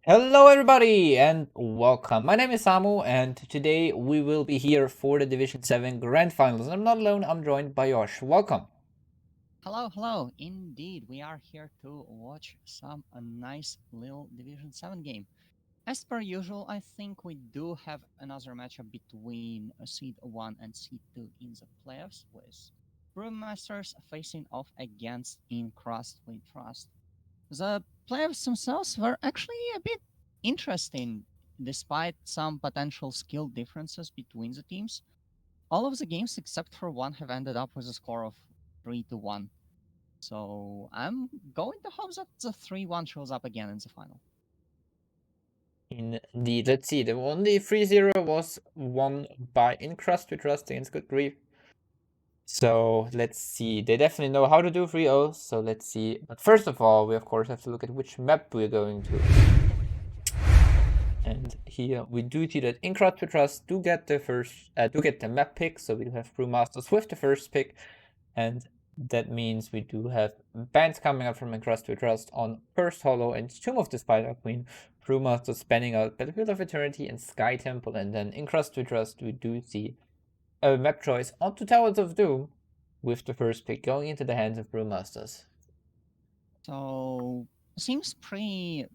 Hello everybody and welcome. My name is Samu and today we will be here for the Division 7 Grand Finals. I'm not alone, I'm joined by Josh. Welcome. Hello, hello. Indeed, we are here to watch some a nice little Division 7 game. As per usual, I think we do have another matchup between Seed 1 and Seed 2 in the playoffs, with Brewmasters facing off against in Crust with Trust. The playoffs themselves were actually a bit interesting, despite some potential skill differences between the teams. All of the games except for one have ended up with a score of 3-1. So I'm going to hope that the 3-1 shows up again in the final. Indeed, let's see. The only 3-0 was won by In Crust with Trust against Good Grief. So let's see. They definitely know how to do 3-0, so let's see. But first of all, we of course have to look at which map we're going to. And here we do see that In Crust with Trust do get the map pick, so we do have Brewmasters with the first pick. And that means we do have bands coming up from Crust to Trust on First Hollow and Tomb of the Spider Queen, Brewmaster spanning out Battlefield of Eternity and Sky Temple, and then in Crust to Trust we do see a map choice onto Towers of Doom, with the first pick going into the hands of Brewmasters. So seems pretty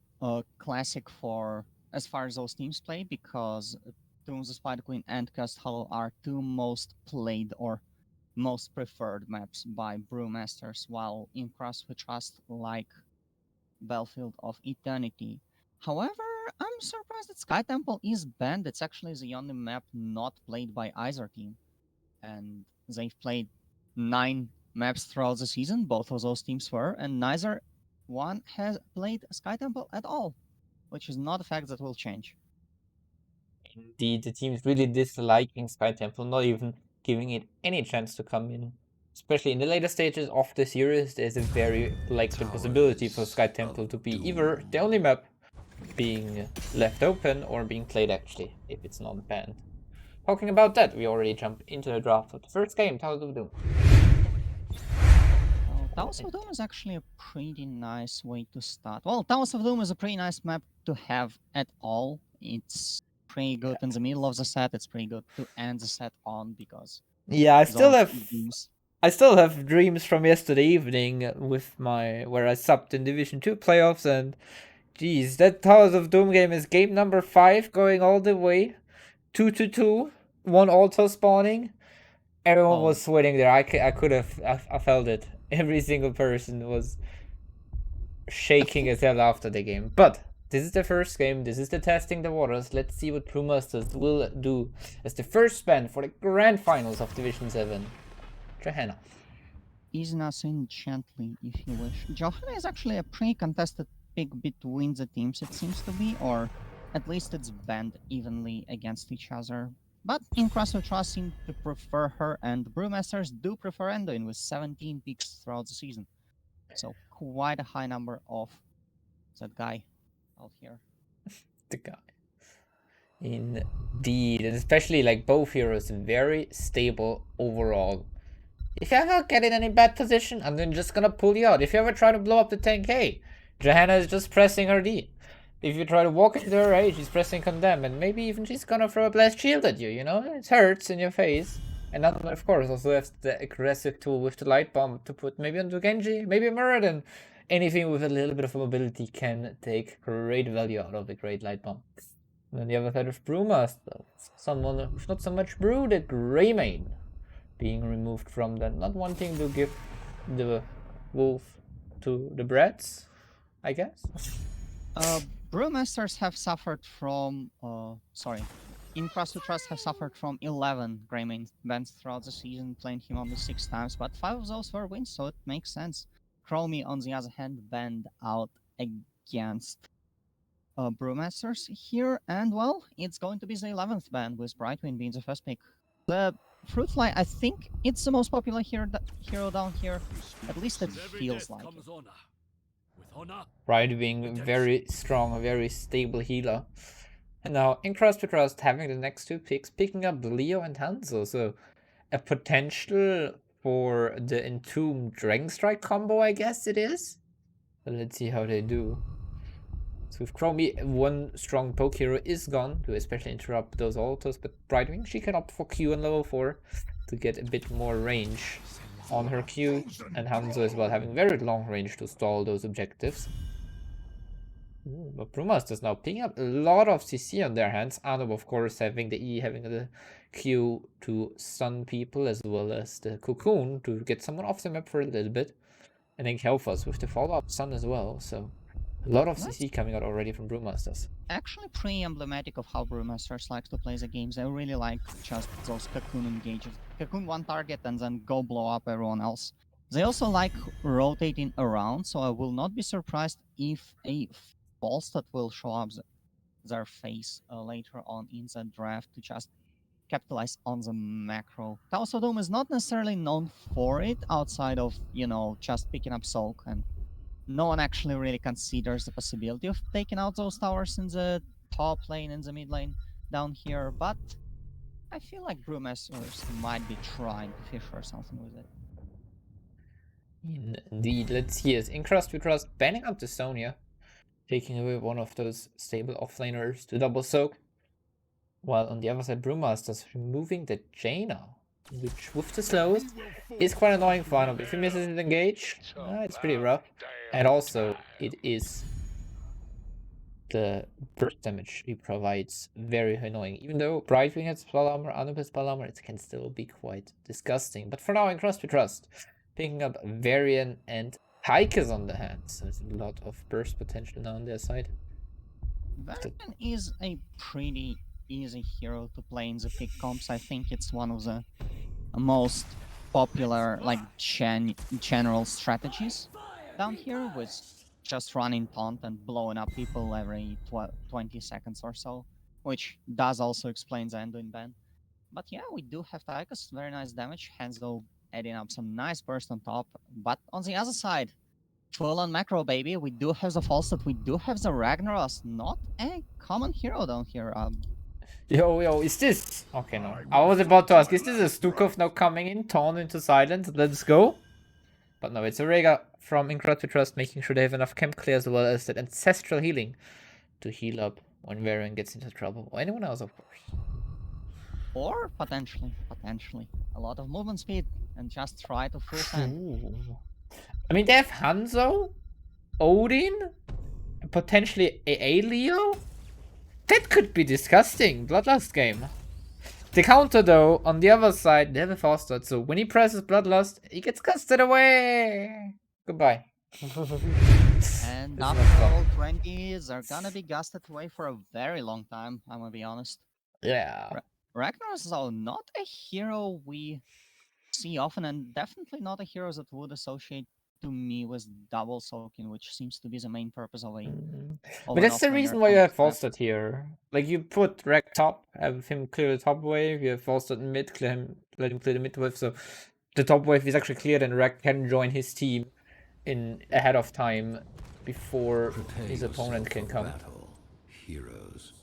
classic for as far as those teams play because Tombs of Spider Queen and Cast Hollow are two most played or most preferred maps by Brewmasters, while in Cross we trust like Battlefield of Eternity. However, I'm surprised that Sky Temple is banned. It's actually the only map not played by either team. And they've played 9 maps throughout the season. Both of those teams were, and neither one has played Sky Temple at all, which is not a fact that will change. Indeed, the team's really disliking Sky Temple, not even giving it any chance to come in. Especially in the later stages of the series, there's a very likely possibility for Sky Temple to be either the only map being left open or being played actually, if it's not banned. Talking about that, we already jump into the draft of the first game, Towers of Doom. Towers of Doom is actually a pretty nice way to start. Well, Towers of Doom is a pretty nice map to have at all. It's pretty good in the middle of the set. It's pretty good to end the set on because Yeah, those games. I still have dreams from yesterday evening with my where I subbed in Division 2 playoffs, and geez, that Towers of Doom game is game number 5 going all the way. 2-2, one auto spawning. Everyone Oh, was sweating there. I could have I felt it. Every single person was the shaking thing as hell after the game. But this is the first game. This is the testing the waters. Let's see what Brewmasters will do as the first span for the grand finals of Division 7. Johanna. easing us in gently, if you wish. Johanna is actually a pretty contested pick between the teams, it seems to be, or at least it's banned evenly against each other. But in Crust Trust seem to prefer her, and Brewmasters do prefer Endoin with 17 picks throughout the season. So quite a high number of that guy out here. The guy. Indeed, and especially like both heroes, very stable overall. If you ever get in any bad position, I'm then just gonna pull you out. If you ever try to blow up the tank, hey, Johanna is just pressing her D. If you try to walk into her A, she's pressing condemn, and maybe even she's gonna throw a blast shield at you, you know? It hurts in your face. And then, of course, also have the aggressive tool with the light bomb to put maybe onto Genji, maybe Muradin. Anything with a little bit of mobility can take great value out of the great light bomb. And on the other side of Brewmaster, someone who's not so much Brew, the Greymane being removed from that, not wanting to give the wolf to the brats, I guess. Brewmasters have suffered from, in Crust Trust have suffered from 11 Greymane bans throughout the season, playing him only 6 times, but 5 of those were wins, so it makes sense. Chromie, on the other hand, banned out against Brewmasters here, and well, it's going to be the 11th ban with Brightwing being the first pick. The Fruitfly, I think it's the most popular hero down here. At least it feels like it. Right, being very strong, very stable healer. And now in Crust to Crust, having the next 2 picks, picking up Leo and Hanzo, so a potential for the Entomb Dragon Strike combo, I guess it is. But let's see how they do. So with Chromie, one strong poke hero is gone to especially interrupt those autos, but Brightwing, she can opt for Q on level 4 to get a bit more range on her Q, and Hanzo as well having very long range to stall those objectives. Ooh, but Brewmasters now picking up a lot of CC on their hands. Ano, of course, having the E, having the Q to stun people, as well as the Cocoon to get someone off the map for a little bit. And then Kel'Thas with the follow-up stun as well, so a lot of CC coming out already from Brewmasters. Actually pretty emblematic of how Brewmasters like to play the games. They really like just those Cocoon engages. Cocoon one target and then go blow up everyone else. They also like rotating around, so I will not be surprised if a Falstad will show up their face later on in the draft to just capitalize on the macro. Chaos Dome is not necessarily known for it outside of, you know, just picking up Soak, and no one actually really considers the possibility of taking out those towers in the top lane and the mid lane down here, but I feel like Brewmasters might be trying to fish for something with it. Indeed, let's see it. In Crust we Trust, banning up the Sonya, taking away one of those stable offlaners to double soak. While on the other side, Brewmasters removing the Jaina, which with the slows is quite annoying for him. If he misses his engage, it's pretty rough. And also, it is the burst damage he provides very annoying. Even though Brightwing has spell armor, Anub has spell armor, it can still be quite disgusting. But for now, in Crust we Trust, picking up Varian and Tychus on the hands. So there's a lot of burst potential now on their side. Varian is a pretty easy hero to play in the pick comps. I think it's one of the most popular, like, general strategies down here, with just running taunt and blowing up people every 20 seconds or so, which does also explain the Anduin ban. But yeah, we do have Tychus, very nice damage, Hanzo adding up some nice burst on top. But on the other side, full on macro, baby, we do have the Falstad, we do have the Ragnaros, not a common hero down here. Yo, is this... Okay, no. I was about to ask, is this a Stukov now coming in, taunt into silence? Let's go. But no, it's a Rega from Incredible Trust, making sure they have enough camp clear as well as that ancestral healing to heal up when Varian gets into trouble. Or anyone else, of course. Or potentially, a lot of movement speed and just try to full send. I mean, they have Hanzo, Odin, and potentially a Leo? That could be disgusting. Bloodlust game. The counter, though, on the other side, they have a Falstad, so when he presses Bloodlust, he gets casted away. Goodbye. And after all 20s are gonna be gusted away for a very long time, I'm gonna be honest. Yeah. Ragnaros, though, not a hero we see often, and definitely not a hero that would associate to me with double soaking, which seems to be the main purpose of a... But that's the reason why you have Falstad here. Like, you put Rag top, have him clear the top wave, you have Falstad in mid, let him clear the mid wave, so the top wave is actually cleared and Rag can join his team in ahead of time before his opponent can come. Heroes.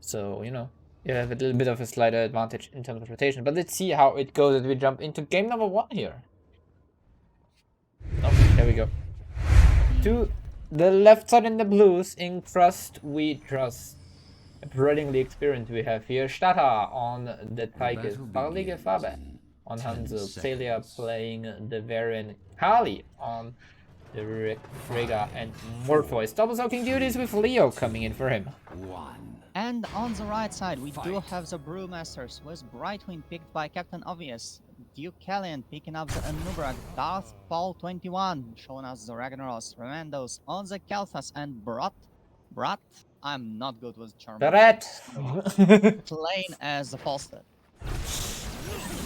So, you know, you have a little bit of a slight advantage in terms of rotation. But let's see how it goes as we jump into game number 1 here. Oh, there we go. To the left side in the blues, in Crust we Trust. A brilliantly experienced we have here. Stata on the Tychus, Barlige Fabe on Hanzo, Celia playing the Varian, Kali on the Rega, and Morpheus. Double soaking duties with Leo coming in for him. And on the right side, we do have the Brewmasters, with Brightwing picked by Captain Obvious, Duke Callian picking up the Anubrak, Darth Paul 21 showing us the Ragnaros, Remandos on the Kel'Thas, and Brat, I'm not good with German. Brat! Playing as the Falstad.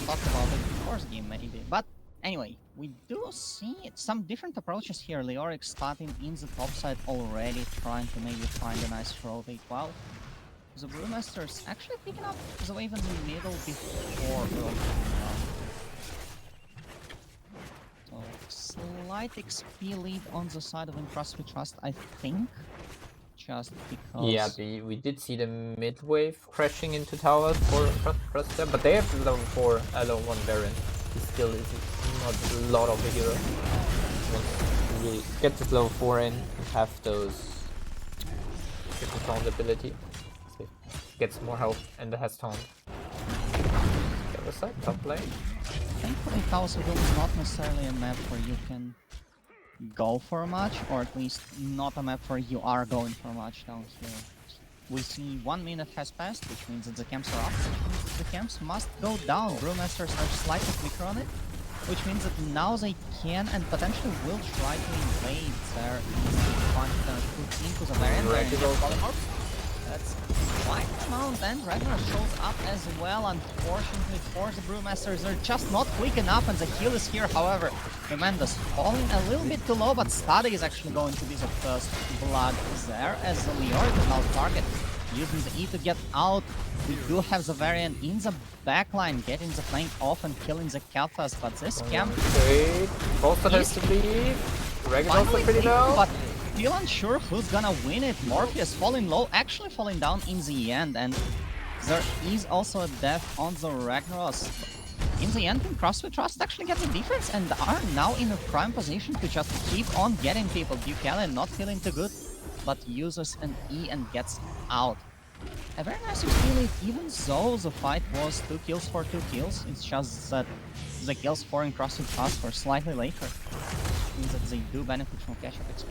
Talk about it before the game maybe, but anyway, we do see some different approaches here. Leoric starting in the top side already, trying to maybe find a nice rotate. Well, the Brewmasters actually picking up the wave in the middle before rotating. So slight XP lead on the side of Crust we Trust, I think. Just because... Yeah, we did see the mid wave crashing into towers for Crust there, but they have the level 4 level 1 variant. He still is not a lot of a hero. Once you really get this level 4 in and have those with the taunt ability. So it gets more health and it has taunt. The other side, top lane. Thankfully, Thousand is not necessarily a map where you can go for much, or at least not a map where you are going for much down here. We see 1 minute has passed, which means that the camps are up, which means that the camps must go down. Brewmasters are slightly quicker on it, which means that now they can and potentially will try to invade their put into the variant. That's quite an amount, and Ragnar shows up as well. Unfortunately for the Brewmasters, they're just not quick enough, and the heal is here. However, Tremendous falling a little bit too low, but Stade is actually going to be the first blood there, as the Leoric is now target, using the E to get out. We do have the variant in the backline, getting the flank off and killing the Kathas, but this camp... Wait, Bolster has to leave. Ragnar also pretty low. But still unsure who's gonna win it. Morpheus falling low, actually falling down in the end, and there is also a death on the Ragnaros. In the end, Crust with Trust actually gets a defense and are now in a prime position to just keep on getting people. Buchanan not feeling too good, but uses an E and gets out. A very nice feeling, even though the fight was 2 kills for 2 kills, it's just that the kills for in Crust with Trust were slightly later. Which means that they do benefit from catch-up XP.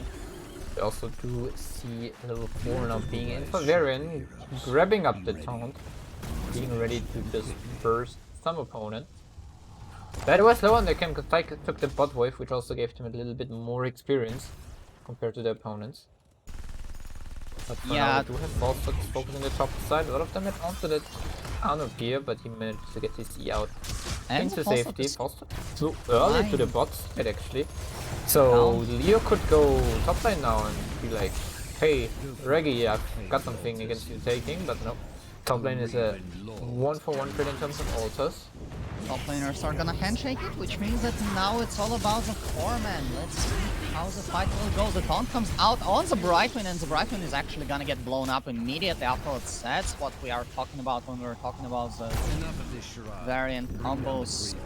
We also do see level 4 now being in for Varian, grabbing up the taunt, being ready to just burst some opponent. That was low on the camp because Tyke took the bot wave, which also gave them a little bit more experience compared to the opponents. But for now, we do have Falstad focusing the top side. A lot of them had onto the Arno here, but he managed to get his E out into safety. Falstad too early to the bot side actually. So Leo could go top lane now and be like, hey, Reggie, I've got something against you taking, but no. Top lane is a 1-for-1 trade in terms of altars. Top laners are gonna handshake it, which means that now it's all about the 4-man. Let's see how the fight will go. The taunt comes out on the Brightwing, and the Brightwing is actually gonna get blown up immediately afterwards. That's what we are talking about when we're talking about the variant combos.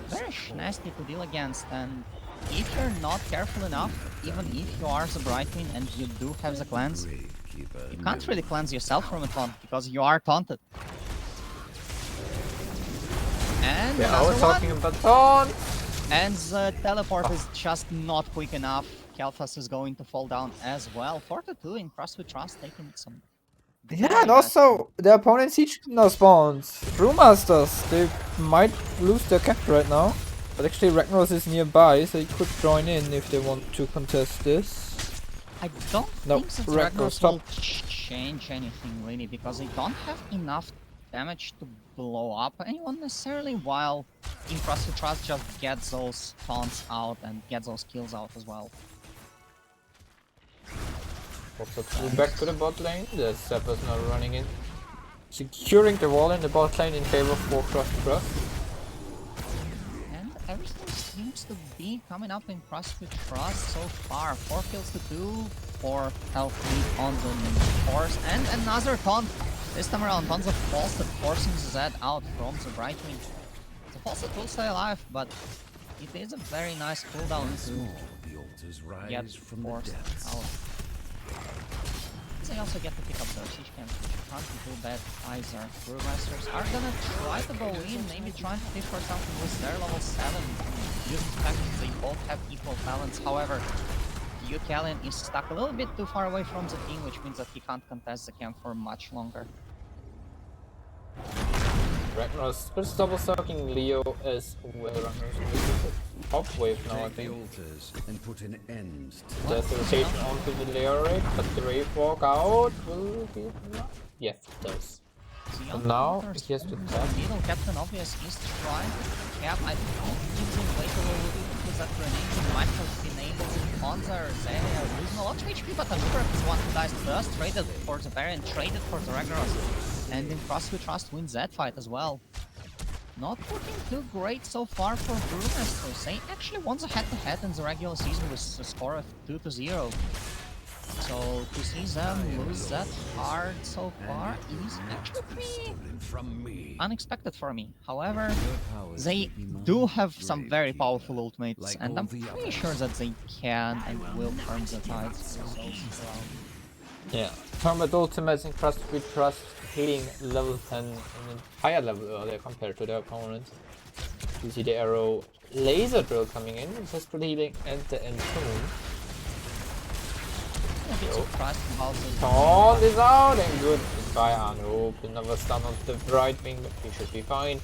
Very nasty to deal against, and if you're not careful enough, even if you are the Brightwing and you do have the cleanse, you can't really cleanse yourself from a taunt because you are taunted. And yeah, I was talking about taunt! And the teleport is just not quick enough. Kalthas is going to fall down as well. 4-2 in Crust with Trust, taking some... Yeah, and also the opponent's Siege now spawns. Brewmasters, they might lose their cap right now. But actually Ragnaros is nearby, so he could join in if they want to contest this. I don't think that Ragnaros will change anything really, because they don't have enough damage to blow up anyone necessarily, while in Crust with Trust just gets those taunts out and gets those kills out as well. Also back to the bot lane, the Zapper's now running in. Securing the wall in the bot lane in favor for Crust. And everything seems to be coming up in Crust with Trust so far. 4 kills to 2, 4 health lead on the horse, and another taunt. This time around, tons of Falstad forcing Zed out from the Brightwing. The Falstad will stay alive, but it is a very nice cooldown to get forced out. They also get to pick up the siege camp, which can't be too bad either. Brewmasters are gonna try to go in, maybe trying to fish for something with their level 7, using the fact that they both have equal talents. However, Buchanan is stuck a little bit too far away from the team, which means that he can't contest the camp for much longer. Ragnaros just double stacking Leo as well. Ragnaros will top wave now, I think. And put an end to There's a rotation onto the Leoric, but the Rave Walk out will be enough. Yes, it does. So now he has to tap. Middle Captain Obvious is trying to cap. I don't think they wait a little bit because that grenade might have been able to counter. They are losing a lot of HP, but the Luber is one who dies first. Traded for the variant, traded for the Ragnaros. And in Crust with Trust wins that fight as well. Not looking too great so far for Brewmasters. They actually won the head-to-head in the regular season with a score of 2-0. So to see them lose that hard so far is actually pretty unexpected for me. However, they do have some very powerful ultimates, and I'm pretty sure that they can and will turn the tides themselves around. Yeah, Torment ultimates in Crust with Crust hitting level 10 and a higher level earlier compared to their opponents. You see the arrow laser drill coming in, just healing end-to-end tune. A bit surprised about the Taunt is out and good. Goodbye, Anoop. Another stun on the right wing, but he should be fine.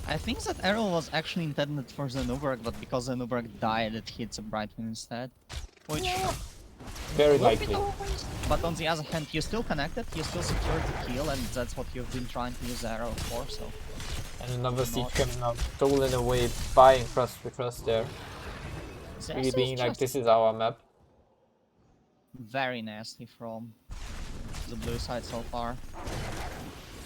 I think that arrow was actually intended for the Nuberg, but because the Nuberg died, it hits a Brightwing instead. Which Very would be likely. no worries. But on the other hand, you still connected, you still secured the kill, and that's what you've been trying to use the arrow for, so... And another siege coming out, stolen away, buying Crust with Crust there. Really being like, this is our map. Very nasty from the blue side so far.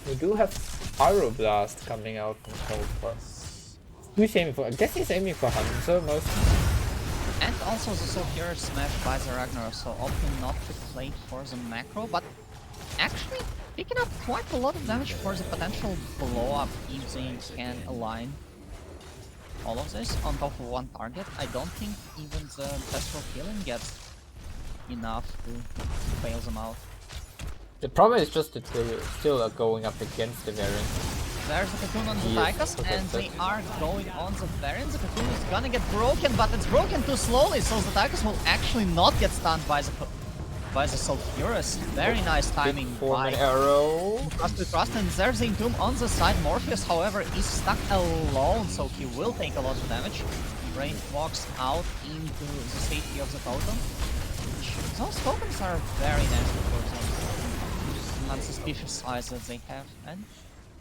We do have Pyroblast coming out from Cold Plus. Who's aiming for? I guess he's aiming for Hanzo most. And also the Sulfur smash by the Ragnar, so opting not to play for the macro, but actually picking up quite a lot of damage for the potential blow up if they can align all of this on top of one target. I don't think even the Petrol killing gets enough to fail them out. The problem is just that they still are going up against the variant. There's a Cocoon on the Yes, Tychus, and they are going on the variant. The Cocoon is gonna get broken, but it's broken too slowly, so the Tychus will actually not get stunned by the Sulfurous. Very nice timing by arrow. Crust, and there's the Entomb on the side. Morpheus, however, is stuck alone, so he will take a lot of damage. Rain walks out into the safety of the totem. Those tokens are very nasty for some unsuspicious eyes that they have, and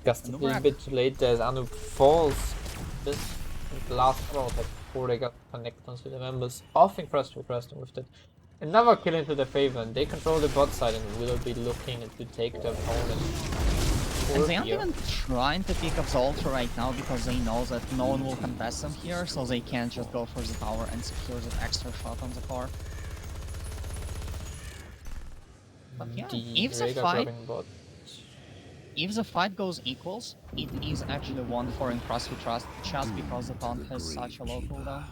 Just a little bit too late as Anoop falls. This last round before they got connected to the members. Offing Crust with that. Another kill into the favor, and they control the bot side and will be looking to take the opponent. And they aren't even trying to pick up the Ultra right now because they know that no one will contest them here, so they can't just go for the tower and secure that extra shot on the core. But yeah, if the fight goes equals, it is actually 1-4 in Crust with Trust, just because the taunt has such a low cooldown.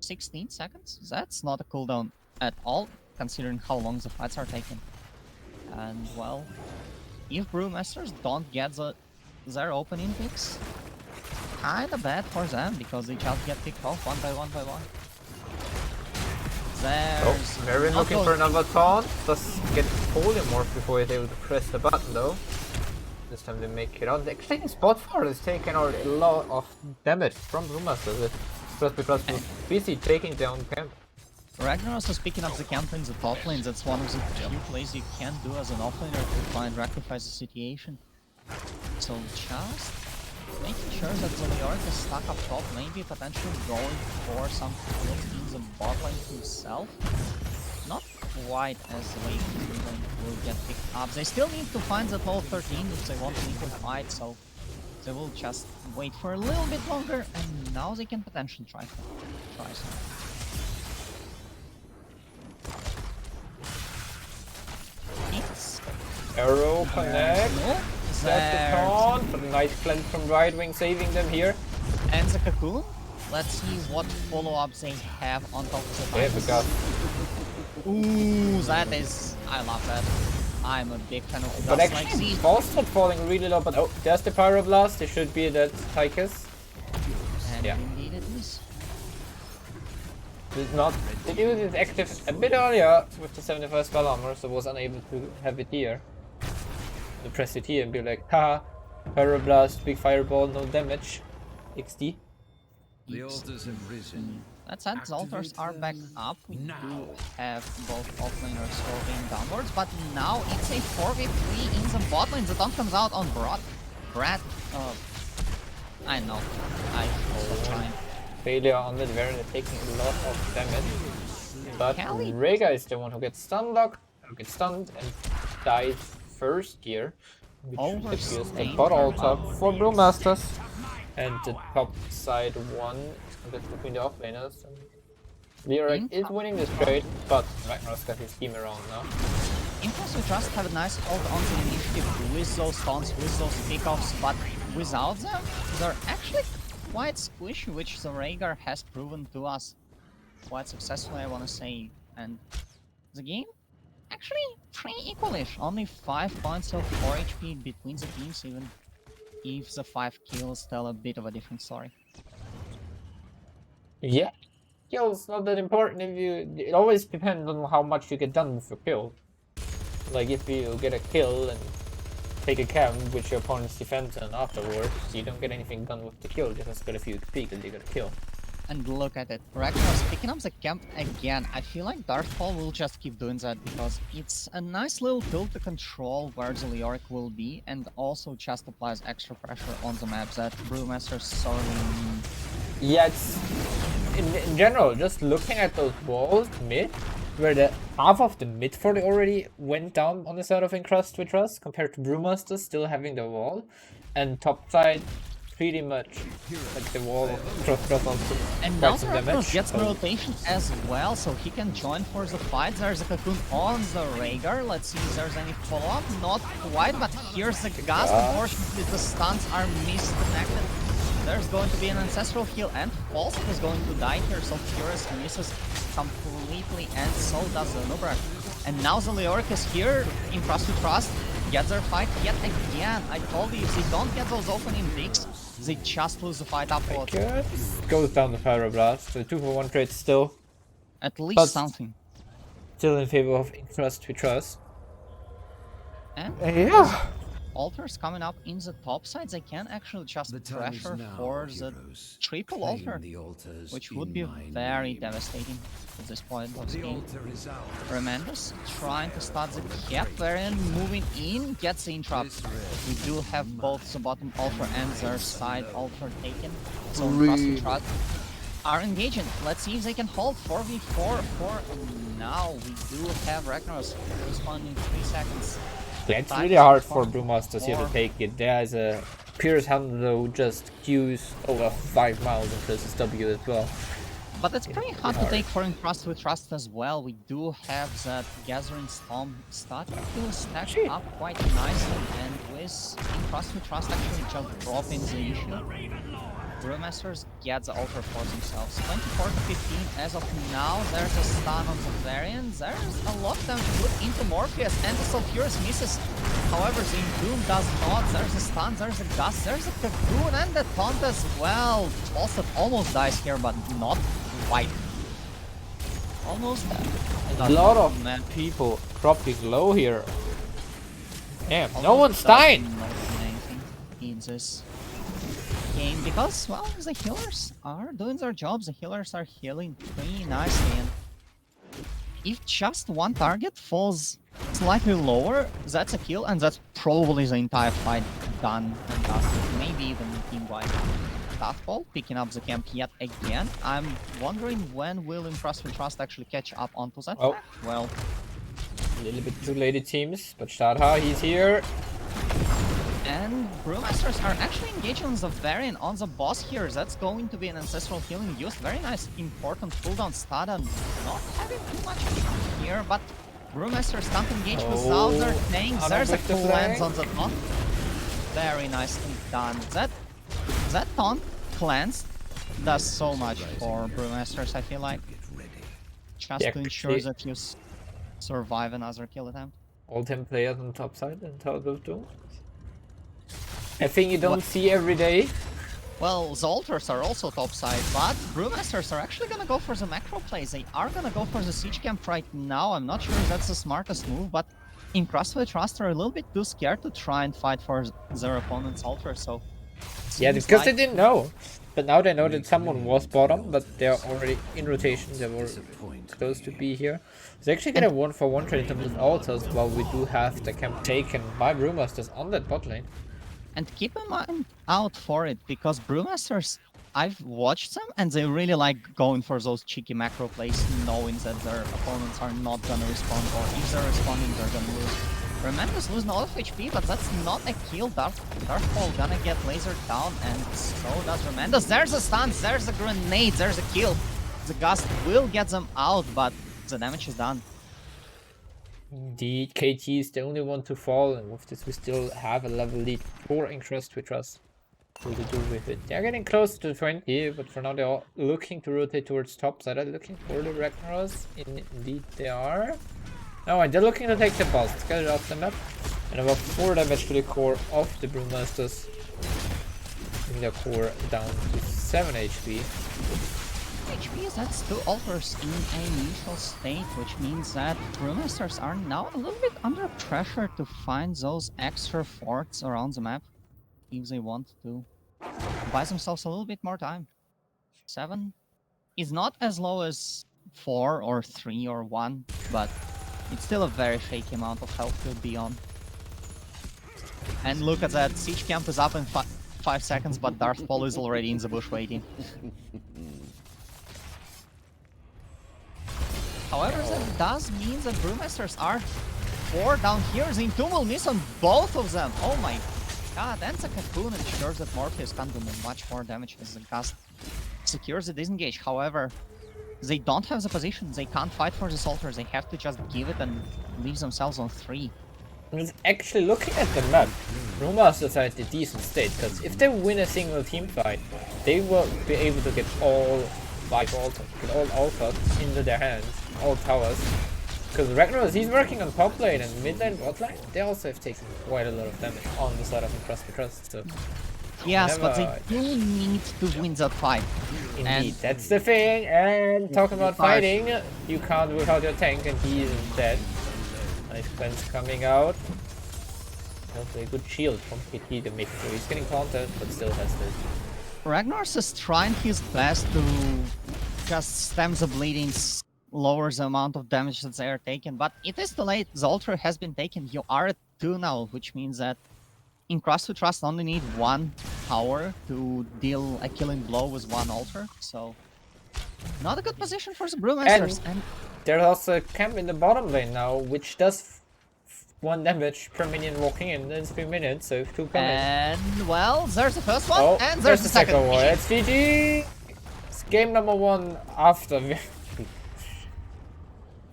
16 seconds? That's not a cooldown at all, considering how long the fights are taking. And well, if Brewmasters don't get their opening picks, kinda bad for them, because they just get picked off one by one. There's Very looking for another taunt. Does get polymorph before he's able to press the button though. This time they make it out. Actually, the spot forward is taking out a lot of damage from Brewmasters. Just because we're busy taking down camp. Ragnar also picking up the camp in the top lane. That's one of the few plays you can do as an offlaner to try and rectify the situation. So just making sure that the Leoric is stuck up top, maybe potentially going for some kills in the bot lane himself. Not quite as the way will get picked up. They still need to find that level 13 if they want to equal fight, so they will just wait for a little bit longer, and now they can potentially try something. It's Arrow connect. That's the taunt, but a nice cleanse from Right Wing saving them here. And the Cocoon. Let's see what follow-ups they have on top of the They have a gun. Ooh, that is... I love that. I'm a big fan of the But actually, False not falling really low, but oh, there's the Pyroblast. It should be that Tychus. And yeah. indeed it is. Did not. Did use it active a bit earlier with the 75 spell armor, so was unable to have it here. To press it here and be like, haha, Pyroblast, big fireball, no damage. XD. The altars have risen. That said, the altars are back up. We do have both offlaners going downwards, but now it's a 4v3 in the bot lane. The taunt comes out on Brad. I know. I was trying. Failure on the variant, taking a lot of damage. But Rhaegar is the one who gets stunned and dies first here. Which is the bot altar for Brewmasters. And the top side one is between the offlaners. Leoric is winning this trade, but Ragnar's got his team around now. Impulse we just have a nice hold on the initiative with those taunts, with those pickoffs, but without them, they're actually quite squishy, which the Rhaegar has proven to us quite successfully, I want to say. And the game actually pretty equalish. Only 5 points of 4 HP between the teams, even if the 5 kills tell a bit of a different story. Yeah, kills not that important if you. It always depends on how much you get done with your kill. Like if you get a kill and take a camp which your opponent's defense and afterwards you don't get anything done with the kill, you just get a few XP because you got a kill. And look at it, Ragnar's picking up the camp again. I feel like Darthfall will just keep doing that because it's a nice little tool to control where the Leoric will be and also just applies extra pressure on the map that Brewmasters sorely need. Yeah, it's in general, just looking at those walls mid, where the half of the mid fort already went down on the side of Crust with Trust compared to Brewmasters still having the wall, and top side pretty much like the wall Trust also and quite now some Ragnaros damage. gets the rotation as well, so he can join for the fight. There's a cocoon on the Rhaegar. Let's see if there's any follow-up. Not quite, but here's the Gust. Unfortunately, the stuns are misconnected. There's going to be an ancestral heal, and False is going to die here, so Furious misses completely, and so does the Nubrak. And now the Leoric is here in Crust to Trust, gets their fight yet again. I told you, if they don't get those opening picks, they just lose the fight upwards. Goes down the Pyroblast, the 2-for-1 trade still. At least But something. Still in favor of Crust we Trust. And Yeah. altars coming up in the top side, they can actually just The time is pressure now, for the heroes. triple Claim altar, the altars which in would be my very name. devastating at this point of the The game. altar is ours. Remenders trying to start the cap variant, moving in, gets the interrupt. This red We do have both the bottom altar and their side altar taken. So Really? Crust are engaging. Let's see if they can hold 4v4 for now. We do have Ragnaros responding in 3 seconds. Yeah, it's Time really is hard for fun. Brewmasters here to Or- take it. There's a Pierce Handler who just queues over 5 miles into SSW as well. But it's pretty hard to take for Crust with Trust as well. We do have that Gathering Storm starting to stack Shit. up quite nicely, and with Crust with Trust actually just dropping the issue. Brewmasters get the altar for themselves. 24 to 15 as of now. There's a stun on the variant. There's a lot of damage put into Morpheus, and the Sulfurous misses. However, the Doom does not. There's a stun, there's a gust, there's a cocoon, and the taunt as well. Also almost dies here, but not quite. Almost. A lot of people dropping low here. Damn, no one's dying! Not anything in this game because, well, the healers are doing their jobs. The healers are healing pretty nicely, and if just one target falls slightly lower, that's a kill, and that's probably the entire fight done and dusted. Maybe even team-wide. Darthfall picking up the camp yet again. I'm wondering when will Crust with Trust actually catch up onto that Oh. fact. Well, A little bit too late it seems, but Shadha, he's here. and Brewmasters are actually engaging on the variant on the boss here. That's going to be an ancestral healing used. Very nice, important cooldown stun. Not having too much here, but Brewmasters can't engage without their tanks. I don't There's a break the cleanse on flank. the taunt. Very nicely done. That taunt cleanse does so much for Brewmasters, I feel like. Get ready. Just Yeah, to ensure that you survive another kill attempt. All 10 players on top side and how those do. A thing you don't see every day. Well, the altars are also topside, but Brewmasters are actually gonna go for the macro plays. They are gonna go for the siege camp right now. I'm not sure if that's the smartest move, but in Crust with Trust are a little bit too scared to try and fight for their opponent's altar, so... Yeah, seems because they like- didn't know. But now they know that someone was bottom, but they're already in rotation. They were supposed to be here. They actually get a 1-for-1 trade in terms of altars, while we do have the camp taken by Brewmasters on that bot lane. And keep in mind out for it, because Brewmasters, I've watched them, and they really like going for those cheeky macro plays, knowing that their opponents are not gonna respond, or if they're responding, they're gonna lose. Remender's losing a lot of HP, but that's not a kill. Darthfall gonna get lasered down, and so does Remenders. There's a stun, there's a grenade, there's a kill. The Gust will get them out, but the damage is done. Indeed, KT is the only one to fall, and with this we still have a level lead for Crust with Trust. What to do with it? They're getting close to 20, but for now they're all looking to rotate towards top side. Are they looking for the Ragnaros? Indeed they are. No, and they're looking to take the boss. Let's get it off the map. And about 4 damage to the core of the Brewmasters. Bring their core down to 7 HP. HP, that's 2 altars in a neutral state, which means that Brewmasters are now a little bit under pressure to find those extra forts around the map if they want to buy themselves a little bit more time. 7 is not as low as 4 or 3 or 1, but it's still a very shaky amount of health to be on. And look at that, Siege Camp is up in 5 seconds, but Darth Paul is already in the bush waiting. However, that does mean that Brewmasters are 4 down here. The Entomb will miss on both of them. Oh my god, and the Cocoon ensures that Morpheus can't do much more damage as the cast secures the disengage. However, they don't have the position. They can't fight for this altar. They have to just give it and leave themselves on 3. And actually looking at the map, Brewmasters are at a decent state, because if they win a single team fight, they will be able to get all 5 altars, get all altars into their hands, all towers. Because Ragnaros, he's working on top lane and mid lane, bot lane, they also have taken quite a lot of damage on the side of Crust, so... Yes, but they do need to win that fight. Indeed, and that's the thing, and talking about fighting, you can't without your tank and he isn't dead. Nice cleanse coming out. Also a good shield from PT to make sure he's getting countered, but still has this. Ragnar's is trying his best to just stem the bleeding, lower the amount of damage that they are taking, but it is too late. The altar has been taken. You are at 2 now, which means that in Crust we Trust only need 1 tower to deal a killing blow with 1 altar, so not a good position for the Brewmasters. And there's also a camp in the bottom lane now, which does 1 damage per minion walking in 3 minutes, so if 2 come in. And well, there's the first one, and there's the second one. It's GG! It's game number 1 after.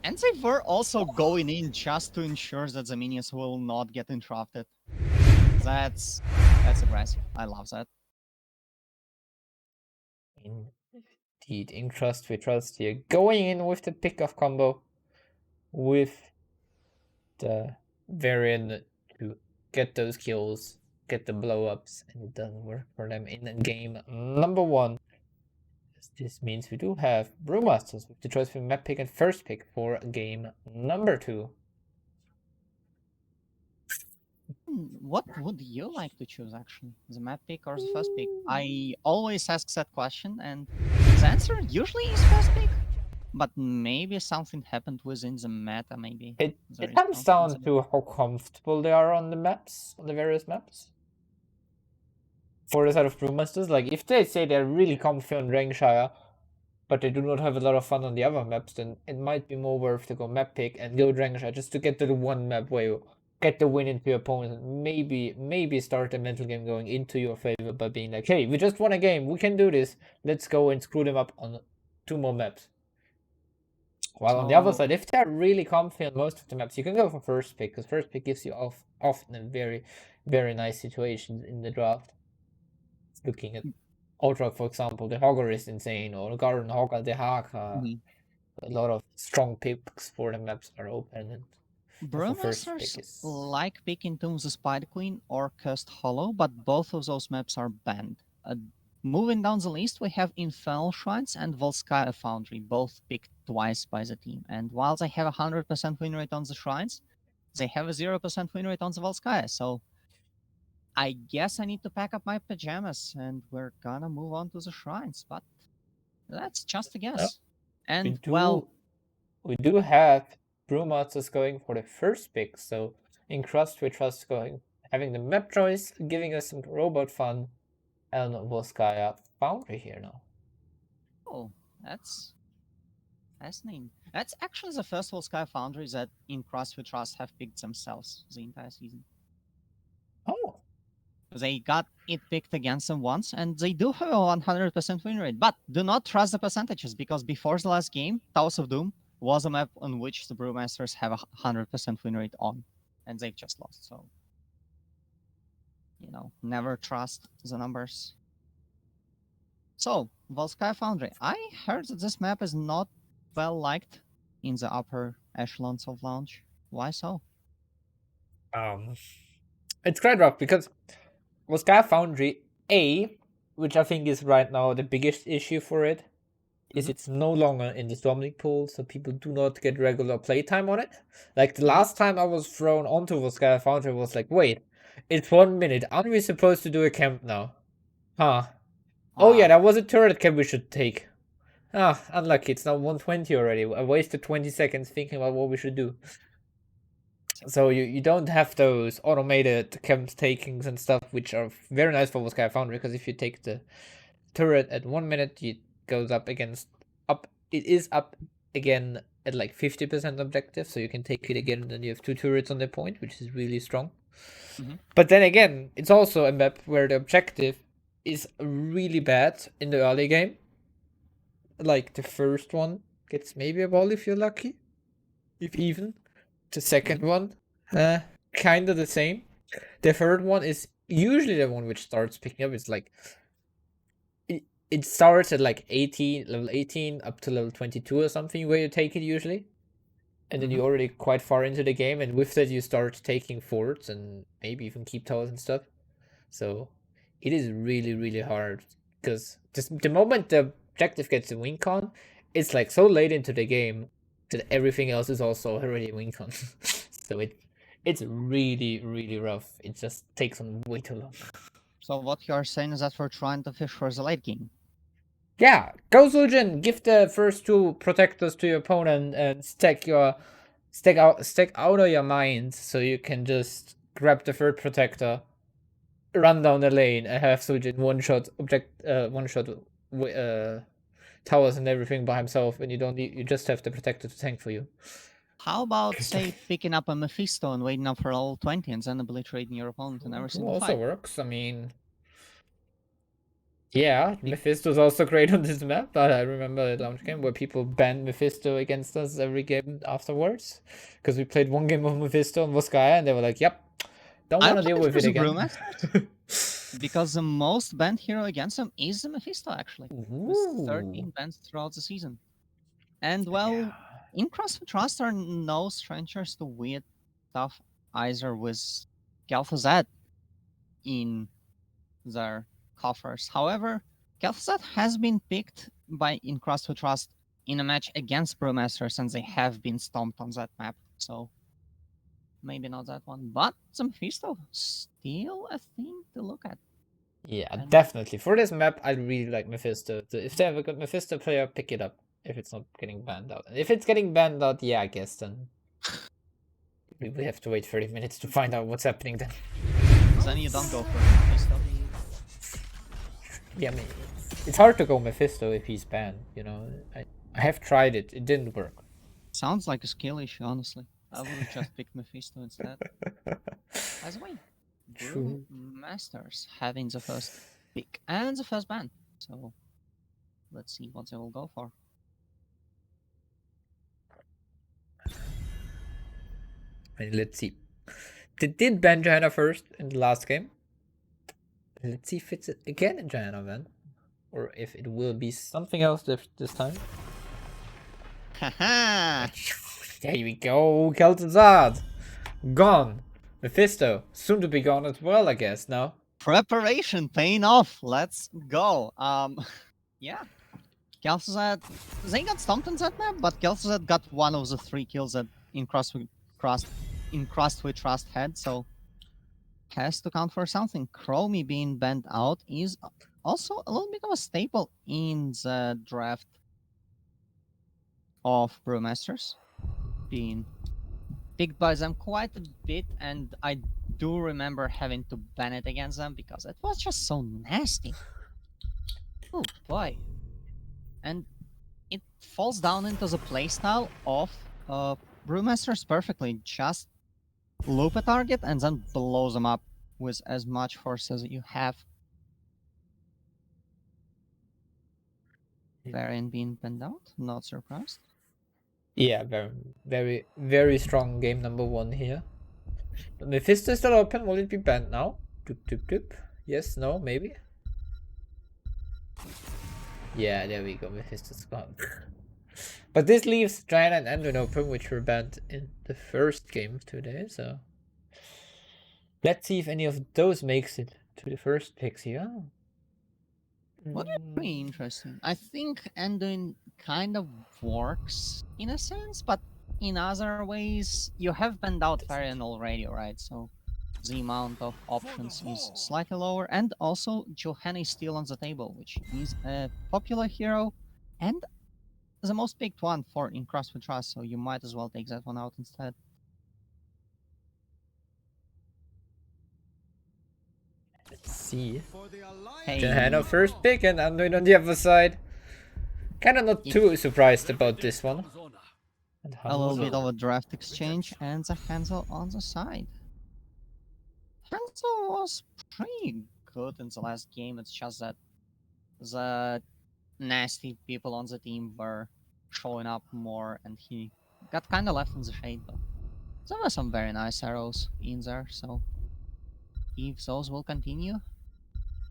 And they were also going in just to ensure that the minions will not get interrupted. That's aggressive. I love that. Indeed, in Crust we Trust here. Going in with the pick-off combo with the variant to get those kills, get the blow-ups, and it doesn't work for them in game number 1. This means we do have Brewmasters with the choice between map pick and first pick for game number 2. What would you like to choose, actually? The map pick or the first pick? I always ask that question, and the answer usually is first pick. But maybe something happened within the meta, maybe. It comes down to how comfortable they are on the maps, on the various maps. For the side of Brewmasters, like if they say they're really comfy on Rankshire, but they do not have a lot of fun on the other maps, then it might be more worth to go map pick and go Rankshire just to get to the one map where you get the win into your opponent, and maybe start the mental game going into your favor by being like, hey, we just won a game, we can do this, let's go and screw them up on 2 more maps. While on the other side, if they're really comfy on most of the maps, you can go for first pick, because first pick gives you often a very, very nice situations in the draft. Looking at Ultra, for example, the Hogger is insane, or Garden Hogger, the Haka. A lot of strong picks for the maps are open. And Brewmasters like picking Tombs of Spider Queen or Cursed Hollow, but both of those maps are banned. Moving down the list, we have Infernal Shrines and Volskaya Foundry, both picked twice by the team. And while they have a 100% win rate on the Shrines, they have a 0% win rate on the Volskaya, so I guess I need to pack up my pajamas and we're gonna move on to the Shrines, but that's just a guess. And we do have Brewmasters going for the first pick, so in Crust we Trust having the map choice, giving us some robot fun, and Volskaya Foundry here now. Oh, that's fascinating. That's actually the first Volskaya Foundry that in Crust we Trust have picked themselves the entire season. Oh. They got it picked against them once, and they do have a 100% win rate. But do not trust the percentages, because before the last game, Towers of Doom was a map on which the Brewmasters have a 100% win rate on, and they've just lost. So, never trust the numbers. So, Volskaya Foundry. I heard that this map is not well liked in the upper echelons of launch. Why so? It's quite rough because Moscow Foundry A, which I think is right now the biggest issue for it, is it's no longer in the Storm League pool, so people do not get regular playtime on it. Like the last time I was thrown onto Moscow Foundry was like, wait, it's 1 minute. Aren't we supposed to do a camp now? Huh. Oh yeah, that was a turret camp we should take. Ah, unlucky. It's now 120 already. I wasted 20 seconds thinking about what we should do. So you don't have those automated camp takings and stuff, which are very nice for Sky Foundry, because if you take the turret at 1 minute, it goes up against up. It is up again at like 50% objective, so you can take it again, and then you have 2 turrets on the point, which is really strong. But then again, it's also a map where the objective is really bad in the early game. Like the first one gets maybe a ball if you're lucky, if even. The second one, kind of the same. The third one is usually the one which starts picking up. It's like it starts at like 18, level 18 up to level 22 or something, where you take it usually, and then you're already quite far into the game, and with that you start taking forts and maybe even keep towers and stuff. So it is really, really hard, because just the moment the objective gets a win con, it's like so late into the game that everything else is also already a win con. So it's really, really rough. It just takes on way too long. So what you are saying is that we're trying to fish for the late game. Yeah, go Zujin, give the first 2 protectors to your opponent and stack out of your mind, so you can just grab the 3rd protector, run down the lane, and have Zujin one-shot towers and everything by himself, and you just have the protector to tank for you. How about, say, picking up a Mephisto and waiting up for all 20 and then obliterating your opponent in every single Also fight? works. I mean, yeah, Mephisto's also great on this map, but I remember the launch game where people banned Mephisto against us every game afterwards, because we played 1 game of Mephisto on Voskaya, and they were like, yep, don't want to deal with it again. Brewmasters, because the most banned hero against them is the Mephisto, actually, with 13 bans throughout the season. And, well, in Crust and Trust are no strangers to weird stuff either, with Galphazad in their coffers. However, Galphazad has been picked by in Crust with Trust in a match against Brewmasters, and they have been stomped on that map. So maybe not that one, but the Mephisto still a thing to look at. Yeah, definitely. For this map, I really like Mephisto. If they have a good Mephisto player, pick it up if it's not getting banned out. And if it's getting banned out, yeah, I guess then we have to wait 30 minutes to find out what's happening then. Then you don't go for Mephisto. Yeah, I mean, it's hard to go Mephisto if he's banned, you know. I have tried it. It didn't work. Sounds like a skill issue, honestly. I would have just picked Mephisto instead. As we Brewmasters having the first pick and the first ban. So let's see what they will go for. And let's see. They did ban Johanna first in the last game. Let's see if it's again in Johanna then. Or if it will be something else this time. Haha! There we go, Kel'Thuzad! Gone! Mephisto, soon to be gone as well, I guess, now. Preparation paying off. Let's go. Yeah. Kel'Thuzad, they got stomped on that map, but Kel'Thuzad got one of the 3 kills that in Crust with Trust had, so has to count for something. Chromie being banned out is also a little bit of a staple in the draft of Brewmasters, being picked by them quite a bit, and I do remember having to ban it against them because it was just so nasty. Oh boy. And it falls down into the playstyle of Brewmasters perfectly. Just loop a target and then blow them up with as much force as you have. Varian being banned out, not surprised. Yeah, very, very, very strong game number 1 here. But Mephisto is still open. Will it be banned now? Doop, doop, doop. Yes, no, maybe. Yeah, there we go. Mephisto's gone. But this leaves Giant and Anduin open, which were banned in the first game today, so let's see if any of those makes it to the first picks here. Well, that's pretty interesting. I think Anduin kind of works in a sense, but in other ways, you have banned out Varian already, right? So the amount of options is slightly lower, and also Johanna is still on the table, which is a popular hero and the most picked one for in Crust with Trust, so you might as well take that one out instead. Let's see. Hey, Johanna first pick and Anduin on the other side. Kinda not too surprised about this one. And a little bit Hanzo. of a draft exchange and the Hansel on the side. Hansel was pretty good in the last game. It's just that the nasty people on the team were showing up more, and he got kind of left in the shade. But there were some very nice arrows in there, so if those will continue,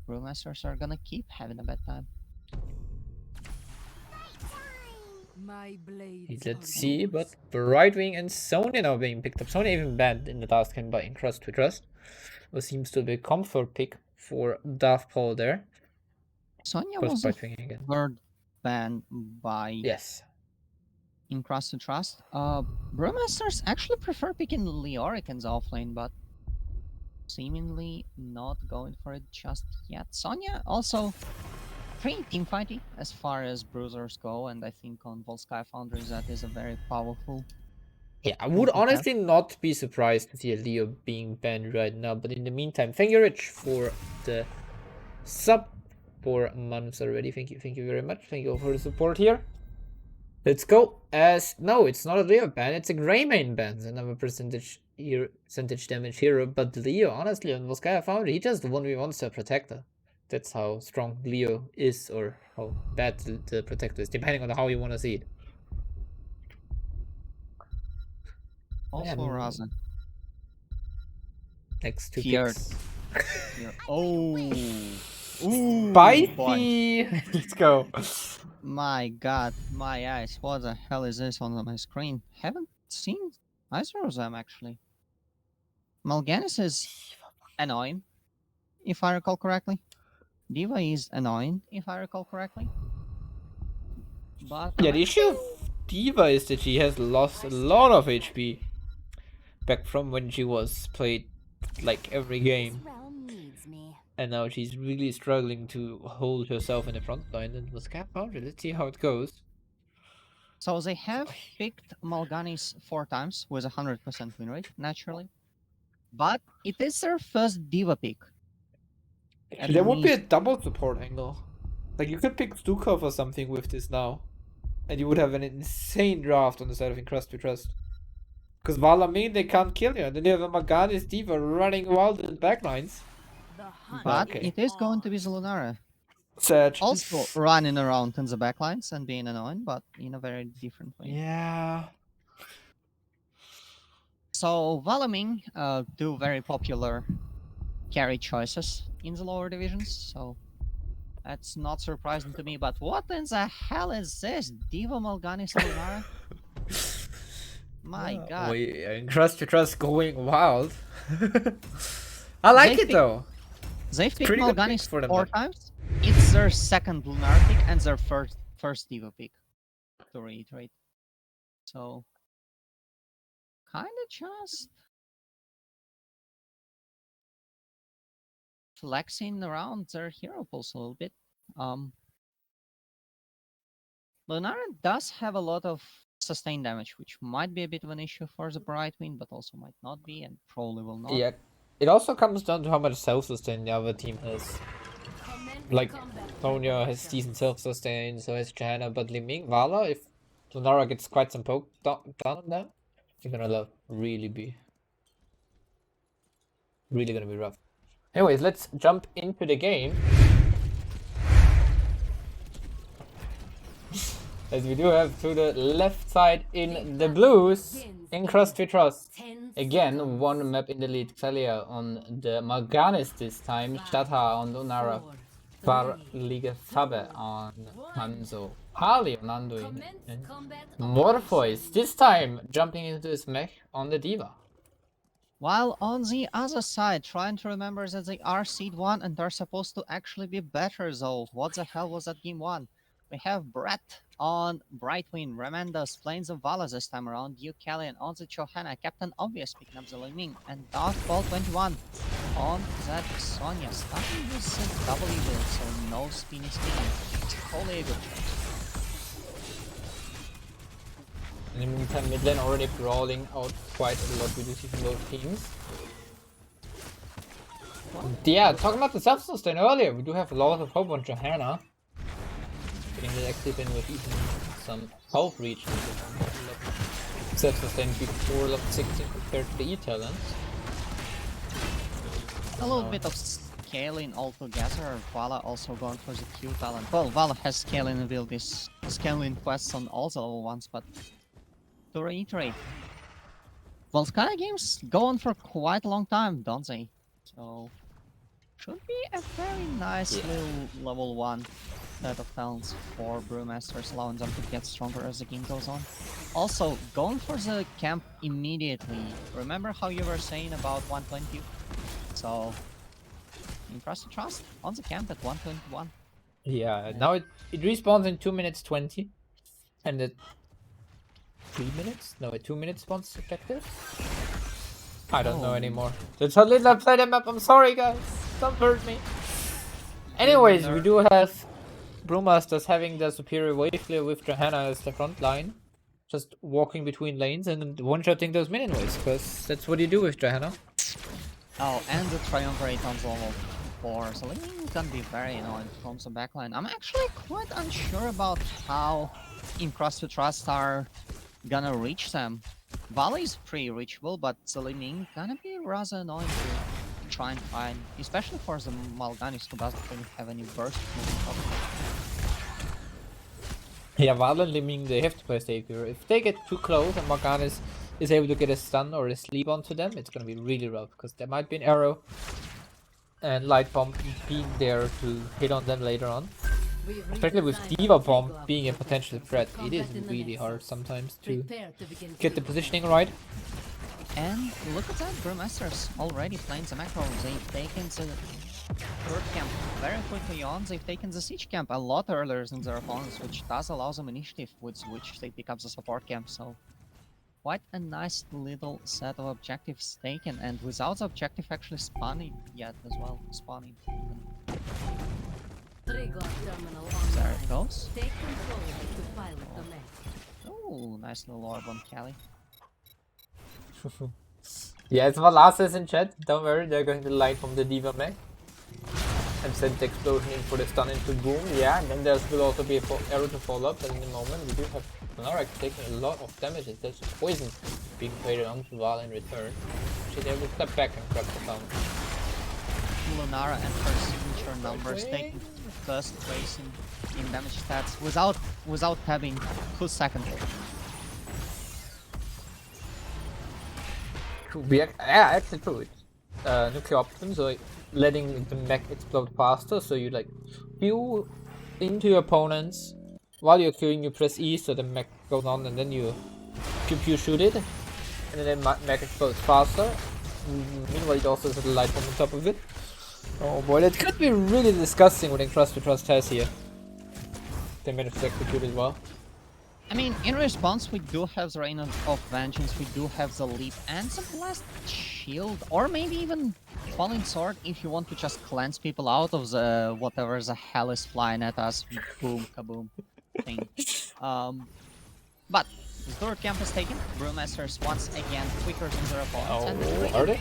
Brewmasters are gonna keep having a bad time. My blades Let's are see, but yours. Brightwing and Sonya now being picked up. Sonya even banned in the last game by Crust to Trust. What seems to be a comfort pick for Daft Paul there. Sonya Post was the Brightwing again. third ban by Yes. in Crust to Trust. Brewmasters actually prefer picking Leoric in the offlane, but seemingly not going for it just yet. Sonya also pretty teamfighty as far as bruisers go, and I think on Volsky Foundries that is a very powerful. Yeah, I would honestly not be surprised to see a Leo being banned right now, but in the meantime, thank you, Rich, for the sub 4 months already. Thank you very much. Thank you for the support here. Let's go. As no, it's not a Leo ban, it's a Greymane ban. Another percentage damage hero, but Leo, honestly, on Volskaya Foundry, he just 1v1s the protector. That's how strong Leo is, or how bad the protector is, depending on how you want to see it. Also, Man. Raza. Next two Feared. picks. Here. Oh, Spicy! Let's go. my God, my eyes! What the hell is this on my screen? Haven't seen either of them actually. Mal'Ganis is annoying, if I recall correctly. Diva is annoying, if I recall correctly. But Yeah, the issue of Diva is that she has lost a lot of HP back from when she was played like every game. And now she's really struggling to hold herself in the front line, and was cap boundary. Let's see how it goes. so they have picked Mal'Ganis 4 times with 100% win rate, naturally. But it is their first Diva pick. At There would be a least- double support angle. Like, you could pick Stukov or something with this now. And you would have an insane draft on the side of Crust to Trust. Because Valamin, they can't kill you. And then you have a Mal'Ganis Diva running wild in the backlines. But Okay. it is going to be Zelunara. Sad. Also running around in the backlines and being annoying, but in a very different way. Yeah. So Valaming do very popular carry choices in the lower divisions, so that's not surprising to me. But what in the hell is this? Diva Mal'Ganis Zelunara? My God. And Crust to Trust going wild. I like They it though. They've picked pretty good pick Mal'Ganis for them, 4 though. times. It's their second Lunar pick and their first Diva pick, to reiterate. So, kind of just flexing around their hero pools a little bit. Lunara does have a lot of sustained damage, which might be a bit of an issue for the Brightwing, but also might not be, and probably will not. Yeah. It also comes down to how much self-sustain the other team has. Like, Sonya has decent self-sustain, so has Johanna, but Liming, Vala, if Lunara gets quite some poke done on them, you're gonna really gonna be rough. Anyways, let's jump into the game. As we do have to the left side in the blues, in Crust we Trust. Again, one map in the lead, Talia on the Mal'Ganis this time, Shata on Lunara, Var Liga Fabe on Hanzo. Harley on Anduin. Commence And combat Morpheus, this time jumping into his mech on the Diva. While on the other side, trying to remember that they are seed 1 and they're supposed to actually be better though. What the hell was that game 1? We have Brett on Brightwing, Remendas playing the Vala this time around, Duke Callian on the Johanna, Captain Obvious picking up the Liming, and Darth Ball 21 on that Sonya, starting with the double evil, so no spinny. It's totally a good choice. In the meantime, mid lane already brawling out quite a lot with these both teams. Yeah, talking about the self-sustain earlier, we do have a lot of hope on Johanna. Getting the active in with even some health reach. Self-sustain before level 16 compared to the E-talent. A little bit of scaling altogether. Vala also going for the Q talent. Well, Vala has scaling abilities, scaling quests on all the level ones, but to reiterate, well, Sky games go on for quite a long time, don't they? So, should be a very nice little level 1 set of talents for Brewmasters, allowing them to get stronger as the game goes on. Also, going for the camp immediately. Remember how you were saying about 120? So, in Crust Trust, on the camp at 121. Yeah, now it respawns in 2 minutes 20. And at 3 minutes? No, at 2 minutes spawns effective? I don't know anymore. That's how little I play the map, I'm sorry guys. Don't hurt me. Anyways, we do have Brewmasters having the superior wave clear with Johanna as the front line. Just walking between lanes and one-shotting those minion waves, because that's what you do with Johanna. Oh, and the Triumvirate on level 4, so Ling can be very annoying from the backline. I'm actually quite unsure about how in Crust to Trust are gonna reach them. Vala is pretty reachable, but the Ling gonna be rather annoying to try and find, especially for the Mal'Ganis who doesn't really have any burst moving up. Yeah, Vala and Liming, they have to play safe here. If they get too close and Morganis is able to get a stun or a sleep onto them, it's gonna be really rough, because there might be an arrow and light bomb being there to hit on them later on. Especially with Diva Bomb being a potential threat, it is really hard sometimes to get the positioning right. And look at that, Brewmasters already playing the macro. They've taken the third camp very quickly on. They've taken the siege camp a lot earlier than their opponents, which does allow them initiative, with which they pick up the support camp. So quite a nice little set of objectives taken, and without the objective actually spawning yet as well. Spawning. There it goes. Take control to pilot the mech. Oh, nice little orb on Callie. Yeah, it's Valasas in chat, don't worry, they're going to light from the Diva mech. And send the explosion in for the stun into Boom, yeah, and then there will also be an arrow to follow up, and in the moment we do have Norak taking a lot of damage. There's poison being traded onto Val in return. She's able to step back and grab the fountain. Lunara and her signature numbers taking first place in damage stats without having 2 seconds. Yeah, actually true. It's nuclear optimum, so letting the mech explode faster, so you like Q into your opponents. While you're queuing, you press E so the mech goes on, and then you pew shoot it, and then the mech explodes faster. Meanwhile, it also has a light bomb on top of it. Oh boy, that could be really disgusting what Crust to Trust has here. They managed to execute it well. I mean, in response, we do have the Rain of Vengeance, we do have the Leap and the Blast Shield, or maybe even Falling Sword if you want to just cleanse people out of the whatever the hell is flying at us, boom, kaboom thing. But the third camp is taken. Brewmasters once again quicker than their opponents. And Are they?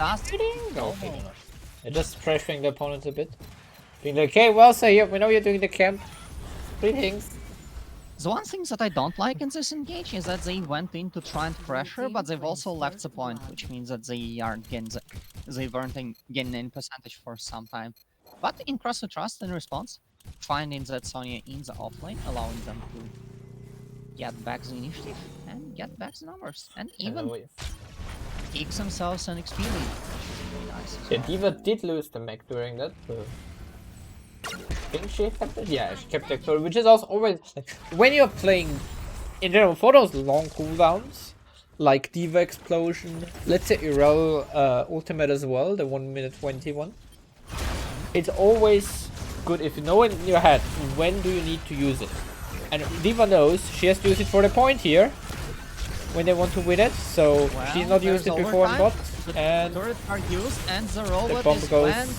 okay. They're just pressuring the opponents a bit. Being like, okay, well, so here, we know you're doing the camp. 3 things. The one thing that I don't like in this engage is that they went in to try and pressure, but they've also left the point, which means that they aren't getting they weren't getting any percentage for some time. But in Crust to Trust, in response, finding that Sonya in the offlane, allowing them to get back the initiative and get back the numbers, and even take themselves an XP lead, which is really nice. Yeah, Diva did lose the mech during that. think she kept it. Yeah, she kept it, which is also always like, when you're playing in general for those long cooldowns, like Diva Explosion, let's say Irel ultimate as well, the 1 minute 21. It's always good if you know in your head when do you need to use it. And Diva knows she has to use it for the point here when they want to win it, so she's not used it before in bot. And turrets are used, and the robot bomb is goes. went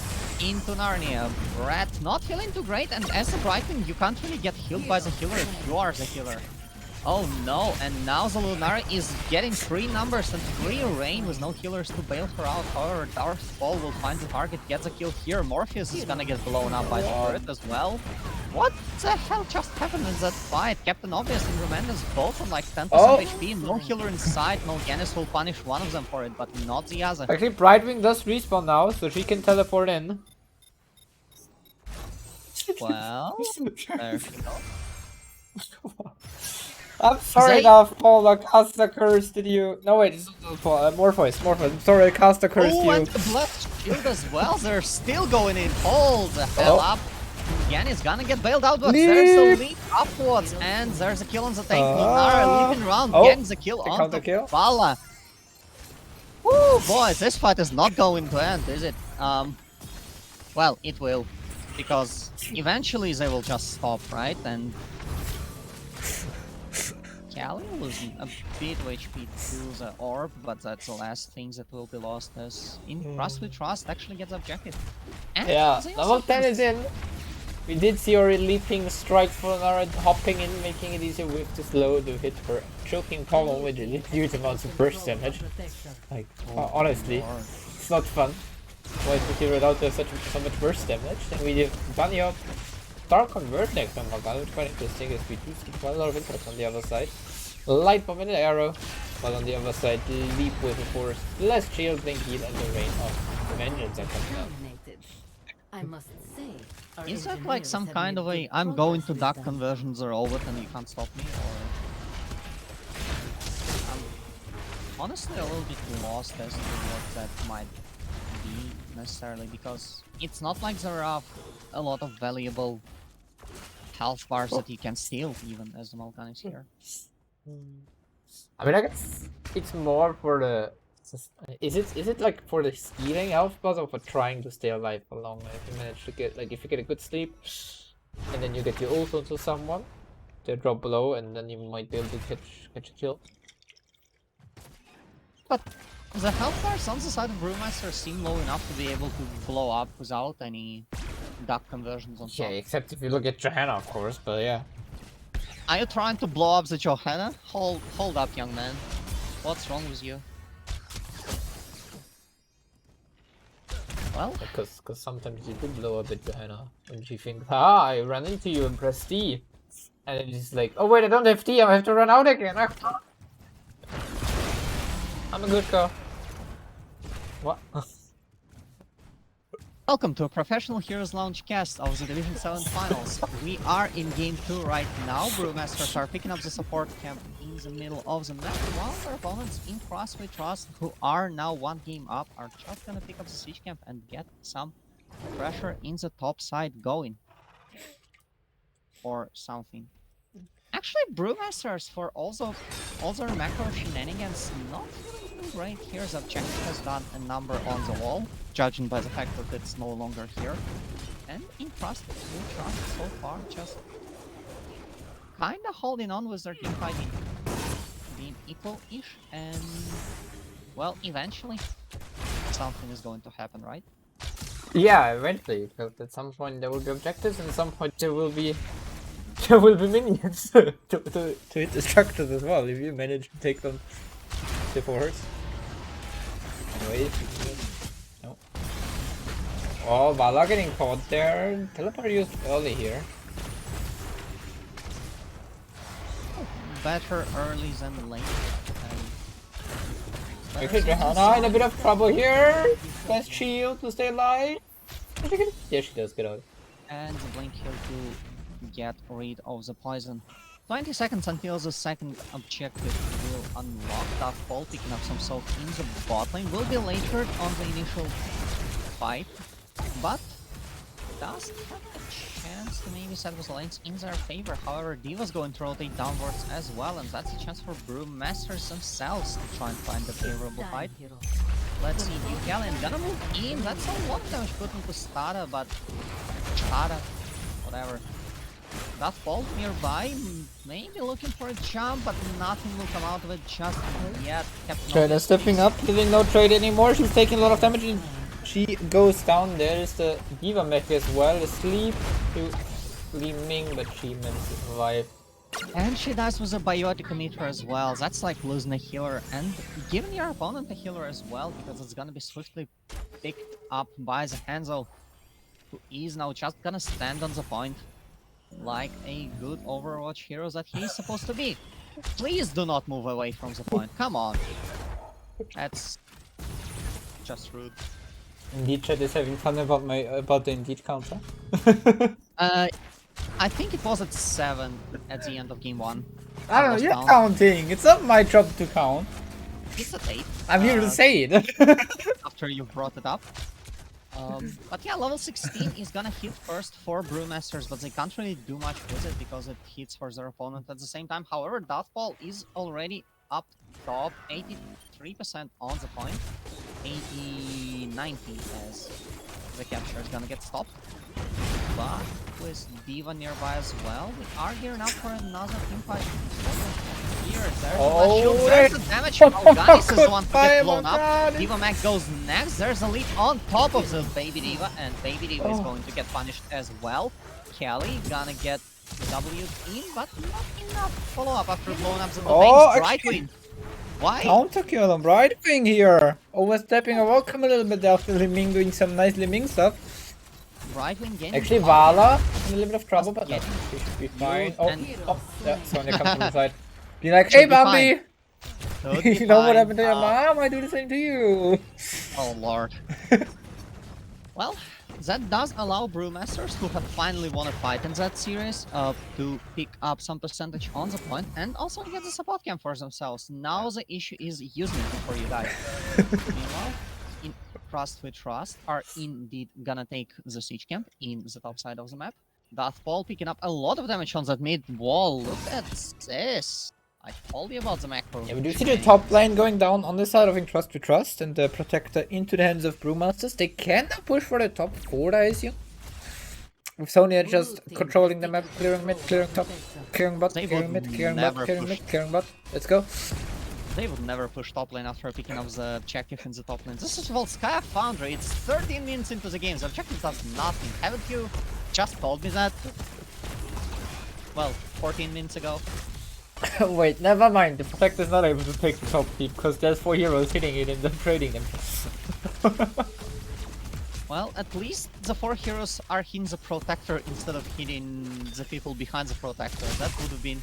into Narnia. Rat not feeling too great, and as a Brighton, you can't really get healed by the healer if you are the healer. Oh no, and now the Lunari is getting 3 numbers and 3 rain with no healers to bail her out. However, Darthfall will find the target, gets a kill here. Morpheus is gonna get blown up by the turret as well. What the hell just happened in that fight? Captain Obvious and Remendez both on like 10% HP, no healer inside, no Gennis will punish one of them for it, but not the other. Actually, Brightwing does respawn now, so she can teleport in. Well, there she goes. I'm sorry, Darthfall, I cast a curse, did you? No wait, it's not Morpheus. I'm sorry, I cast a curse to you. And the Blessed Shield as well, they're still going in. Hold the hell up. Again, is gonna get bailed out, but there's a leap upwards, and there's a kill on the tank. Lunara leaping around, getting the kill on the Bala. Woo, boys, this fight is not going to end, is it? Well, it will, because eventually they will just stop, right? And Callie losing a bit of HP to the orb, but that's the last thing that will be lost as in Crust we Trust actually gets objective. And yeah, level 10 is in. We did see her leaping strike for Nara, hopping in, making it easier with the slow to hit her choking pommel with huge amounts of burst damage. Like, honestly, it's not fun. Why to hero without so much burst damage? And we did bunny up Dark Convert next on Morgana, which is quite interesting as we do see quite a lot of impact on the other side. Light bomb and an arrow, while on the other side, leap with the force, less shield, blink heal, and the rain of vengeance are coming out. I must say, is that like some kind of a I'm going to duck conversions are over and you can't stop me, or I'm honestly a little bit lost as to what that might be necessarily, because it's not like there are a lot of valuable health bars that you can steal even as the Malkan is here. I mean, I guess it's more for the. Is it like for the stealing health bars or for trying to stay alive for longer? If you manage to get if you get a good sleep, and then you get your ult onto someone, they drop below, and then you might be able to catch a kill. But the health bars on the side of Brewmasters seem low enough to be able to blow up without any duck conversions on top. Yeah, except if you look at Johanna, of course, but yeah. Are you trying to blow up the Johanna? Hold up, young man. What's wrong with you? Well, because sometimes you do blow up at Johanna when she thinks, ah, I ran into you and press D. And then it's like, oh wait, I don't have D, I have to run out again. I'm a good girl. What? welcome to a Professional Heroes Launch cast of the Division 7 Finals. We are in Game 2 right now. Brewmasters are picking up the support camp in the middle of the map, while their opponents in Crust we Trust, who are now 1 game up, are just gonna pick up the siege camp and get some pressure in the top side going. Or something. Actually, Brewmasters, for all their macro shenanigans, not feeling too great here. The objective has done a number on the wall, judging by the fact that it's no longer here. And in Crust, we Trust so far just kinda holding on with their team fighting, being equal-ish, and well, eventually something is going to happen, right? Yeah, eventually, because at some point there will be objectives, and at some point there will be minions to hit the structures as well, if you manage to take them before. Anyway, no. Oh, Vala getting caught there. Teleport used early here. Better early than late. Okay, Johanna in a bit of trouble here. Nice shield to stay alive. Yeah, she does get out. And the blink here to get rid of the poison. 20 seconds until the second objective will unlock. Darthfall picking up some soak in the bot lane. Will be later on the initial fight, but does have a chance to maybe set those lanes in their favor. However, D.Va's going to rotate downwards as well, and that's a chance for Brewmasters themselves to try and find the favorable fight. Hero. Let's see, Galleon gonna move in. That's a lot of damage put into Stada, but Stada, whatever. That fault nearby, maybe looking for a jump, but nothing will come out of it just yet. Trader stepping up, giving no trade anymore. She's taking a lot of damage and she goes down. There is the D.Va mech as well, asleep to Li Ming, but she managed to survive. And she dies with a biotic emitter as well. That's like losing a healer and giving your opponent a healer as well, because it's gonna be swiftly picked up by the Hanzo, who is now just gonna stand on the point like a good Overwatch hero that he's supposed to be. Please do not move away from the point. Come on. That's just rude. Indeed, chat is having fun about the Indeed counter. I think it was at 7 at the end of game 1. I don't know, you're counting. It's not my job to count. It's at 8. I'm here to say it. After you brought it up. But yeah, level 16 is gonna hit first for Brewmasters, but they can't really do much with it because it hits for their opponent at the same time. However, Deathball is already up top, 83% on the point, 90 as the capture is gonna get stopped. But with D.Va nearby as well, we are gearing up for another teamfight. Here, there's the damage. Organis is the one to get blown up. D.Va Mac goes next. There's a lead on top of the Baby D.Va, and Baby D.Va is going to get punished as well. Kelly gonna get W'd in, but not enough follow-up after blowing up the Brightwing. Why? Counter kill on Brightwing here. Overstepping a welcome a little bit after Li Ming doing some nice Li Ming stuff. Brightwing getting actually, Vala in a little bit of trouble, but no, she should be fine. Oh, yeah, Sonya comes from the side. Be like, hey, Bambi! You know what happened to your mom? I do the same to you. Oh, Lord. Well, that does allow Brewmasters, who have finally won a fight in that series, to pick up some percentage on the point and also get the support camp for themselves. Now the issue is using it for you guys. Meanwhile, in Crust with Trust are indeed gonna take the siege camp in the top side of the map. Deathball picking up a lot of damage on that mid wall. Look at this. I told you about the macro. Yeah, we do see the top lane going down on the side of Crust with Trust and the Protector into the hands of Brewmasters. They can now push for the top 4, I assume. With Sonya just controlling the map, clearing mid, clearing top, clearing bot, clearing mid, clearing bot, clearing mid, clearing bot. Let's go. They would never push top lane after picking up the objective in the top lane. This is Volskaya Foundry. It's 13 minutes into the game. The objective does nothing. Haven't you just told me that? Well, 14 minutes ago. Wait, never mind. The Protector is not able to take the top deep because there's 4 heroes hitting it and then trading them. Well, at least the 4 heroes are hitting the Protector instead of hitting the people behind the Protector. That would have been...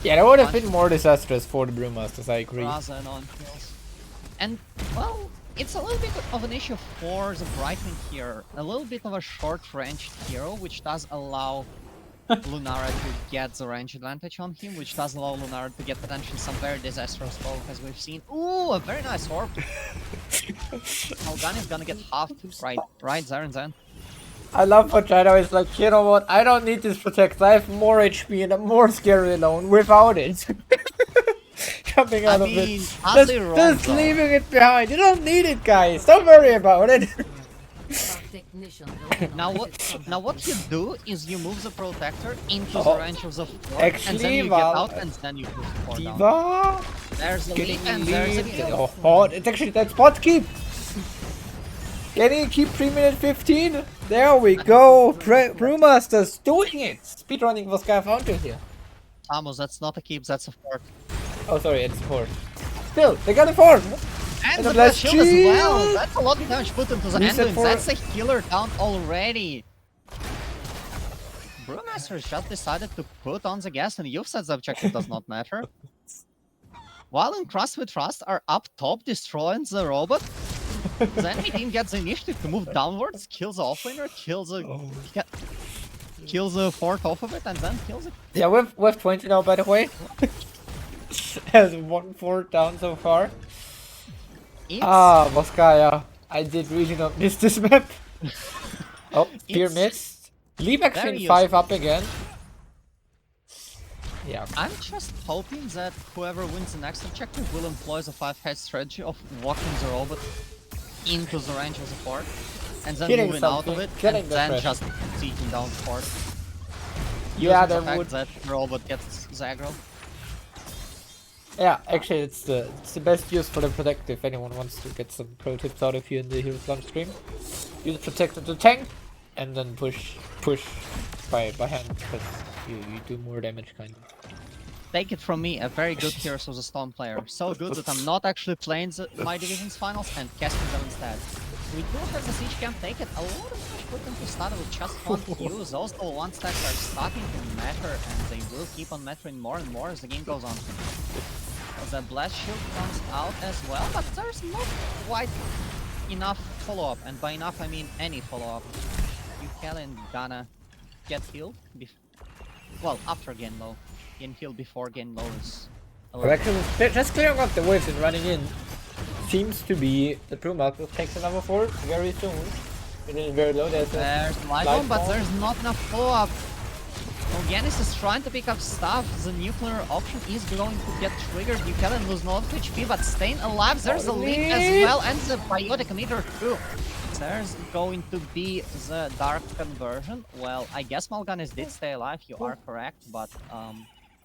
Yeah, that would have been more disastrous for the Brewmasters, I agree. Rather on kills. And, well, it's a little bit of an issue for the Brightwing here. A little bit of a short-ranged hero, which does allow Lunara to get the range advantage on him, which does allow Lunara to get potentially some very disastrous poke, as we've seen. Ooh, a very nice orb. Algan is gonna get halved right there and then. I love what Shadow is like, you know what, I don't need this Protector, I have more HP and I'm more scary alone without it. Coming out of it. Just leaving it behind, you don't need it, guys, don't worry about it. Now what you do is you move the Protector into the range of the 4, and then you get out and then you push the 4 down. There's a leap and there's a kill. Oh, it's actually that spot keep. Getting a keep 3 minute 15. There we go. Brewmasters doing it. Speedrunning Volskaya Foundry here. Amos, that's not a keep, that's a fort. Oh, sorry, it's a fort. Still, they got a fort. And the blast shield as well. That's a lot of damage put into the Endwings. That's a healer down already. Brewmasters just decided to put on the gas, and you've said the objective does not matter. While in Crust with Trust are up top destroying the robot, the enemy team gets the initiative to move downwards, kills the offlaner, kills the fort off of it, and then kills it. Yeah, we've 20 now, by the way. Has 1 fort down so far. Volskaya, I did really not miss this map. Oh, Fear It's missed. Leap action very 5 up again. Yeah. I'm just hoping that whoever wins the next objective will employ the 5-head strategy of walking the robot into the range of the fort, and then Killing moving out of something, it, killing and the then threat. just taking down the fort. Yeah, Using the that fact would. that the robot gets the aggro. Yeah, actually, it's the best use for the protect if anyone wants to get some pro tips out of you in the Heroes Launch stream. Use protect to tank, and then push by hand because you do more damage kind of. Take it from me, a very good Heroes of the Storm player. So good that I'm not actually playing my division's finals and casting them instead. We do have the siege camp take it a lot of much put into start with just one Q. Those level 1 stacks are starting to matter and they will keep on mattering more and more as the game goes on. The blast shield comes out as well, but there's not quite enough follow-up, and by enough I mean any follow-up. Yukelin gonna get healed well, after gain low. Gain healed before gain low is Actually, just clearing up the waves and running in seems to be the Brewmasters takes a number 4 very soon. It is very low. There's light bomb, but there's not enough follow-up. Oganis is trying to pick up stuff. The nuclear option is going to get triggered. You can lose no HP, but staying alive. There's a leak as well, and the biotic meter too. There's going to be the dark conversion. Well, I guess Mal'Ganis did stay alive. You are correct, but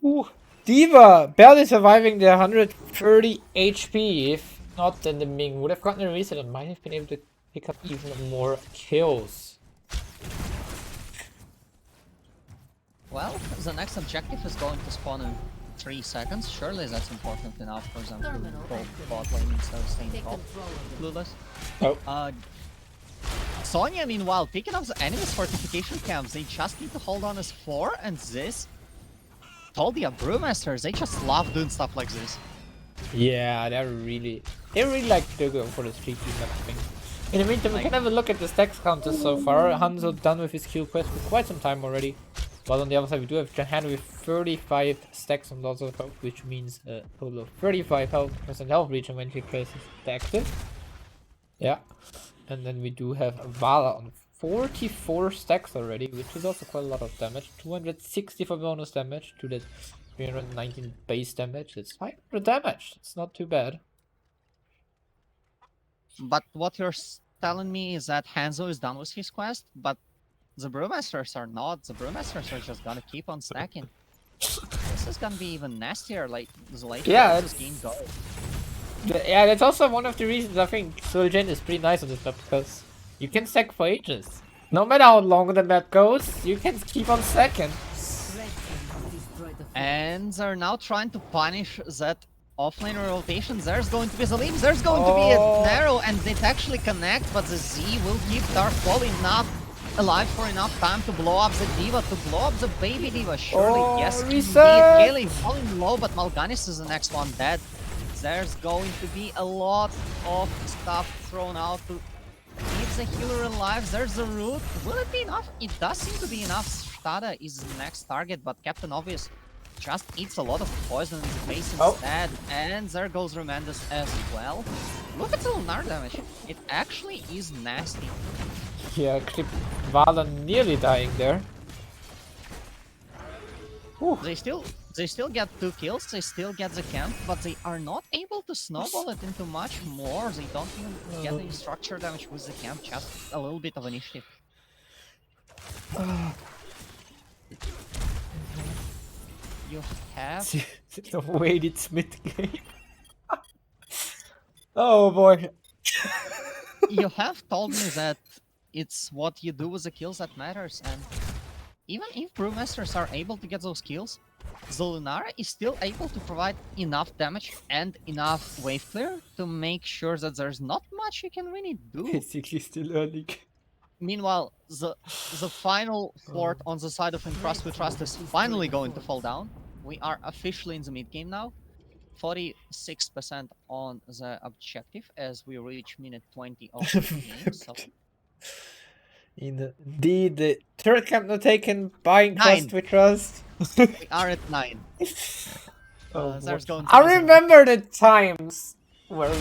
Ooh. Diva barely surviving the 130 HP. If not, then the Ming would have gotten a reset and might have been able to pick up even more kills. well, the next objective is going to spawn in 3 seconds. Surely that's important enough for them to go bot lane instead of staying top. Clueless. Oh. Sonya, meanwhile, picking up the enemy's fortification camps. They just need to hold on as 4, and this... Told you, Brewmasters, they just love doing stuff like this. Yeah, they really like to go for the streaky kind of thing. In the meantime, we can have a look at the stacks counters so far. Hanzo done with his Q quest for quite some time already. But on the other side, we do have Johanna with 35 stacks on lots of health, which means a total of 35% health reaching when she places the active. Yeah. And then we do have Vala on 44 stacks already, which is also quite a lot of damage. 260 for bonus damage to that 319 base damage. It's 500 damage. It's not too bad. But what you're telling me is that Hanzo is done with his quest, but the Brewmasters are not. The Brewmasters are just gonna keep on stacking. This is gonna be even nastier, like the later this game goes. Yeah, that's also one of the reasons I think Soulgen is pretty nice on this map, because you can stack for ages. No matter how long the map goes, you can keep on stacking. And they're now trying to punish that offlane rotation. There's going to be the leap, there's going to be a narrow, and it actually connects, but the Z will keep Dark Fall enough alive for enough time to blow up the Diva, to blow up the baby Diva. Surely, yes, reset. indeed. Haley falling low, but Mal'Ganis is the next one dead. There's going to be a lot of stuff thrown out to keep the healer alive. There's the root. Will it be enough? It does seem to be enough. Stada is the next target, but Captain Obvious just eats a lot of poison in the face instead. And there goes Remendez as well. Look at the lunar damage. It actually is nasty. Yeah, Vala nearly dying there. They still get 2 kills, they still get the camp, but they are not able to snowball it into much more. They don't even get any structure damage with the camp, just a little bit of initiative. You have... Wait, it's mid-game. Oh boy. You have told me that it's what you do with the kills that matters, and even if Brewmasters are able to get those kills, the Lunara is still able to provide enough damage and enough wave clear to make sure that there's not much you can really do. Basically still early. Meanwhile, the final fort on the side of Crust with Trust is finally going to fall down. We are officially in the mid game now. 46% on the objective as we reach minute 20 of the game. So... Indeed, the third camp not taken, buying Crust with Trust. We are at 9. I remember the times where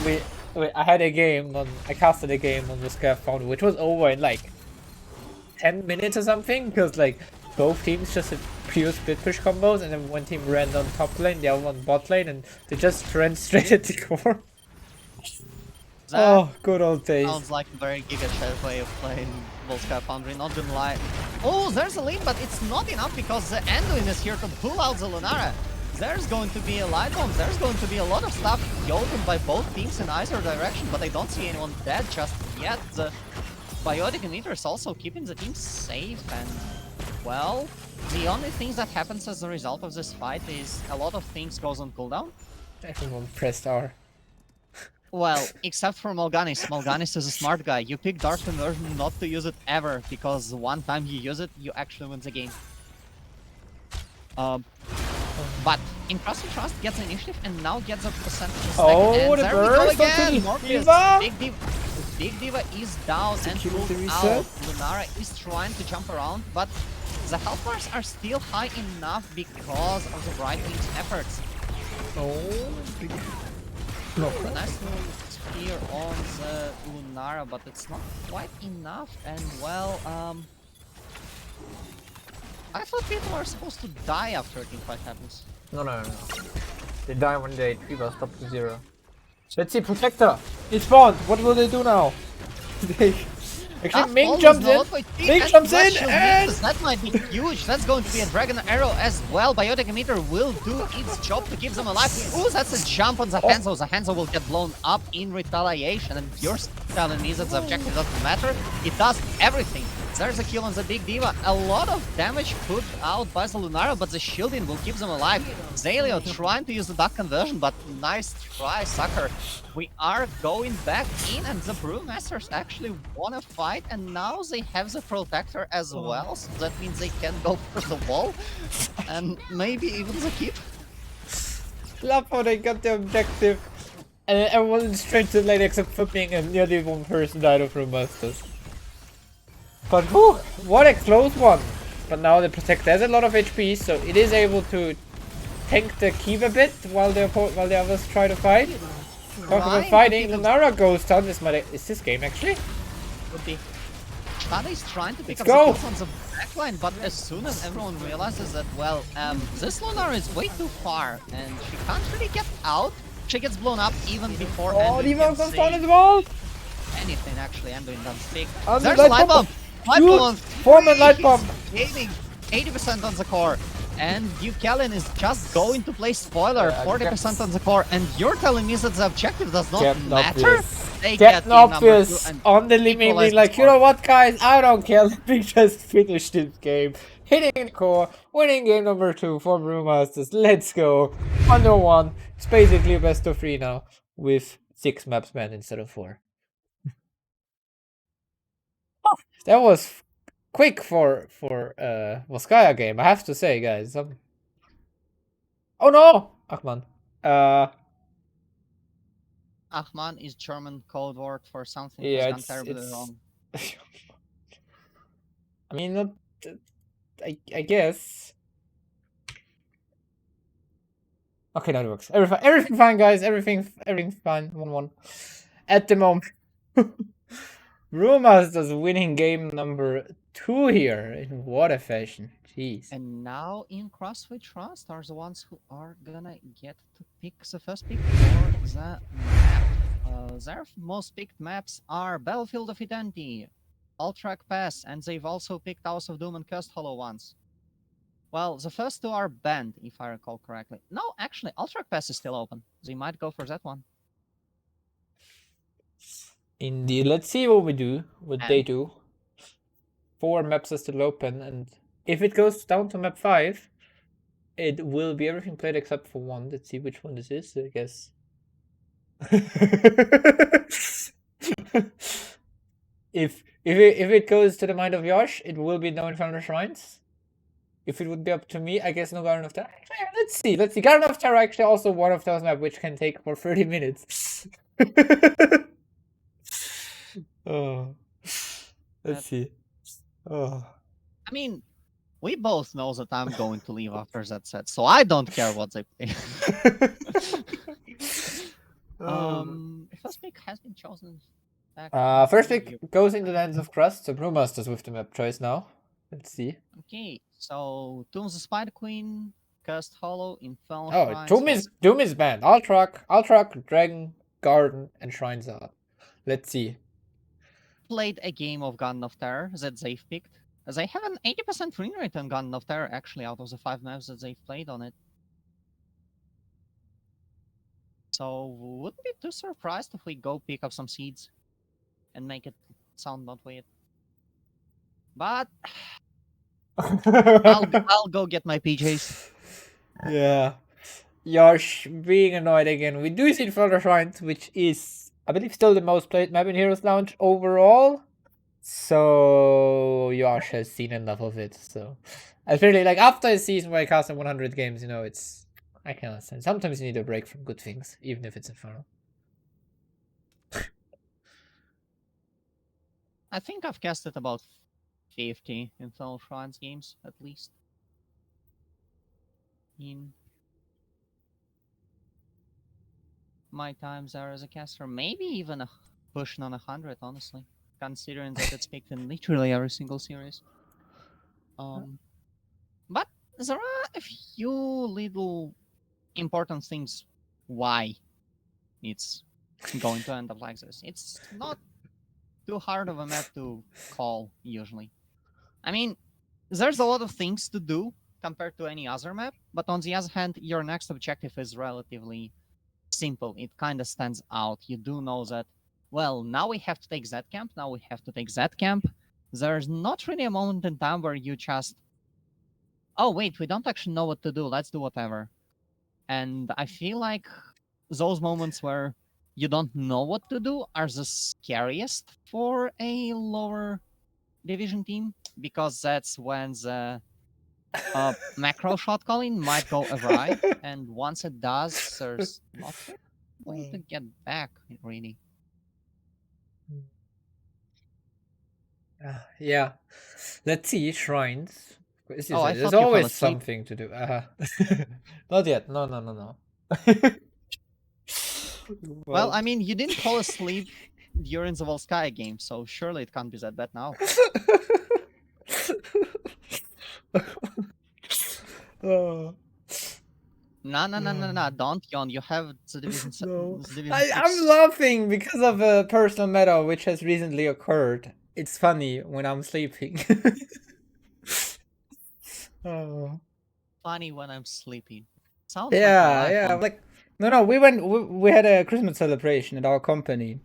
I had a game on, I casted a game on the Scarf Foundry, which was over in like 10 minutes or something, because like both teams just had pure split push combos, and then one team ran on top lane, the other one bot lane, and they just ran straight at the core. Oh, good old days. Sounds like a very Giga Chat way of playing Volsky Foundry, not gonna lie. Oh, there's a lead, but it's not enough because the Anduin is here to pull out the Lunara. There's going to be a light bomb, there's going to be a lot of stuff yielded by both teams in either direction, but I don't see anyone dead just yet. The Biotic emitter is also keeping the team safe, and well, the only thing that happens as a result of this fight is a lot of things goes on cooldown. Everyone pressed R. Well, except for Mal'Ganis. Mal'Ganis is a smart guy. You pick Dark Conversion not to use it ever, because one time you use it, you actually win the game. But in Crust gets initiative and now gets a percentage stack. Oh, and the there we go burst again! onto Morpheus. Diva! Big Diva is down and Security pulled reset. out. Lunara is trying to jump around, but the health bars are still high enough because of the Bright Wings' efforts. No. A nice little spear on the Lunara, but it's not quite enough. And well, I thought people are supposed to die after a team fight happens. No. They die when they Diva stop to 0. Let's see, Protector! He spawned! What will they do now? Actually, Ming jumps in! Ming jumps in and... That might be huge! That's going to be a Dragon Arrow as well. Biotic Emitter will do its job to keep them alive. Ooh, that's a jump on the Hanzo. The Hanzo will get blown up in retaliation. And you're telling me that the objective doesn't matter? It does everything. There's a kill on the Big Diva. A lot of damage put out by the Lunara, but the shielding will keep them alive. Zalio trying to use the duck conversion, but nice try, sucker. We are going back in, and the Brewmasters actually won a fight, and now they have the Protector as well, so that means they can go for the wall, and maybe even the keep. Love how they got the objective. And everyone is straight to the lane except for Ming, and nearly one person died of Brewmasters. But whew, what a close one! But now the Protector has a lot of HP, so it is able to tank the keep a bit while the others try to fight. Talk about fighting, Lunara goes down. Is this game actually? Would be. Shada is trying to pick up go. the kills on the backline, but as soon as everyone realizes that, well, this Lunara is way too far, and she can't really get out, she gets blown up even before Anduin Diva can goes say down as well! anything, actually. Anduin doesn't speak. Anduin There's light a light bomb. bomb! Light bomb on Foreman light bomb! Gaining 80% on the core. And Kellen is just going to play spoiler, 40% on the core, and you're telling me that the objective does not matter? They get Captain Obvious on the limit, being like, you know what, guys, I don't care, let me just finish this game. Hitting the core, winning game number 2 for Brewmasters, let's go. 1-1, it's basically a best of 3 now, with 6 maps man instead of 4. That was quick for Volskaya game, I have to say, guys. Oh no! Achman. Achman is German code word for something Yeah, that's gone terribly wrong. I mean, not, I guess. Okay, that works. Everything fine, guys. Everything fine. 1-1 at the moment. Brewmasters winning game number 2 here. In what a fashion. Jeez. And now in Crust we Trust are the ones who are gonna get to pick the first pick for the map. Their most picked maps are Battlefield of Eternity, Ultrac Pass, and they've also picked House of Doom and Cursed Hollow ones. Well, the first 2 are banned, if I recall correctly. No, actually, Ultrac Pass is still open. They might go for that one. Indeed. Let's see what we do. What they do. 4 maps are still open, and if it goes down to map 5, it will be everything played except for 1. Let's see which one this is, I guess. if it goes to the mind of Yosh, it will be no Infernal Shrines. If it would be up to me, I guess no Garden of Terror. Let's see. Garden of Terror actually also one of those maps which can take for 30 minutes. Oh. Let's see. Oh. I mean, we both know that I'm going to leave after that set, so I don't care what they play. First pick has been chosen. First pick goes into the hands of Crust, so Brewmasters with the map choice now. Let's see. Okay, so Tomb's the Spider Queen, Cursed Hollow, Infernal Oh, Shrines. Doom is banned. Altruck, Dragon, Garden, and Shrines are. Let's see. Played a game of Garden of Terror that they've picked. They have an 80% win rate on Garden of Terror, actually, out of the 5 maps that they've played on it. So, wouldn't be too surprised if we go pick up some seeds and make it sound not weird. But I'll go get my PJs. Yeah. Yosh being annoyed again. We do see Infernal Shrines, which is, I believe, still the most played map in Heroes Lounge overall. So Yosh has seen enough of it. So I really like after a season where I cast in 100 games, you know, it's I can understand. Sometimes you need a break from good things, even if it's Infernal. I think I've casted about 50 Infernal Shrines games, at least. In my times there as a caster, maybe even pushing on 100, honestly, considering that it's picked in literally every single series. But there are a few little important things why it's going to end up like this. It's not too hard of a map to call usually. I mean, there's a lot of things to do compared to any other map, but on the other hand, your next objective is relatively simple. It kind of stands out. You do know that, well, now we have to take that camp, now we have to take that camp. There's not really a moment in time where you just, oh, wait, we don't actually know what to do. Let's do whatever. And I feel like those moments where you don't know what to do are the scariest for a lower division team, because that's when the macro shot calling might go awry, and once it does, there's not a way to get back, really. Yeah. Let's see, Shrines. Oh, I There's thought you fell always asleep. something to do. Not yet. No. Well, I mean, you didn't fall asleep during the Volskaya game, so surely it can't be that bad now. Oh. No, don't yawn. You have the division, No. division I'm 6. laughing because of a personal matter which has recently occurred. It's funny when I'm sleeping. Oh. Funny when I'm sleeping. Sounds like my Yeah, life. yeah. Like no, we had a Christmas celebration at our company.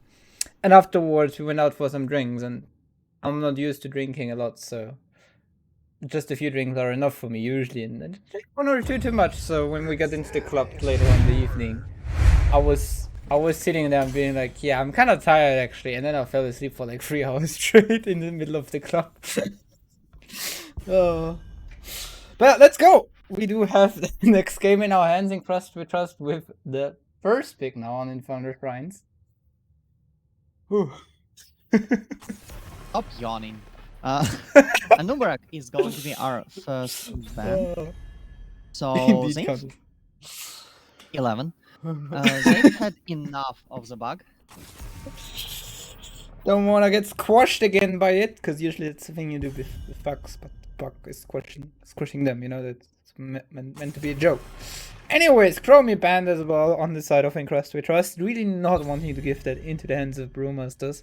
And afterwards we went out for some drinks, and I'm not used to drinking a lot, so just a few drinks are enough for me usually, and one or two too much. So when we got into the club later on in the evening, I was sitting there and being like, yeah, I'm kind of tired actually, and then I fell asleep for like 3 hours straight in the middle of the club. Oh. But let's go. We do have the next game in our hands in Crust We Trust with the first pick now on Infernal Shrines. Stop yawning. Anubarak is going to be our first ban. So Indeed, they've Count. 11. They've had enough of the bug. Don't want to get squashed again by it, because usually it's the thing you do with bugs, but the bug is squashing them, you know, that's meant to be a joke. Anyways, Chromie banned as well on the side of Crust We Trust, really not wanting to give that into the hands of Brewmasters.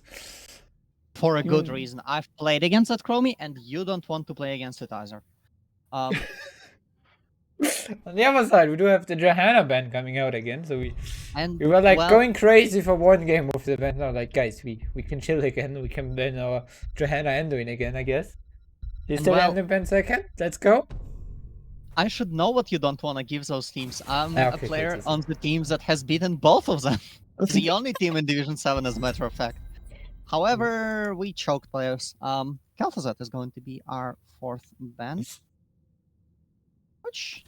For a good reason. I've played against that Chromie, and you don't want to play against it either. On the other side, we do have the Johanna ban coming out again, so we were like going crazy for one game with the ban. Now, like, guys, we can chill again. We can ban our Johanna Anduin again, I guess. You still have the ban second? Let's go. I should know what you don't want to give those teams. I'm Okay, a player on the teams that has beaten both of them. The only team in Division 7, as a matter of fact. However, we choked players. Kalthazat is going to be our 4th ban. Which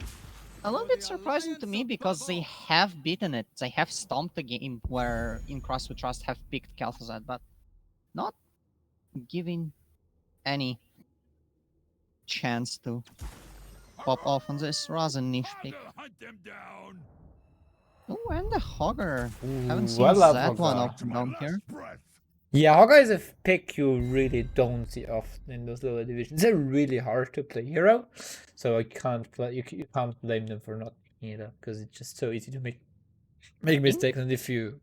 a little bit surprising to me, because they have beaten it. They have stomped a game where in Crust We Trust have picked Kalthazat, but not giving any chance to pop off on this rather niche pick. Oh, and the Hogger. Haven't seen that one up and down here. Yeah, Hawkeye is a pick you really don't see often in those lower divisions. They're really hard to play hero, so I can't play. You can't blame them for not either, because it's just so easy to make mistakes, and if you,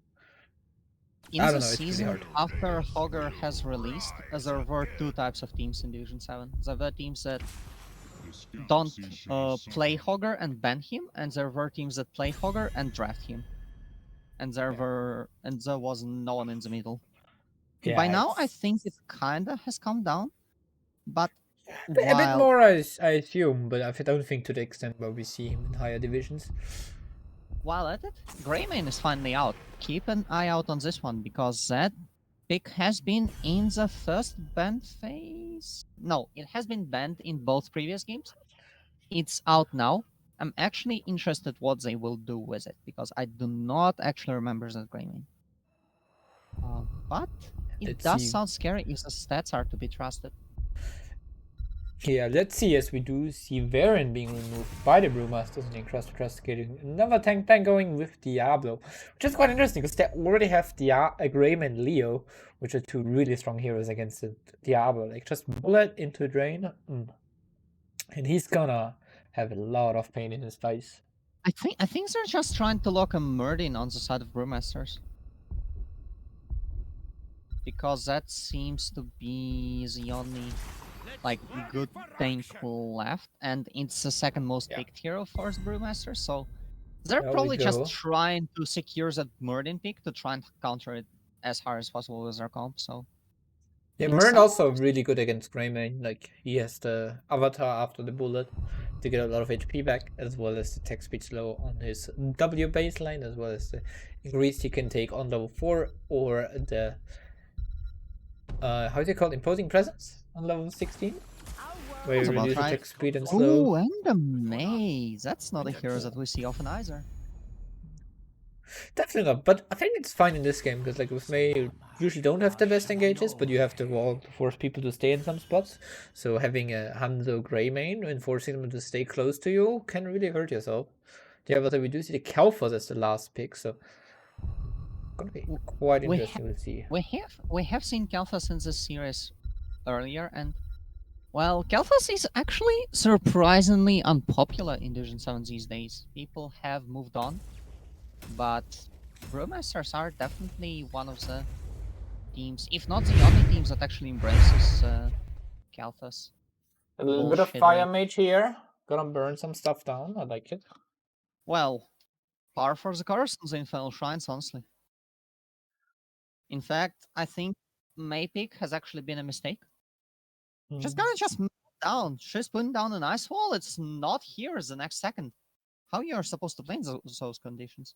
In I the don't know, it's really season hard. after Hogger has released, there were two types of teams in Division 7. There were teams that don't play Hogger and ban him, and there were teams that play Hogger and draft him. And there was no one in the middle. Yeah, By now, I it's think it kinda has come down, but a bit while more, I assume, but I don't think to the extent where we see him in higher divisions. while at it, Greymane is finally out. Keep an eye out on this one because that pick has been in the first ban phase. No, it has been banned in both previous games. It's out now. I'm actually interested what they will do with it because I do not actually remember that Greymane. But it Let's does see. sound scary if the stats are to be trusted. Yeah, let's see, as we do see Varen being removed by the Brewmasters and then Crust getting another tank going with Diablo, which is quite interesting because they already have Graham and Leo, which are two really strong heroes against the Diablo. Like, just bullet into drain, and he's gonna have a lot of pain in his face. I think they're just trying to lock a Murdin on the side of Brewmasters. Because that seems to be the only like good tank left, and it's the second most picked hero for the Brewmaster, so they're There we probably just go. trying to secure that Murden pick to try and counter it as hard as possible with their comp, so Yeah, it's Mern somewhat also really good against Greymane. Like, he has the avatar after the bullet to get a lot of HP back, as well as the tech speed slow on his W baseline, as well as the increase he can take on level 4, or the how is it called? Imposing Presence on level 16? Where Sounds you about reduce right. attack speed and slow. Oh, and the Maze. That's not a hero that we see often either. Definitely not, but I think it's fine in this game, because like with May, you usually don't have the best engages, but you have the wall to force people to stay in some spots. So having a Hanzo Greymane and forcing them to stay close to you can really hurt yourself. Yeah, but we do see the Kalphos as the last pick, so gonna be quite We interesting to see. We have seen Kalphas in this series earlier, and well, Kalphas is actually surprisingly unpopular in Division 7 these days. People have moved on, but Brewmasters are definitely one of the teams, if not the only teams that actually embraces Kalphas. A little bit of Bullshittery. Fire Mage here. Gonna burn some stuff down. I like it. Well, par for the course on the Infernal Shrines, honestly. In fact, I think Maypick has actually been a mistake. She's gonna just move down. She's putting down an ice wall. It's not here the next second. How you are supposed to play in those conditions?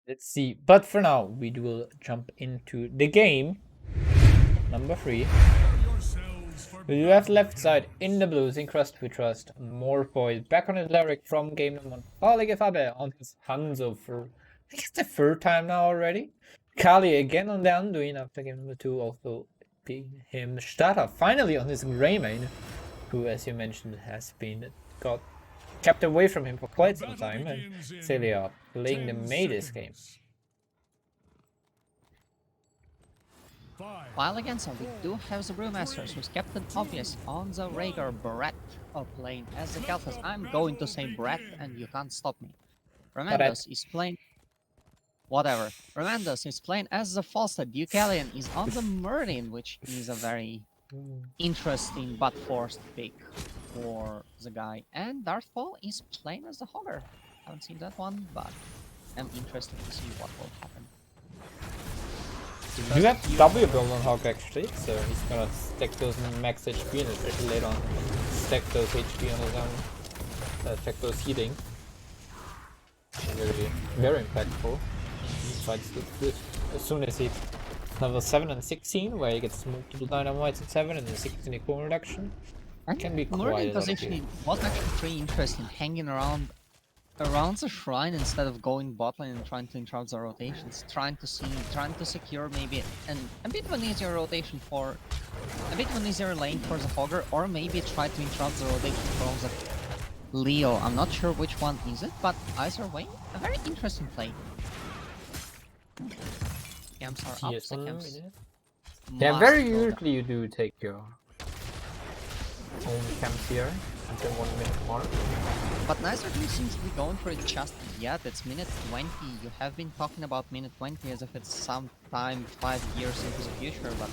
Let's see. But for now, we will jump into the game. Number 3. We do have left side in the blues in Crust we trust. Morphoid back on his lyric from game number 1. Palige Fabe on his Hanzo for, I guess, the third time now already. Kali again on the Undoing after game number 2, also being him starter finally on his Greymane, who, as you mentioned, has been kept away from him for quite some time, and Celia playing the May this game. While against him, we do have the Brewmasters, who's Captain Obvious on the Rhaegar Brett playing as the Kalphas. I'm going to say Brett, and you can't stop me. Remandos is playing... Whatever. Remandos is playing as the Falster. Deucalion is on the Merlin, which is a very interesting but forced pick for the guy. And Darthfall is playing as the Hogger. Haven't seen that one, but I'm interested to see what will happen. You have W build on Hog actually, so he's gonna stack those max HP and especially later on stack those HP on his own, stack those healing. Very, very impactful. He fights good. As soon as he level 7 and 16, where he gets multiple dynamites at 7 and then 16 equal reduction, can be quite Merlin a lot of positioning was actually pretty interesting, hanging around the shrine instead of going bot lane and trying to interrupt the rotations, trying to secure maybe a bit of an easier rotation for a bit of an easier lane for the Hogger, or maybe try to interrupt the rotation from the Leo. I'm not sure which one is it, but either way, a very interesting play. camps are up, Yes, the one camps minute. must Yeah, very go down. usually you do take your own camps here until 1 minute mark. But neither team seems to be going for it just yet. It's minute 20. You have been talking about minute 20 as if it's sometime 5 years into the future, but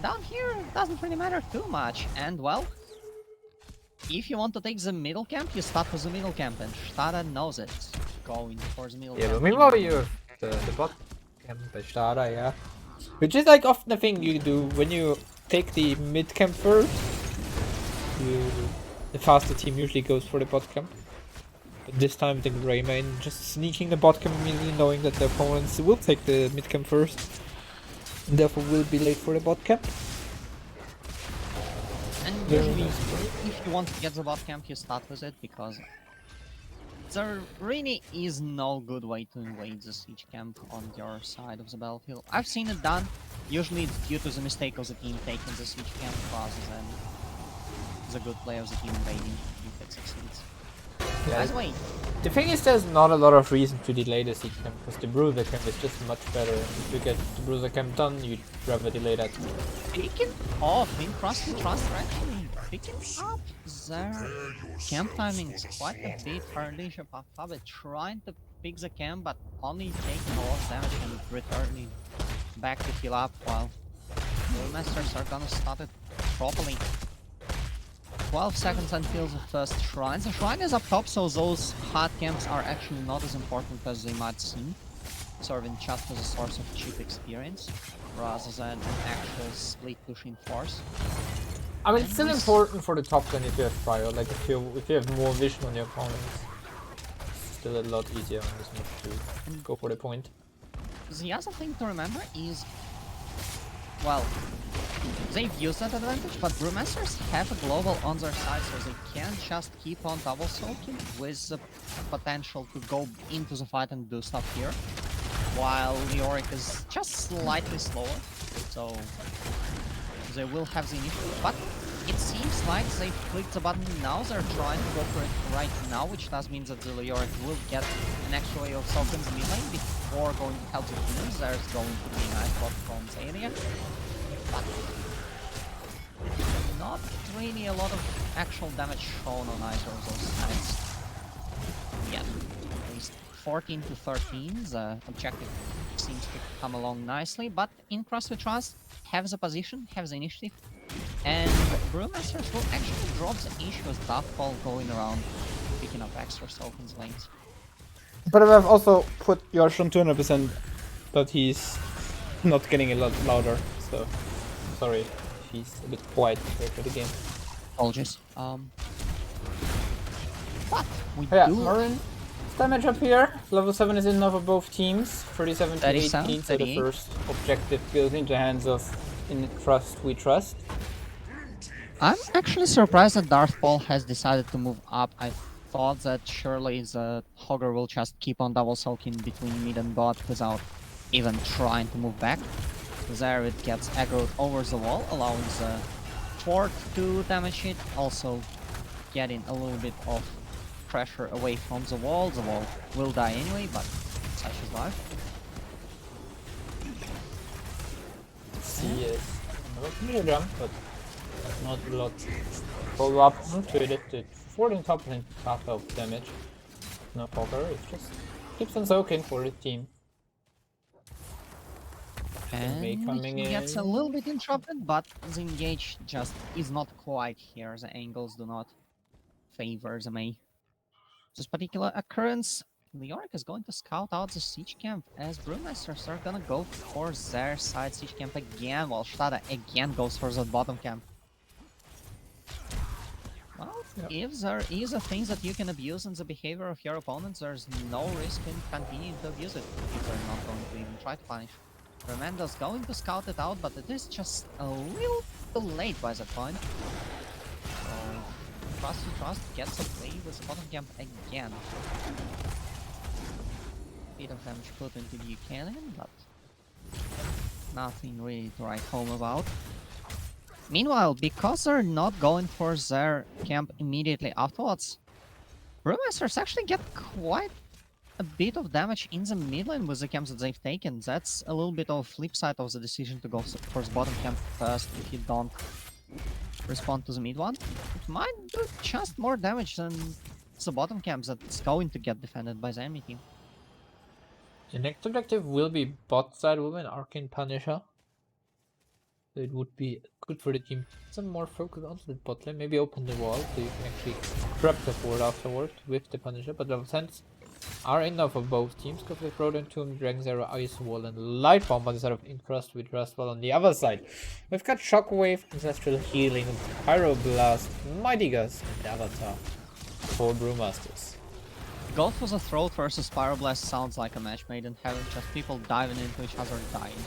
down here it doesn't really matter too much. And well, if you want to take the middle camp, you start with the middle camp, and Stada knows it. Going for the middle Yeah, camp. but meanwhile you have the bot camp by Stada, yeah. Which is like often the thing you do when you take the mid camp first. The faster team usually goes for the bot camp. But this time I think Rayman just sneaking the bot camp immediately knowing that the opponents will take the mid camp first. And therefore will be late for the bot camp. And Very usually, nice. if you want to get the bot camp, you start with it because there really is no good way to invade the siege camp on your side of the battlefield. I've seen it done. Usually, it's due to the mistake of the team taking the siege camp rather than the good play of the team invading if it succeeds. Yeah, By the way, the thing is there's not a lot of reason to delay the siege camp because the bruiser camp is just much better. If you get the bruiser camp done, you'd rather delay that. picking off in Crust and Trust are actually picking up their camp timings quite a bit early. Shapapabe trying to pick the camp but only taking a lot of damage and returning back to heal up while Brewmasters are gonna start it properly. 12 seconds until the first shrine. The shrine is up top, so those hard camps are actually not as important as they might seem, serving just as a source of cheap experience rather than an actual split pushing force. I mean, it's And still we important for the top lane if you have prior. Like if you have more vision on your opponents, it's still a lot easier on this map to go for the point. The other thing to remember is, well, they've used that advantage, but Brewmasters have a global on their side, so they can just keep on double soaking with the potential to go into the fight and do stuff here, while Leoric is just slightly slower, so they will have the initiative, but it seems like they clicked the button now, they're trying to go for it right now, which does mean that the Leoric will get an extra wave of soak in the mid lane before going to help the teams. There's going to be a nice bot from Zaria, but not really a lot of actual damage shown on either of those sides. Yeah, at least 14 to 13, the objective seems to come along nicely, but in Crust we Trust, have the position, have the initiative, and Brewmasters will actually drop the issue with Duffball going around, picking up extra soak in the lanes. But I've also put Yosh on 200%, but he's not getting a lot louder, so sorry if he's a bit quiet compared to the game. Apologies. But we Oh, yeah, do Marin, damage up here. Level 7 is enough for both teams. 37 to 37, 18, so the 38. first objective goes into hands of In Crust We Trust. I'm actually surprised that Darth Paul has decided to move up. I thought that surely the Hogger will just keep on double soaking between mid and bot without even trying to move back. There it gets aggroed over the wall, allowing the fort to damage it, also getting a little bit of pressure away from the wall. The wall will die anyway, but such is life. He is not jump, but not a lot. Follow up onto it. It's 14 top lane half of damage. No poker, it just keeps on soaking for the team. May And coming he gets a in. little bit interrupted, but the engage just is not quite here. The angles do not favor the May. This particular occurrence, Leoric is going to scout out the siege camp as Brewmasters are gonna go for their side siege camp again, while Stada again goes for the bottom camp. Well, if there is a thing that you can abuse in the behavior of your opponents, there's no risk in continuing to abuse it if they're not going to even try to punish. Remendo's going to scout it out, but it is just a little too late by that point. So, Trust gets away with the bottom camp again. Bit of damage put into Buchanan, but nothing really to write home about. Meanwhile, because they're not going for their camp immediately afterwards, Brewmasters actually get quite a bit of damage in the mid lane with the camps that they've taken. That's a little bit of flip side of the decision to go for the bottom camp first if you don't respond to the mid one. It might do just more damage than the bottom camp that's going to get defended by the enemy team. The next objective will be bot side with an Arcane Punisher. So it would be good for the team. Some more focus on the bot lane, maybe open the wall so you can actually grab the ward afterward with the Punisher. But the sense are enough for both teams because they throw Tomb, Dragon Zero, Ice Wall, and Light Bomb instead of in Crust with Rust Wall on the other side. We've got Shockwave, Ancestral Healing, Pyroblast, Mighty Gust, and Avatar for Brewmasters. Go for the throat versus Pyroblast sounds like a match made in heaven, just people diving into each other and dying.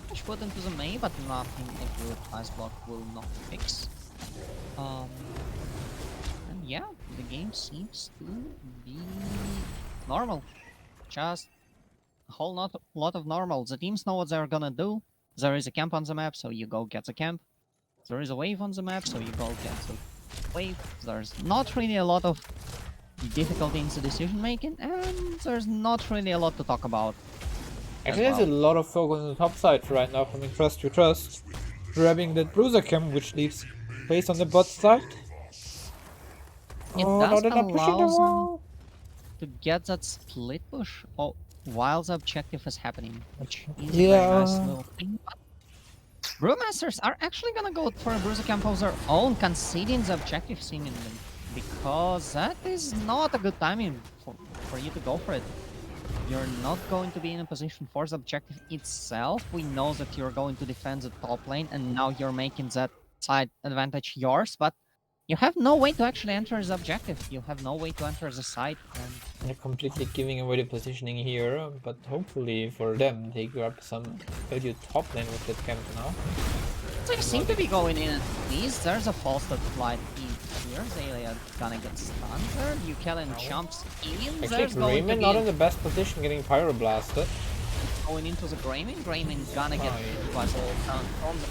Much put into the main, but nothing a good ice block will not fix. And yeah, the game seems to be normal. Just a whole lot of normal. The teams know what they're gonna do. There is a camp on the map, so you go get the camp. There is a wave on the map, so you go get the wave. There's not really a lot of difficulty in the decision making, and there's not really a lot to talk about. Actually, there's a lot of focus on the top side right now from Crust to Trust, grabbing that Bruiser Cam, which leaves space on the bot side. It does allow them to get that split push while the objective is happening, which is a very nice little thing. But Brewmasters are actually gonna go for a Bruiser Camp of their own, conceding the objective seemingly, because that is not a good timing for you to go for it. You're not going to be in a position for the objective itself. We know that you're going to defend the top lane, and now you're making that side advantage yours, but you have no way to actually enter the objective. You have no way to enter the side. And they're completely giving away the positioning here, but hopefully for them, they grab some value top lane with that camp now. They seem to be going in at least. There's a false that flight in here. They are gonna get stunned there. Buchanan jumps in. Actually, Grayman not in the best position, getting Pyroblasted. Going into the Grayman. Grayman gonna get hit by the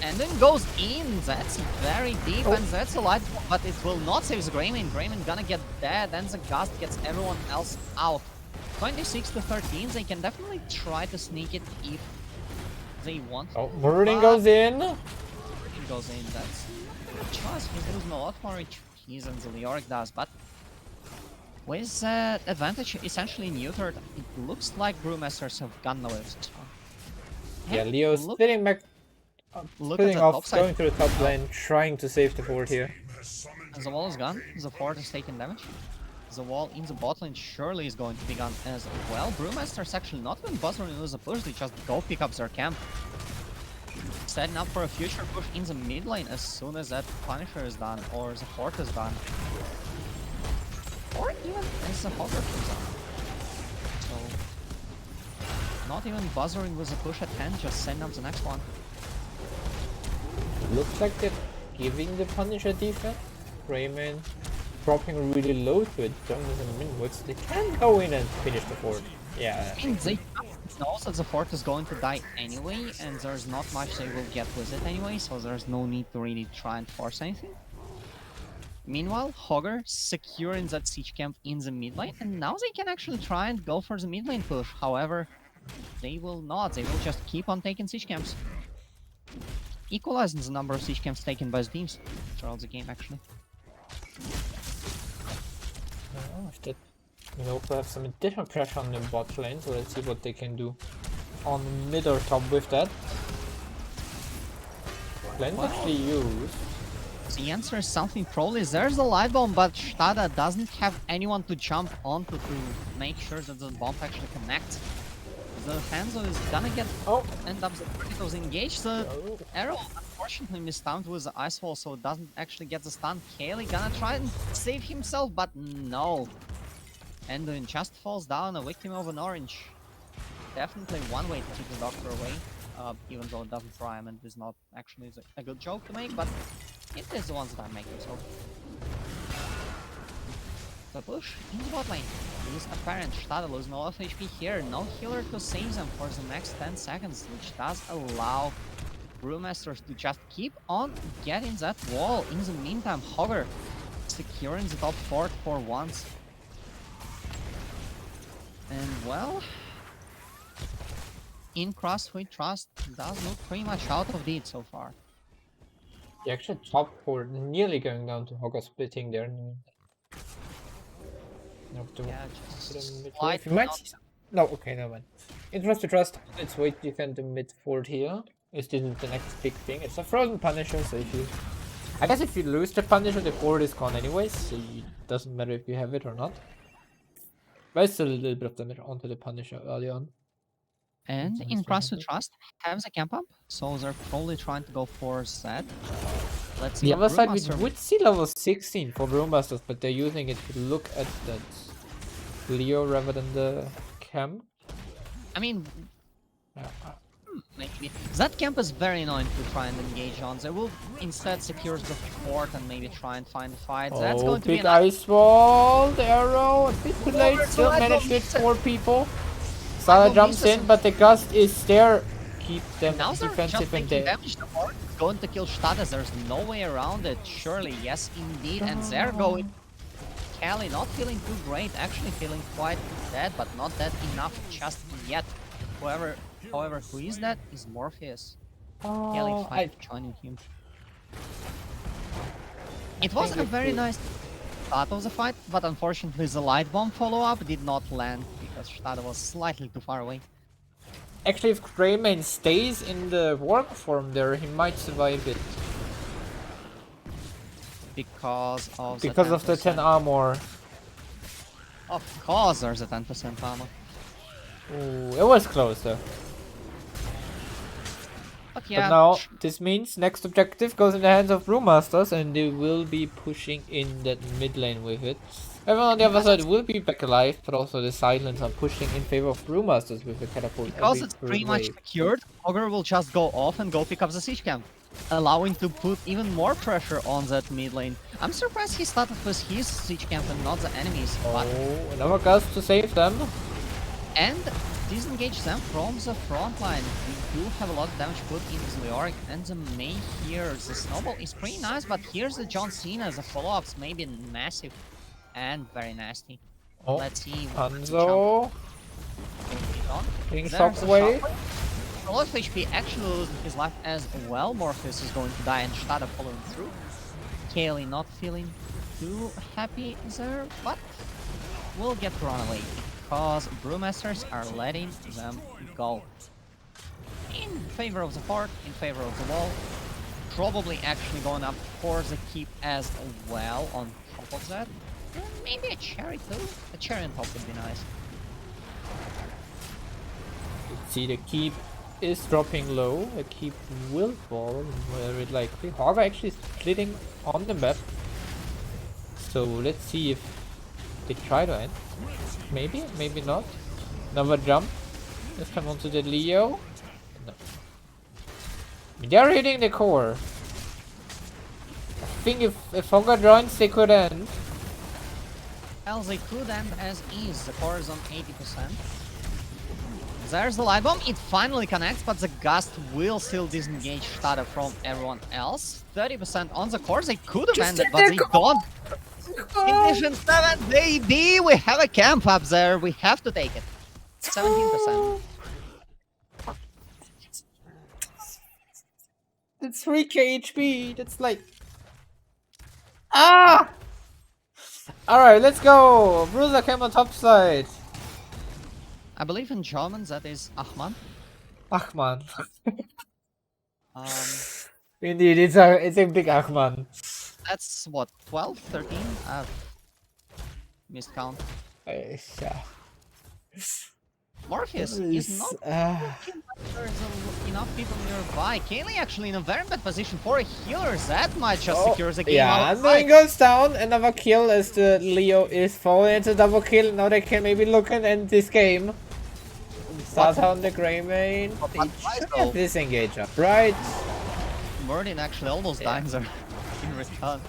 and then goes in. That's very deep, and that's a light, but it will not save the Grayman. Grayman gonna get dead, and the Gust gets everyone else out. 26 to 13. They can definitely try to sneak it if they want. Oh, Burning goes in. Goes in. That's choice. He's losing a lot more HPs than the Leoric does, but with advantage essentially neutered, it looks like Brewmasters have gotten away with this one. Yeah, Leo's sitting back, splitting off, going to the top lane, trying to save the fort here. And the wall is gone. The fort is taking damage. The wall in the bot lane surely is going to be gone as well. Brewmasters actually not even bothering with a push, they just go pick up their camp. Setting up for a future push in the mid lane as soon as that Punisher is done or the fort is done. Or even as the Hogger comes up. So, not even bothering with the push at hand, just send up the next one. Looks like they're giving the Punisher defense. Rayman dropping really low to it, don't even mean what's they can go in and finish the fort. Yeah. I mean, they know that the fort is going to die anyway, and there's not much they will get with it anyway, so there's no need to really try and force anything. Meanwhile, Hogger securing that siege camp in the mid lane, and now they can actually try and go for the mid lane push. However, they will not. They will just keep on taking siege camps. Equalizing the number of siege camps taken by the teams throughout the game, actually. Oh, if that we also have some additional pressure on the bot lane, so let's see what they can do on mid or top with that. Lens actually used. The answer is something probably. There's a light bomb, but Stada doesn't have anyone to jump onto to make sure that the bomb actually connects. The Hanzo is gonna get end up the criticals engaged. The arrow unfortunately mistimed with the ice wall, so it doesn't actually get the stun. Kaylee gonna try and save himself, but no. Anduin just falls down, a victim of an orange. Definitely one way to keep the doctor away, even though it doesn't prime and is not actually a good joke to make, but it is the ones that I'm making, so. The push in the bot lane is apparent. Stada losing a lot of HP here, no healer to save them for the next 10 seconds, which does allow Brewmasters to just keep on getting that wall. In the meantime, Hogger securing the top fort for once. And well, in Crust we trust does look pretty much out of it so far. The actual top 4 nearly going down to Hogger splitting there. No, Yeah, to the just mid wave. slightly You might not- see some. No, okay, never mind. Interest to trust. Let's wait. You can do mid fort here. Is this the next big thing? It's a frozen Punisher, so if you. I guess if you lose the Punisher, the board is gone anyways, so it doesn't matter if you have it or not. But it's still a little bit of damage onto the Punisher early on. And That's in Crust to 100. Trust have the camp up, so they're probably trying to go for Zed. Let's see The what other side, we Brewmaster would see level 16 for Brewmasters, but they're using it to look at that Leo rather than the camp. I mean, Yeah. maybe that camp is very annoying to try and engage on. They will instead secure the fort and maybe try and find a fight. That's going to be Big an ice wall, the arrow, a bit too late, Forward, still Slido managed with misses it. 4 people. Salah Slido jumps misses in, it. but the gust is there. Keep them now they're just defensive and taking they... damage. The fort is going to kill Stades. There's no way around it. Surely, yes, indeed. And they're going. Kelly not feeling too great, actually feeling quite dead, but not dead enough just yet. However, who is that is Morpheus. Kelly fight joining him. It was a very nice start of the fight, but unfortunately the light bomb follow-up did not land because Stade was slightly too far away. Actually, if Greymane stays in the work form there, he might survive it. Because of The 10 armor. Of course there's a 10% armor. Ooh, it was close though. But yeah, But now, this means next objective goes in the hands of Brewmasters and they will be pushing in that mid lane with it. Everyone on the other side will be back alive, but also the Silence are pushing in favor of Brewmasters with the catapult. because every it's third pretty much wave. secured, Ogre will just go off and go pick up the siege camp, allowing to put even more pressure on that mid lane. I'm surprised he started with his siege camp and not the enemies, but Oh, another gust to save them. and disengage them from the front line. We do have a lot of damage put into the Leoric and the May here. The snowball is pretty nice, but here's the John Cena. The follow-ups may be massive and very nasty. Oh, Let's see Hanzo, King There's the Shockwave. A lot of HP actually losing his life as well. Morpheus is going to die and Stade following through. Kaylee not feeling too happy there, but will get run away because Brewmasters are letting them go. In favor of the fort, in favor of the wall, probably actually going up for the keep as well on top of that. And maybe a cherry too. A cherry on top would be nice. See, the keep is dropping low. The keep will fall very likely. Hogger actually splitting on the map. So let's see if they try to end. Maybe, maybe not. Another jump. Let's come onto the Leo. No. They're hitting the core. I think if Hogger joins, they could end. Well, they could end as is. The core is on 80%. There's the light bomb. It finally connects, but the gust will still disengage Stade from everyone else. 30% on the core. They could have ended, but they don't. Ignition 7, baby! We have a camp up there. We have to take it. 17%. It's 3k HP. That's like... Ah! Alright, let's go! Bruiser came on top side. I believe in German that is Ahmad. Achman. Um, Indeed, it's a big Achman. that's what, 12, 13? I've missed count. Yeah. Morpheus is not there's enough people nearby. Kaylee actually in a very bad position for a healer. That might just secure the game. Yeah, and then goes down. Another kill as the Leo is falling. It's a double kill. Now they can maybe look and end this game. Start on the Greymane. They should have this engage up, right? Murdin actually almost dying there in return.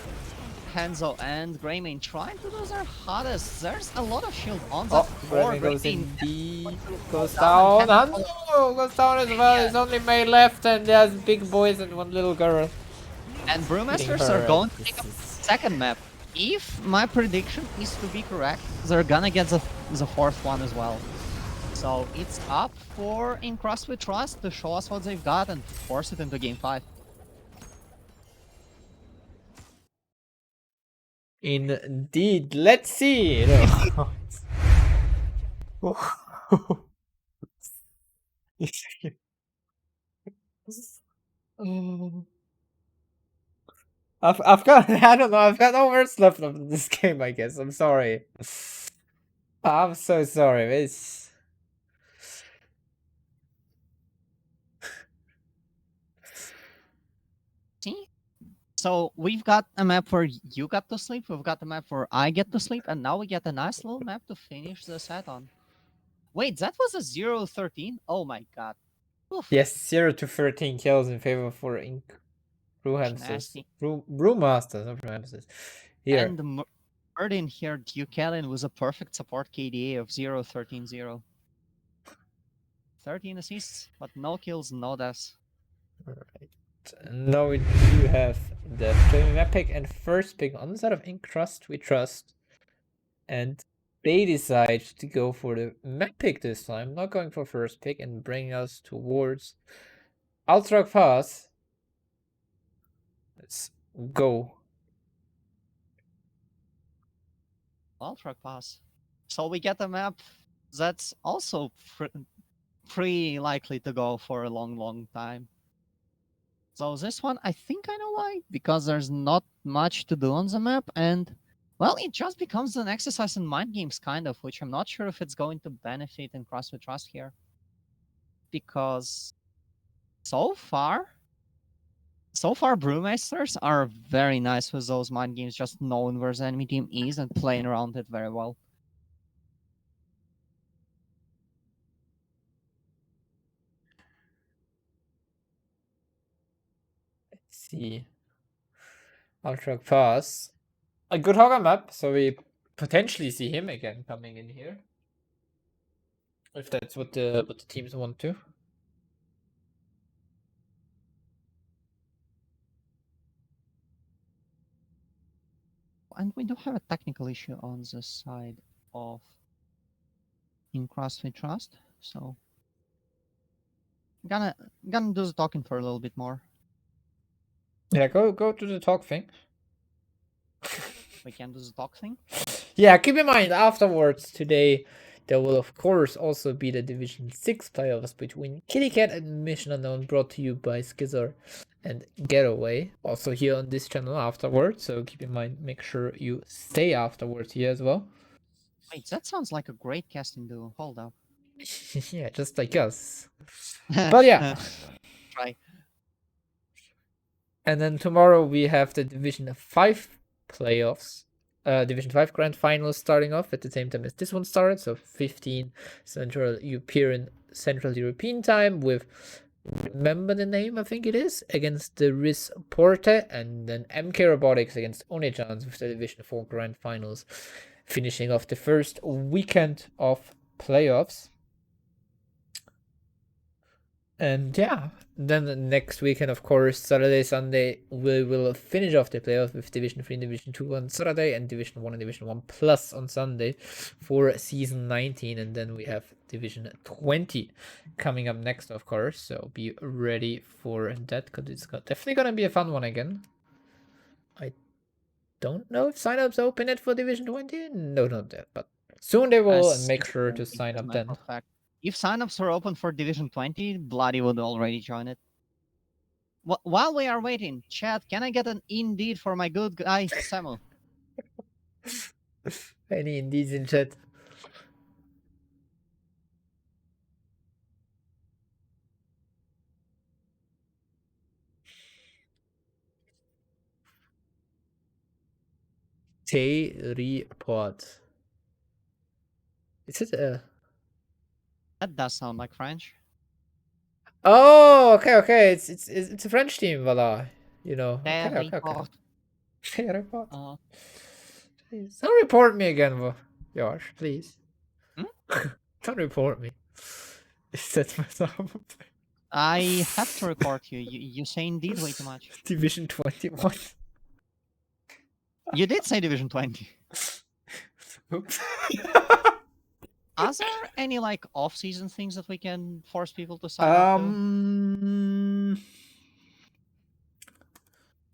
Hanzo and Greymane trying to do their hardest. There's a lot of shield on the floor. Greymane goes in Greymane D. Goes down. Hanzo goes down as well. There's only May left, and there's big boys and one little girl. and Brewmasters are going to pick up the second map. If my prediction is to be correct, they're gonna get the the fourth one as well. So it's up for In Crust We Trust to show us what they've got and force it into game 5. Indeed. Let's see. No. I've got I don't know, I've got no words left of this game, I guess. I'm sorry. I'm so sorry. It's See? So we've got a map where you got to sleep, we've got a map where I get to sleep, and now we get a nice little map to finish the set on. Wait, that was a 0-13? Oh my god. Oof. yes, 0 to 13 kills in favor for Brewmasters. Nasty. Brewmasters, not Brewmasters. Here. And Murden here, Duke-Ellen was a perfect support KDA of 0-13-0. 13 assists, but no kills, no deaths. Alright. Now we do have the premium map pick and first pick on the side of In Crust We Trust. And they decide to go for the map pick this time, not going for first pick, and bring us towards Altrak Pass. Let's go. Ultra Pass. So we get a map that's also pretty likely to go for a long time. So this one, I think I know why. Because there's not much to do on the map, and well, it just becomes an exercise in mind games, kind of, which I'm not sure if it's going to benefit in Crust We Trust here. Because so far, Brewmasters are very nice with those mind games, just knowing where the enemy team is and playing around it very well. Let's see. Altrak Pass. A good Hogger map, so we potentially see him again coming in here. If that's what the teams want to. And we do have a technical issue on the side of In Crust We Trust, so gonna do the talking for a little bit more. Yeah, go to the talk thing. We can do the talk thing. Yeah, keep in mind afterwards today there will of course also be the Division 6 playoffs between Kitty Cat and Mission Unknown, brought to you by Skizzer and Getaway, also here on this channel afterwards, so keep in mind, make sure you stay afterwards here as well. Wait, that sounds like a great casting duo. Hold up. Yeah, just like us. But yeah. Try. And then tomorrow we have the Division 5 playoffs. Division 5 Grand Finals starting off at the same time as this one started, so 15 Central European time with, remember the name, I think it is, against the Riz Porte, and then MK Robotics against Onechans with the Division 4 Grand Finals, finishing off the first weekend of playoffs. And yeah, then the next weekend, of course, Saturday, Sunday, we will finish off the playoffs with Division 3 and Division 2 on Saturday, and Division 1 and Division 1 Plus on Sunday for Season 19. And then we have Division 20 coming up next, of course. So be ready for that, because it's definitely going to be a fun one again. I don't know if signups open it for Division 20. No, not that, but soon they will, and make sure to sign up then. Fact. If signups were open for Division 20, Bloody would already join it. While we are waiting, chat, can I get an indeed for my good guy, Samu? Any indeeds in chat? Report. Is it a... That does sound like French. Oh, okay. It's a French team, voila. You know. Okay. Report. Please. Don't report me again, Josh, please. Don't report me. That's myself. I have to report you. You say indeed way too much. Division 21. You did say Division 20. Oops. Are there any like off-season things that we can force people to sign up to?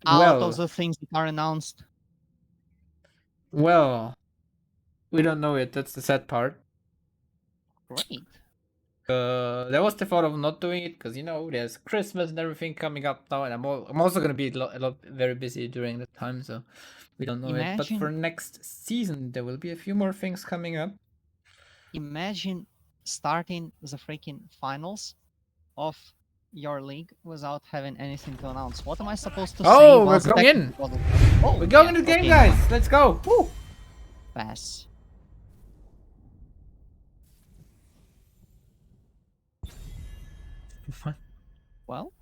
Out of Well, the things that are announced. well, we don't know yet. That's the sad part. Great. There was the thought of not doing it because there's Christmas and everything coming up now, and I'm also gonna be a lot very busy during that time, so we don't know it. But for Imagine- next season, there will be a few more things coming up. Imagine starting the freaking finals of your league without having anything to announce. What am I supposed to say? Oh, we're once going in. technical- Oh, We're going yeah, to the game, okay, guys. never mind. Let's go. Woo. Pass. What? Well,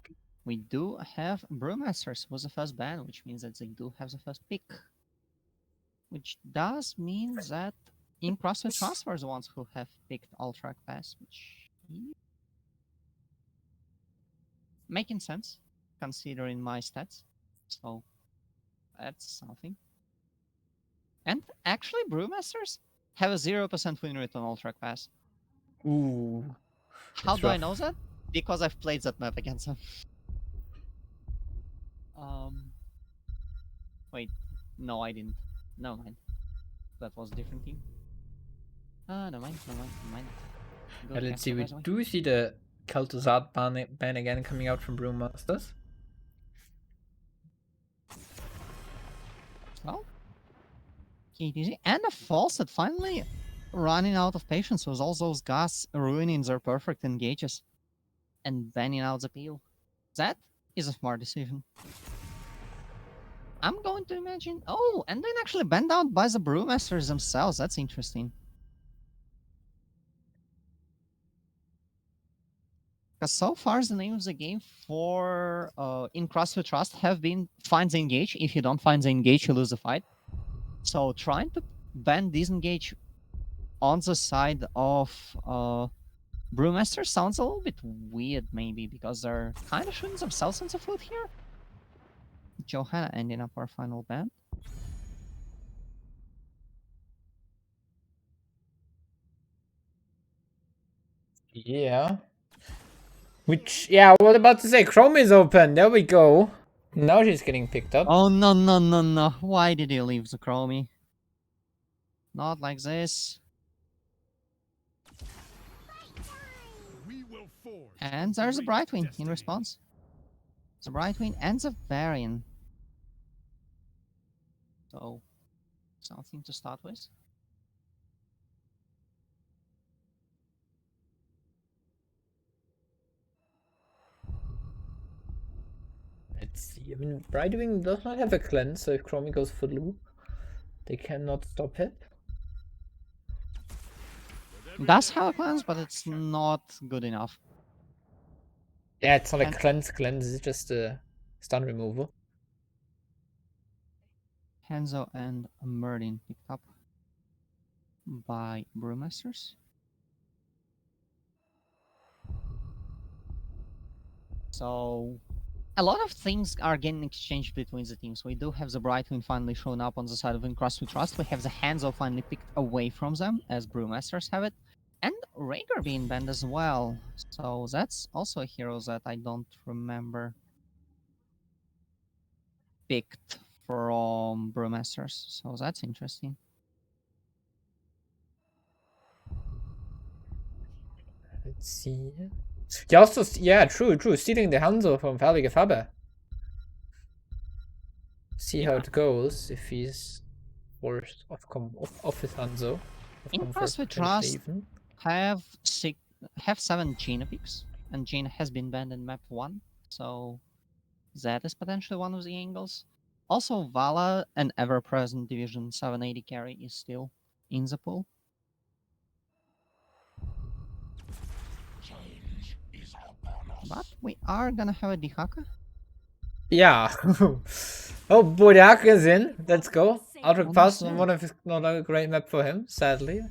we do have Brewmasters with the first ban, which means that they do have the first pick. Which does mean that in CrossFit Transfer are the ones who have picked All Track Pass, which making sense considering my stats. So that's something. And actually, Brewmasters have a 0% win rate on All Track Pass. Ooh. How That's do I rough. know that? Because I've played that map against them. Wait, no, I didn't. No mind. That was a different team. No mind. Good Let's see. capture, We by the way. do see the Kel'Thuzad ban again coming out from Brewmasters. Well, keep it easy. And a Fawcett finally running out of patience with all those guys ruining their perfect engages and banning out the peel. That is a smart decision. I'm going to imagine. Oh, and then actually banned out by the Brewmasters themselves. That's interesting. Because so far the name of the game for in CrossFit Trust have been find the engage. If you don't find the engage, you lose the fight. So trying to ban disengage on the side of Brewmaster sounds a little bit weird, maybe, because they're kind of shooting themselves in the foot here. Johanna ending up our final ban. Yeah. Which, yeah, I was about to say, Chrome is open. There we go. Now she's getting picked up. Oh, no. Why did you leave the Chromie? Not like this. And there's a Brightwing in response. The Brightwing and the Varian. So, something to start with. Let's see. I mean, Brightwing does not have a cleanse, so if Chromie goes for loop, they cannot stop it. Does have a cleanse, but it's not good enough. Yeah, it's not a And- cleanse, it's just a stun removal. Hanzo and Merdin picked up by Brewmasters. So, a lot of things are getting exchanged between the teams. We do have the Brightwing finally shown up on the side of Crust We Trust. We have the Hanzo finally picked away from them, as Brewmasters have it. And Rhaegar being banned as well. So that's also a hero that I don't remember picked from Brewmasters. So that's interesting. Let's see. Yeah, also, yeah, true. Stealing the Hanzo from Falige Faber. See how Yeah. it goes if he's forced off his Hanzo. In Crust We Trust, have 7 Gina picks, and Gina has been banned in map 1, so that is potentially one of the angles. Also, Vala, an ever-present Division 780 carry, is still in the pool. But we are gonna have a Dihaka. Yeah. Oh boy, the hack is in. Let's go. Outrick Pass, Almost there. one of his not a great map for him, sadly.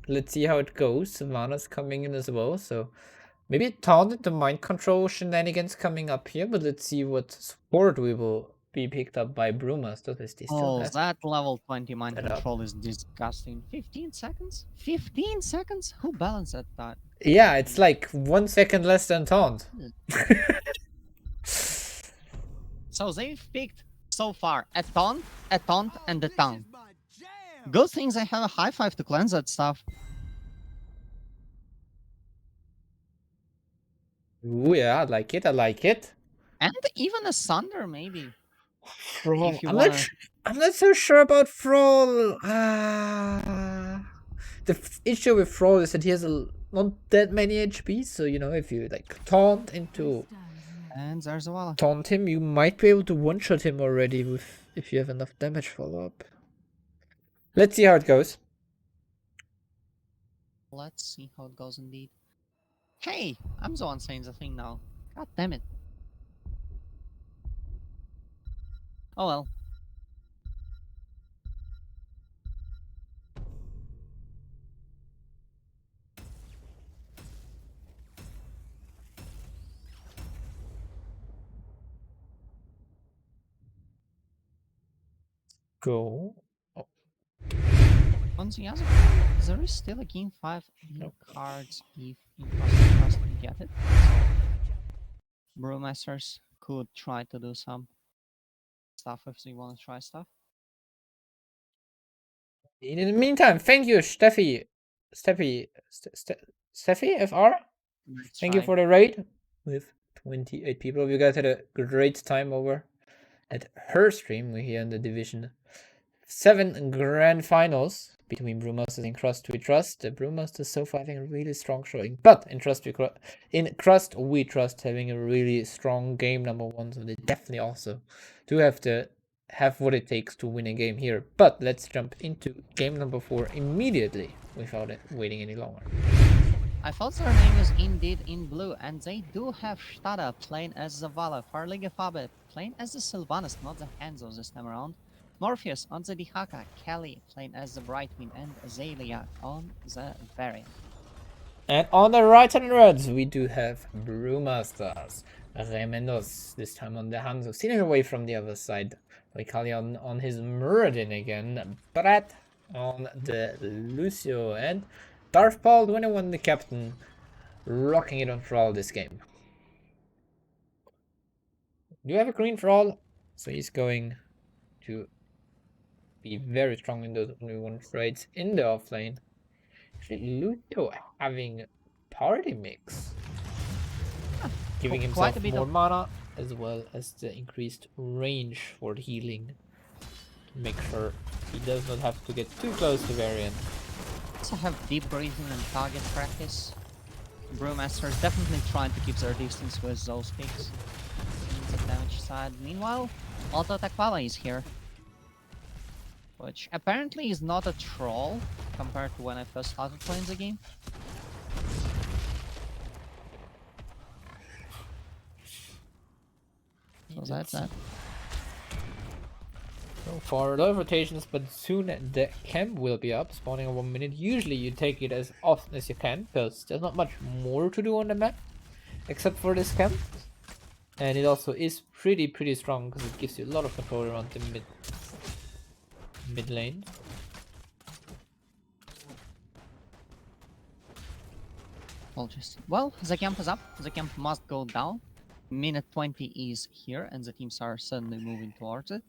Let's see how it goes. Savannah's coming in as well, so maybe taunted the mind control shenanigans coming up here, but let's see what support we will be picked up by Brewmasters as they still Oh, have. that level 20 mind Set up. control is disgusting. 15 seconds? 15 seconds? Who balanced that? Yeah, it's like 1 second less than taunt. So they've picked so far a taunt, and a taunt. Good things I have a high five to cleanse that stuff. Ooh, yeah, I like it. I like it. And even a Sunder, maybe. Thrall. If you I'm wanna... I'm not so sure about Thrall. The issue with Thrall is that he has not that many HP, so you know, if you like taunt into And there's a Walla. taunt him, you might be able to one-shot him already with if you have enough damage follow-up. Let's see how it goes. Let's see how it goes indeed. Hey, I'm the one saying the thing now. God damn it. Oh well. Go. Oh, On the other hand, there is still a game 5 in Nope. cards if Crust can get it. So Brewmasters could try to do some stuff if they want to try stuff. in the meantime, thank you, Steffi FR. Let's Thank you try. for the raid with 28 people. You guys had a great time over at her stream. We're here in the Division 7 Grand Finals between Brewmasters and Crust. We trust the Brewmasters so far having a really strong showing, but in Crust we trust having a really strong game number 1. So they definitely also do have to have what it takes to win a game here. But let's jump into game number 4 immediately without it waiting any longer. I thought their name is indeed in blue, and they do have Stada playing as the Vala, Farliga Fabe playing as the Sylvanas, not the Hanzo this time around. Morpheus on the Dihaka, Kelly playing as the Brightwing, and Azalea on the Variant. And on the right hand reds, we do have Brewmasters. Remendos, this time on the Hanzo, stealing away from the other side. Vicalion on his Muradin again. Brett on the Lucio. And Darth Paul, 21 the captain, rocking it on Thrall this game. Do you have a green Thrall? So he's going to be very strong in those only one trades in the offlane. Actually, Lucio having party mix, giving quite himself a bit more of- mana as well as the increased range for the healing to make sure he does not have to get too close to Variant. Also have deep breathing and target practice. Brewmasters definitely trying to keep their distance with those picks. On the damage side. Meanwhile, Auto Attack Vala is here. Which apparently is not a troll compared to when I first started playing the game. So that's that. So far, a lot of rotations, but soon the camp will be up, spawning in 1 minute. Usually you take it as often as you can, because there's not much more to do on the map, except for this camp. And it also is pretty strong, because it gives you a lot of control around the mid lane. Well, the camp is up. The camp must go down. Minute 20 is here, and the teams are suddenly moving towards it.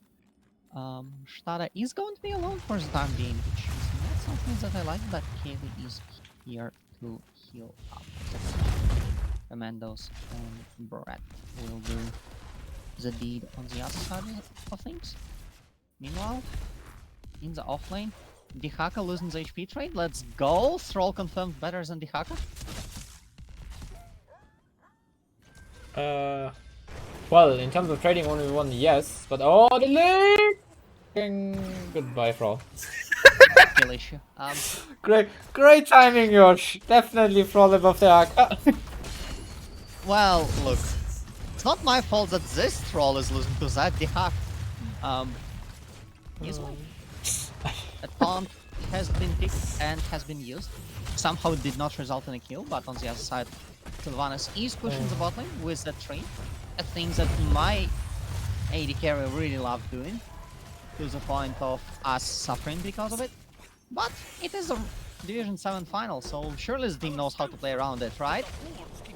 Stada is going to be alone for the time being, which is not something that I like, but Kaylee is here to heal up. Commandos and Brett will do the deed on the other side of things. Meanwhile, in the offlane, Dihaka losing the HP trade. Let's go! Thrall confirmed better than Dihaka. Well, in terms of trading 1v1, yes, but oh, the lane! Goodbye, Thrall. Kill issue. Great timing, Josh. Definitely Thrall above the Haka. Well, look, it's not my fault that this Thrall is losing to that Dihaka. Easily. A taunt has been picked and has been used. Somehow it did not result in a kill, but on the other side, Sylvanas is pushing the bot lane with that train. A thing that, in my AD carry really love doing, to the point of us suffering because of it. But it is a Division 7 final, so surely the team knows how to play around it, right?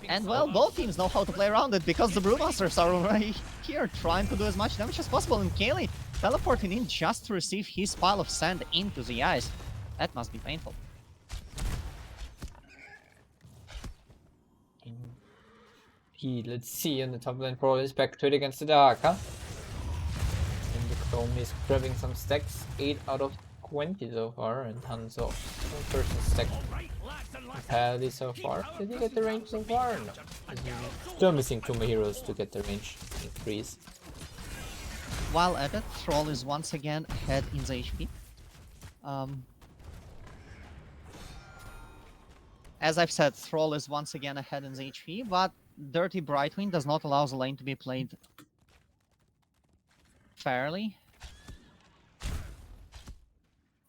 And well, both teams know how to play around it because the Brewmasters are right here trying to do as much damage as possible, and Kaylee teleporting in just to receive his pile of sand into the ice. That must be painful. Let's see, on the top lane Pro is back to it against the Darker. And the Chrome is grabbing some stacks, 8 out of 20 so far, and tons of person stack entirely so far. Did he get the range so far? No. Still missing 2 more heroes to get the range increase. While at it, Thrall is once again ahead in the HP. As I've said, Thrall is once again ahead in the HP, but Dirty Brightwing does not allow the lane to be played fairly,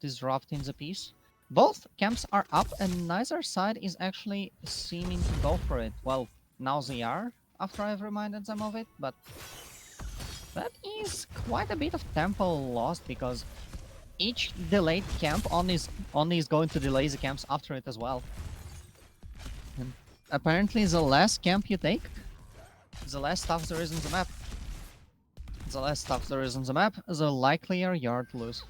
disrupting the piece. Both camps are up and neither side is actually seeming to go for it. Well, now they are, after I've reminded them of it, but that is quite a bit of tempo lost because each delayed camp only is going to delay the camps after it as well. And apparently the less camp you take, the less stuff there is in the map. The less stuff there is on the map, the likelier you are to lose.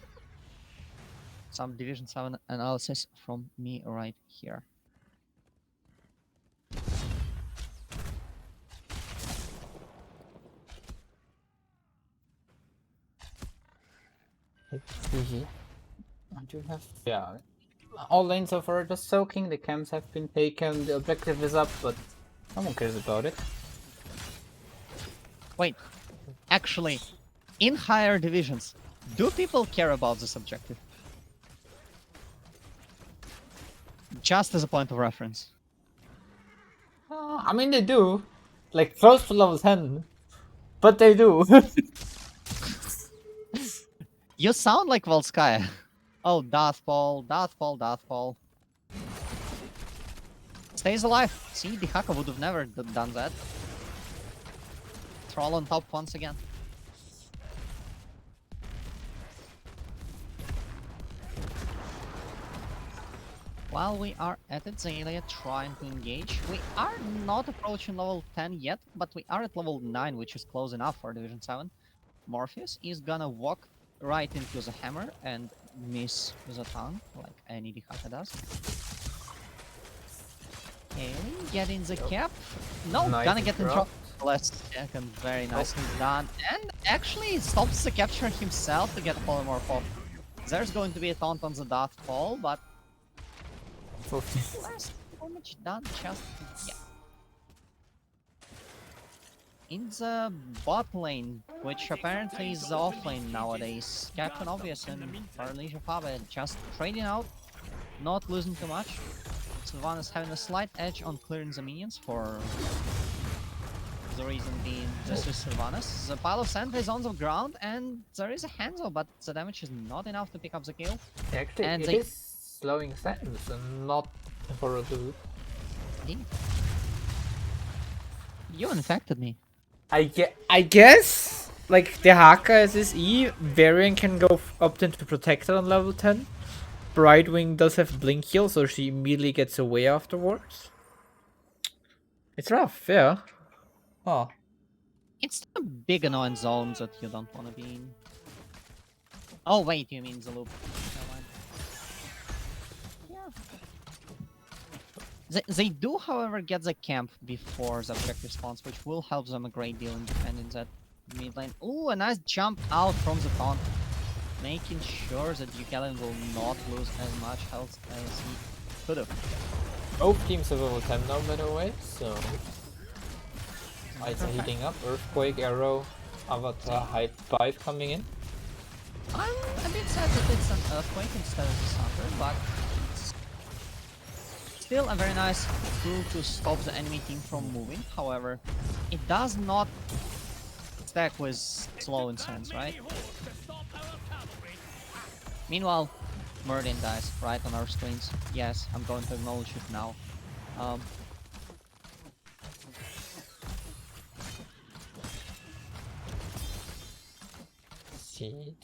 Some Division 7 analysis from me right here. Let's see. I do have... Yeah. All lanes so far are just soaking, the camps have been taken, the objective is up, but no one cares about it. Wait, actually, in higher divisions, do people care about this objective? Just as a point of reference. I mean they do, like close to level 10, but they do. You sound like Volskaya. Oh, Deathfall, Deathfall, Deathfall. Stays alive. See, the Haka would have never done that. Troll on top once again. While we are at it, Zelia trying to engage. We are not approaching level 10 yet, but we are at level 9, which is close enough for Division 7. Morpheus is gonna walk right into the hammer and miss the tongue, like any Dihaka does. Okay, getting the cap. No, Nice gonna get in trouble. interrupt. Last second, very nicely done. And actually stops the capture himself to get a polymorph off. There's going to be a taunt on the Deathfall, but last damage done just yeah. In the bot lane, which apparently is the off lane nowadays, Captain Obvious and Paralegia Fabe just trading out, not losing too much. Sylvanas having a slight edge on clearing the minions for the reason being this is Sylvanas. The pile of sand is on the ground and there is a Hanzo, but the damage is not enough to pick up the kill. Actually, And it they- is slowing sands and not for a loot. Indeed. You infected me. I guess, like, the Haka as his E, Varian can go up into Protector on level 10. Brightwing does have Blink Heal, so she immediately gets away afterwards. It's rough, yeah. Oh. It's a big annoying zone that you don't want to be in. Oh wait, you mean the loop. Never mind. Yeah. They do, however, get the camp before the objective spawns, which will help them a great deal in defending that mid lane. Ooh, a nice jump out from the taunt, making sure that Buchanan will not lose as much health as he could have. Both teams have level 10 now, by the way, so... Lights are heating up. Earthquake, Arrow, Avatar, Height 5 coming in. I'm a bit sad that it's an Earthquake instead of the Thunder, but it's still a very nice tool to stop the enemy team from moving. However, it does not stack with slow incense, right? Meanwhile, Murden dies right on our screens. Yes, I'm going to acknowledge it now. see.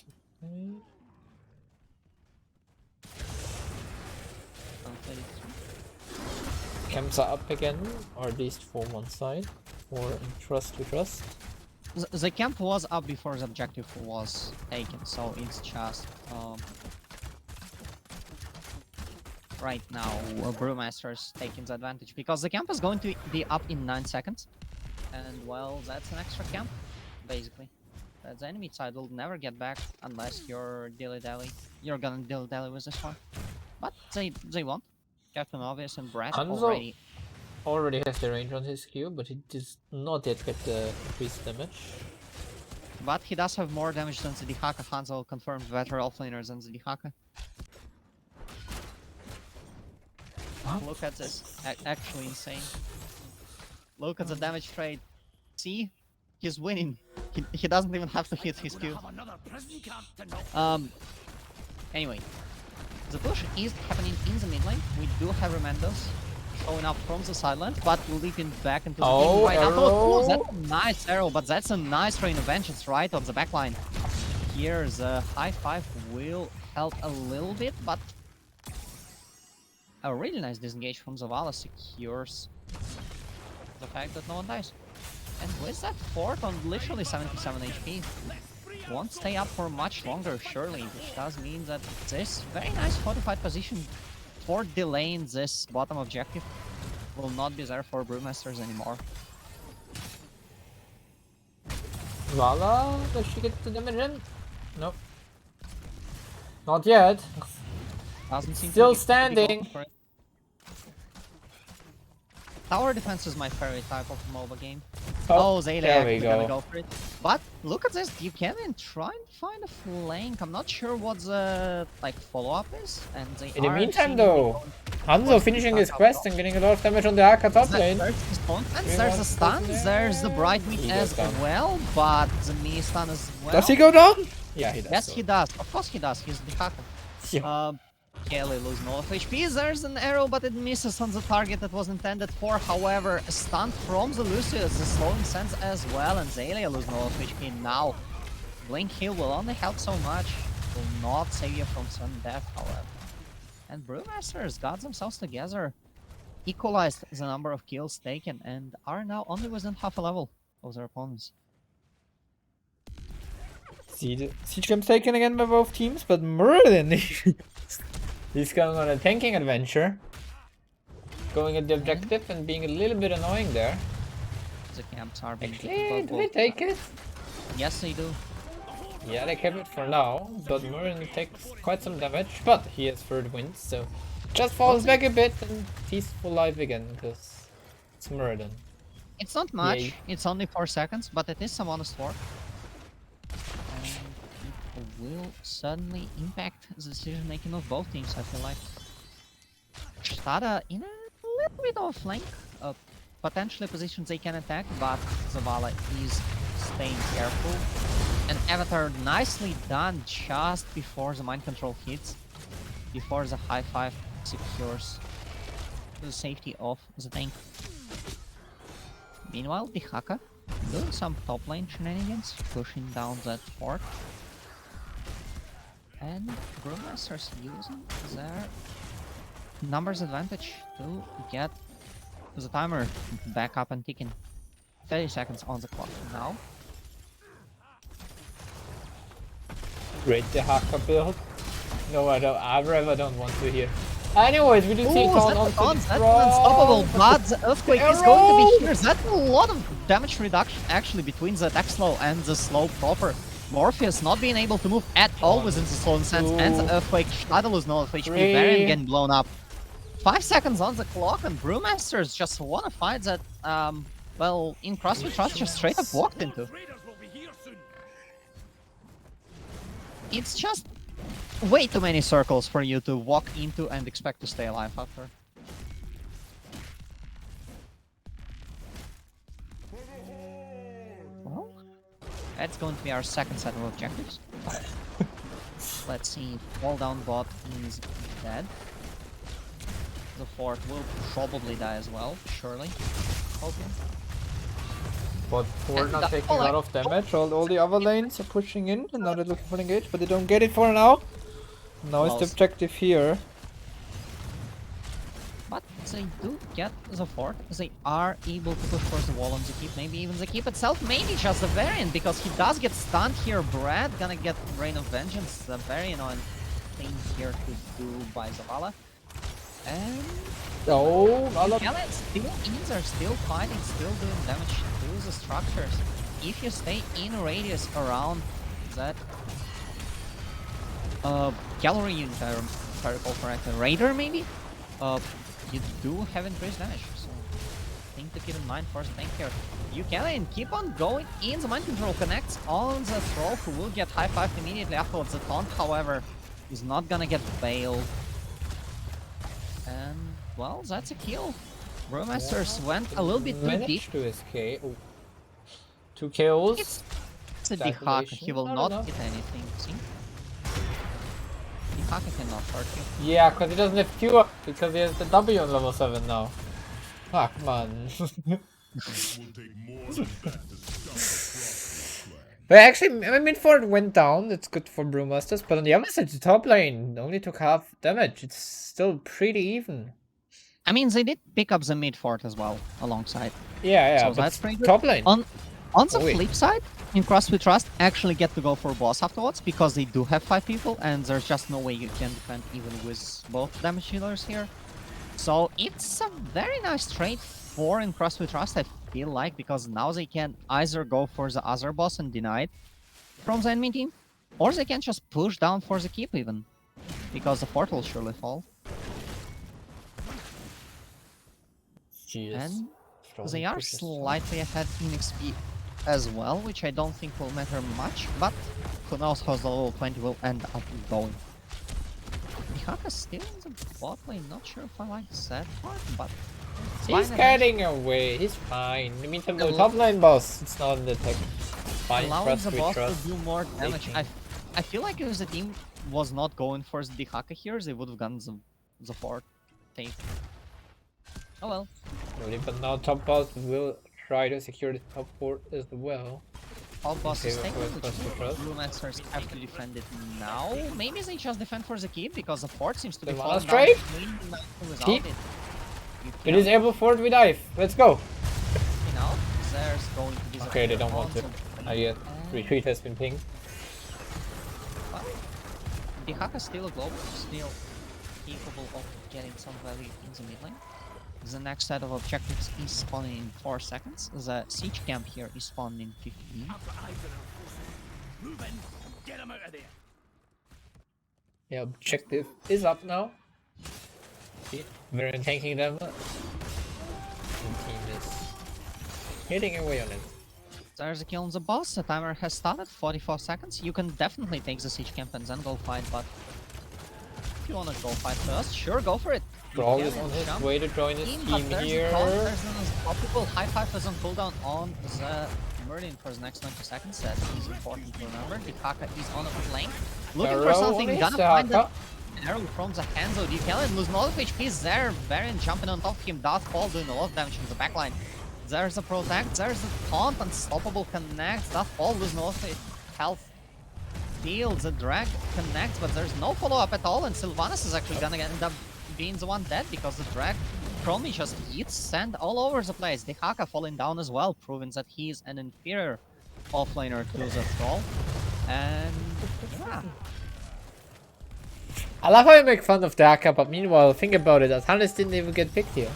Camps are up again, or at least for one side, or in Crust to Crust. The camp was up before the objective was taken, so it's just right now Brewmasters taking the advantage because the camp is going to be up in 9 seconds, and well, that's an extra camp, basically. The enemy side will never get back unless you're dilly-dally. You're gonna dilly-dally with this one, but they won't. Captain Obvious and Brett Hanzo already has the range on his Q, but he does not yet get the increased damage. But he does have more damage than the Dihaka. Hanzo confirmed better offlaner than the Dihaka. Look at this. Actually insane. Look at the damage trade. See? He's winning. He doesn't even have to hit his Q. Anyway. The push is happening in the mid lane. We do have Remendos showing up from the side lane, but leaping back into the game right now. Oh, that's a nice arrow, but that's a nice rain of vengeance right on the back line. Here, the high five will help a little bit, but a really nice disengage from Zavala secures the fact that no one dies. And with that fort on literally 77 HP, won't stay up for much longer, surely, which does mean that this very nice fortified position for delaying this bottom objective will not be there for Brewmasters anymore. Vala, does she get the damage in? Nope. Not yet. Doesn't seem Still to be standing. going for it. Tower defense is my favorite type of MOBA game. Oh, Zayla actually gonna go for it. But look at this, you can try and find a flank. I'm not sure what the follow-up is. And they in the meantime though, Hanzo finishing his quest and getting a lot of damage on the Aka top lane. There's a stun, there's the bright meat as well, but the mini stun as well. Does he go down? Yeah, he does. Yes, he does. Of course he does. He's the hacker. Yeah. Kelly losing all of HP. There's an arrow, but it misses on the target that was intended for. However, a stun from the Lucius, the slowing sense as well, and Zalia losing all of HP now. Blink heal will only help so much. Will not save you from sudden death, however. And Brewmasters got themselves together, equalized the number of kills taken, and are now only within half a level of their opponents. Siege camp taken again by both teams, but Merlin he's going on a tanking adventure, going at the objective and being a little bit annoying there. The camps are being Actually, do they take it? Yes, they do. Yeah, they kept it for now, but Merlin takes quite some damage, but he has third wind, so just falls back a bit and he's full life again, because it's Merlin. It's not much, it's only 4 seconds, but it is some honest work. And it will suddenly impact the decision making of both teams, I feel like. Stada in a little bit of flank, potentially positions they can attack, but Zavala is staying careful. And Avatar nicely done just before the mind control hits, before the high five secures the safety of the tank. Meanwhile, the Haka doing some top lane shenanigans, pushing down that fort. And Brewmasters using their numbers advantage to get the timer back up and ticking. 30 seconds on the clock now. Great, the Haka build. No, I don't want to hear. Anyways, we do see Khan on that's unstoppable, but the Earthquake is going to be here. That's a lot of damage reduction actually between the attack slow and the slow proper. Morpheus not being able to move at all within the slow sense, and the Earthquake Shadowless no HP, Varian getting blown up. 5 seconds on the clock, and Brewmasters just want to fight that, well, in Crust we Trust just straight up walked into. It's just way too many circles for you to walk into and expect to stay alive after. Well, that's going to be our second set of objectives. Let's see, fall down bot is dead. The fort will probably die as well, surely. Hoping. But we're And not the taking a lot of damage. All the other lanes are pushing in and now they're looking for an engage, but they don't get it for now. Now is the Close. objective here. But they do get the fort. They are able to push for the wall on the keep. Maybe even the keep itself. Maybe just the variant, because he does get stunned here. Brad gonna get Rain of Vengeance. The very annoying thing here to do by Zavala. And Oh, Malak. Kellen still in there, still fighting, still doing damage to the structures. If you stay in radius around that gallery unit, if I recall correctly, Raider maybe, you do have increased damage. So thing to keep in mind for the tank here. You can keep on going in. The mind control connects on the troll, who will get high five immediately afterwards. The taunt, however, is not gonna get bailed. And well, that's a kill. Brewmasters went a little bit too deep. Managed to escape. Oh. 2 kills. It's a Dihaka. He will not hit anything. See? Dihaka cannot hurt you. Yeah, because he doesn't have Q because he has the W on level 7 now. Ah, come on. But actually, I mean, Ford went down. That's good for Brewmasters. But on the other side, the top lane only took half damage. It's still pretty even. I mean, they did pick up the mid fort as well alongside. Yeah, So but that's pretty good. top lane. On the Oh, wait. flip side, in Crust we Trust actually get to go for boss afterwards, because they do have 5 people and there's just no way you can defend even with both damage dealers here. So it's a very nice trade for in Crust we Trust, I feel like, because now they can either go for the other boss and deny it from the enemy team, or they can just push down for the keep even, because the fort will surely fall. And they are slightly ahead in XP as well, which I don't think will matter much, but who knows how the level 20 will end up going. Dihaka's still in the bot lane, not sure if I like that part, but it's He's fine, getting away. He's fine. I mean, the top lane boss, it's not in the tech. Fine, allowing Crust the we boss trust. to do more damage. Taking. I feel like if the team was not going for the Dihaka here, they would have gotten the fort take. Oh well. Really, but now top boss will try to secure the top fort as well. All bosses Okay, take well, it, which Crust we means trust. Brewmasters have to defend it now. Maybe they just defend for the keep, because the fort seems to be The falling mana down strike? without Keep. it. It is able fort with dive. Let's go. You know, there's going to be the Okay, they don't want to. to. Not yet. Retreat has been pinged. Dihaka's still a global, still capable of getting some value in the mid lane. The next set of objectives is spawning in 4 seconds. The siege camp here is spawned in 15. Yeah, objective is up now. See, we're tanking them. The team is hitting away on it. There's a kill on the boss. The timer has started. 44 seconds. You can definitely take the siege camp and then go fight, but if you wanna go fight first, sure, go for it. Brawl You is can on his jump way to join his in, but team there's a here. taunt, there's an unstoppable high five is on cooldown on the Merlin for the next 20 seconds. That is important to remember. Dihaka is on a flank, looking for Arrow something. on Gonna his find the Dihaka. arrow from the hands of Dihaka. Lose a lot of HP there. Varian jumping on top of him. Darth Fall doing a lot of damage in the backline. There's a protect. There's a taunt. Unstoppable connects. Darth Fall losing a lot of health. Deals a drag connects, but there's no follow-up at all, and Sylvanas is actually gonna end up being the one dead, because the drag from me just eats sand all over the place. Dihaka falling down as well, proving that he's an inferior offlaner to the troll. And yeah, I love how you make fun of Daka, but meanwhile, think about it, Athanas didn't even get picked here.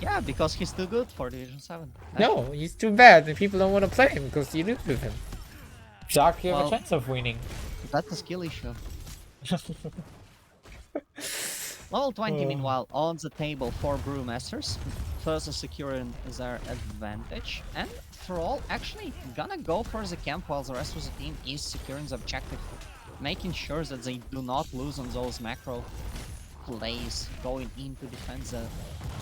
yeah, because he's too good for Division 7. No, he's too bad, and people don't want to play him because you lose with him. Dark, you have Well- a chance of winning. That's a skill issue. Level 20, meanwhile, on the table for Brewmasters, further securing their advantage. And Thrall actually gonna go for the camp while the rest of the team is securing the objective, making sure that they do not lose on those macro plays going in to defend the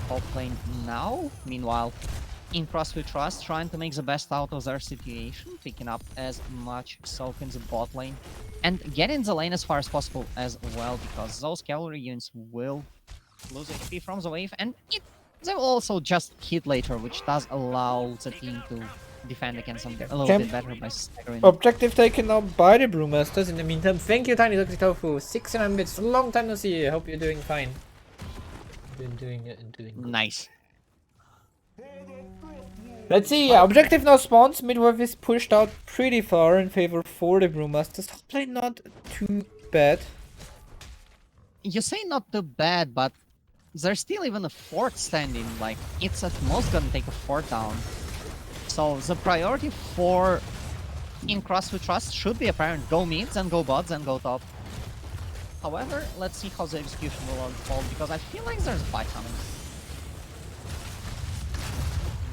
top lane now. Meanwhile, in Crust we Trust, trying to make the best out of their situation, picking up as much soak in the bot lane, and getting the lane as far as possible as well, because those cavalry units will lose HP from the wave, and they will also just hit later, which does allow the team to defend against them a little Camp- bit better by staggering. Objective taken now by the Brewmasters. In the meantime, thank you, Tiny Lucky Tofu. 69 bits. Long time no see you. Hope you're doing fine. Been doing good. Nice. Let's see, yeah, objective now spawns. Midwave is pushed out pretty far in favor for the Brewmasters. Top lane not too bad. You say not too bad, but there's still even a fort standing. Like, it's at most gonna take a fort down. So the priority for in Crust we Trust should be apparent. Go mid, then go bot, then go top. However, let's see how the execution will unfold, because I feel like there's a fight coming.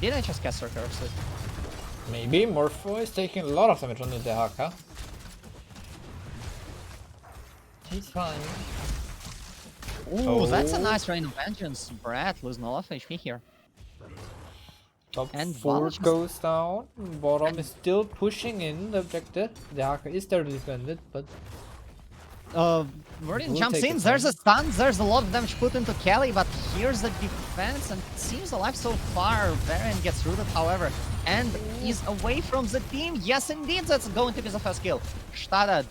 Did I just cast Curse? Maybe Morpho is taking a lot of damage on the Dehaka. He's fine. Ooh, that's a nice Rain of Vengeance. Brad losing a lot of HP here. Top And 4 Valash is- goes down. Bottom is still pushing in the objective. The Haka is there to defend it, but Meridian Will jumps take in, it there's down. a stun, there's a lot of damage put into Kelly, but here's the defense, and it seems alive so far. Varian gets rooted, however, and is away from the team. Yes, indeed, that's going to be the first kill. Stada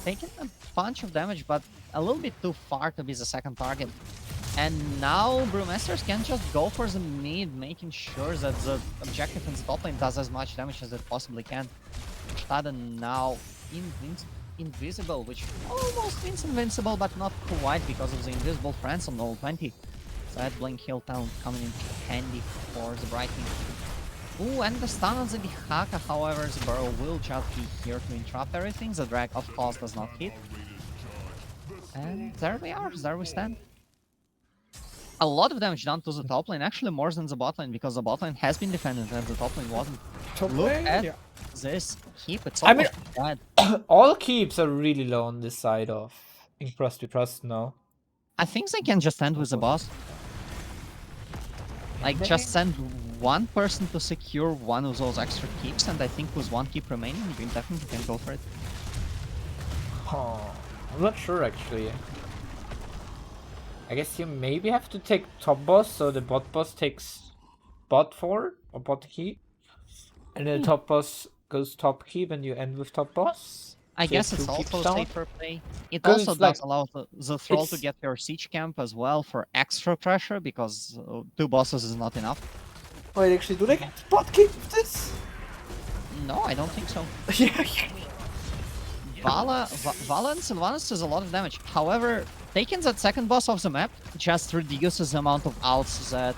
taking a bunch of damage, but a little bit too far to be the second target. And now Brewmasters can just go for the mid, making sure that the objective in the top lane does as much damage as it possibly can. Stada now invisible, which almost means invincible, but not quite because of the invisible friends on level 20. So that Blink Hill Town coming in handy for the Bright Team. Ooh, and the stun on the Dihaka, however, the Burrow will just be here to interrupt everything. The drag, of course, does not hit. And there we are, there we stand. A lot of damage done to the top lane, actually more than the bot lane, because the bot lane has been defended and the top lane wasn't. top Look lane, at yeah. this keep, it's I mean- almost bad. All keeps are really low on this side of in Crust we Trust now. I think they can just end with the boss. Like, just send one person to secure one of those extra keeps, and I think with one keep remaining, you definitely can go for it. Huh. I'm not sure actually. I guess you maybe have to take top boss, so the bot boss takes bot 4 or bot keep, and then the top boss goes top keep, and you end with top boss. I So guess two it's keeps also down? safer play. It 'Cause also it's does like- allow the troll to it's- get your siege camp as well for extra pressure, because 2 bosses is not enough. Wait, actually, do they get bot keep with this? No, I don't think so. Yeah. Vala and Sylvanas does a lot of damage. However, taking that second boss off the map just reduces the amount of outs that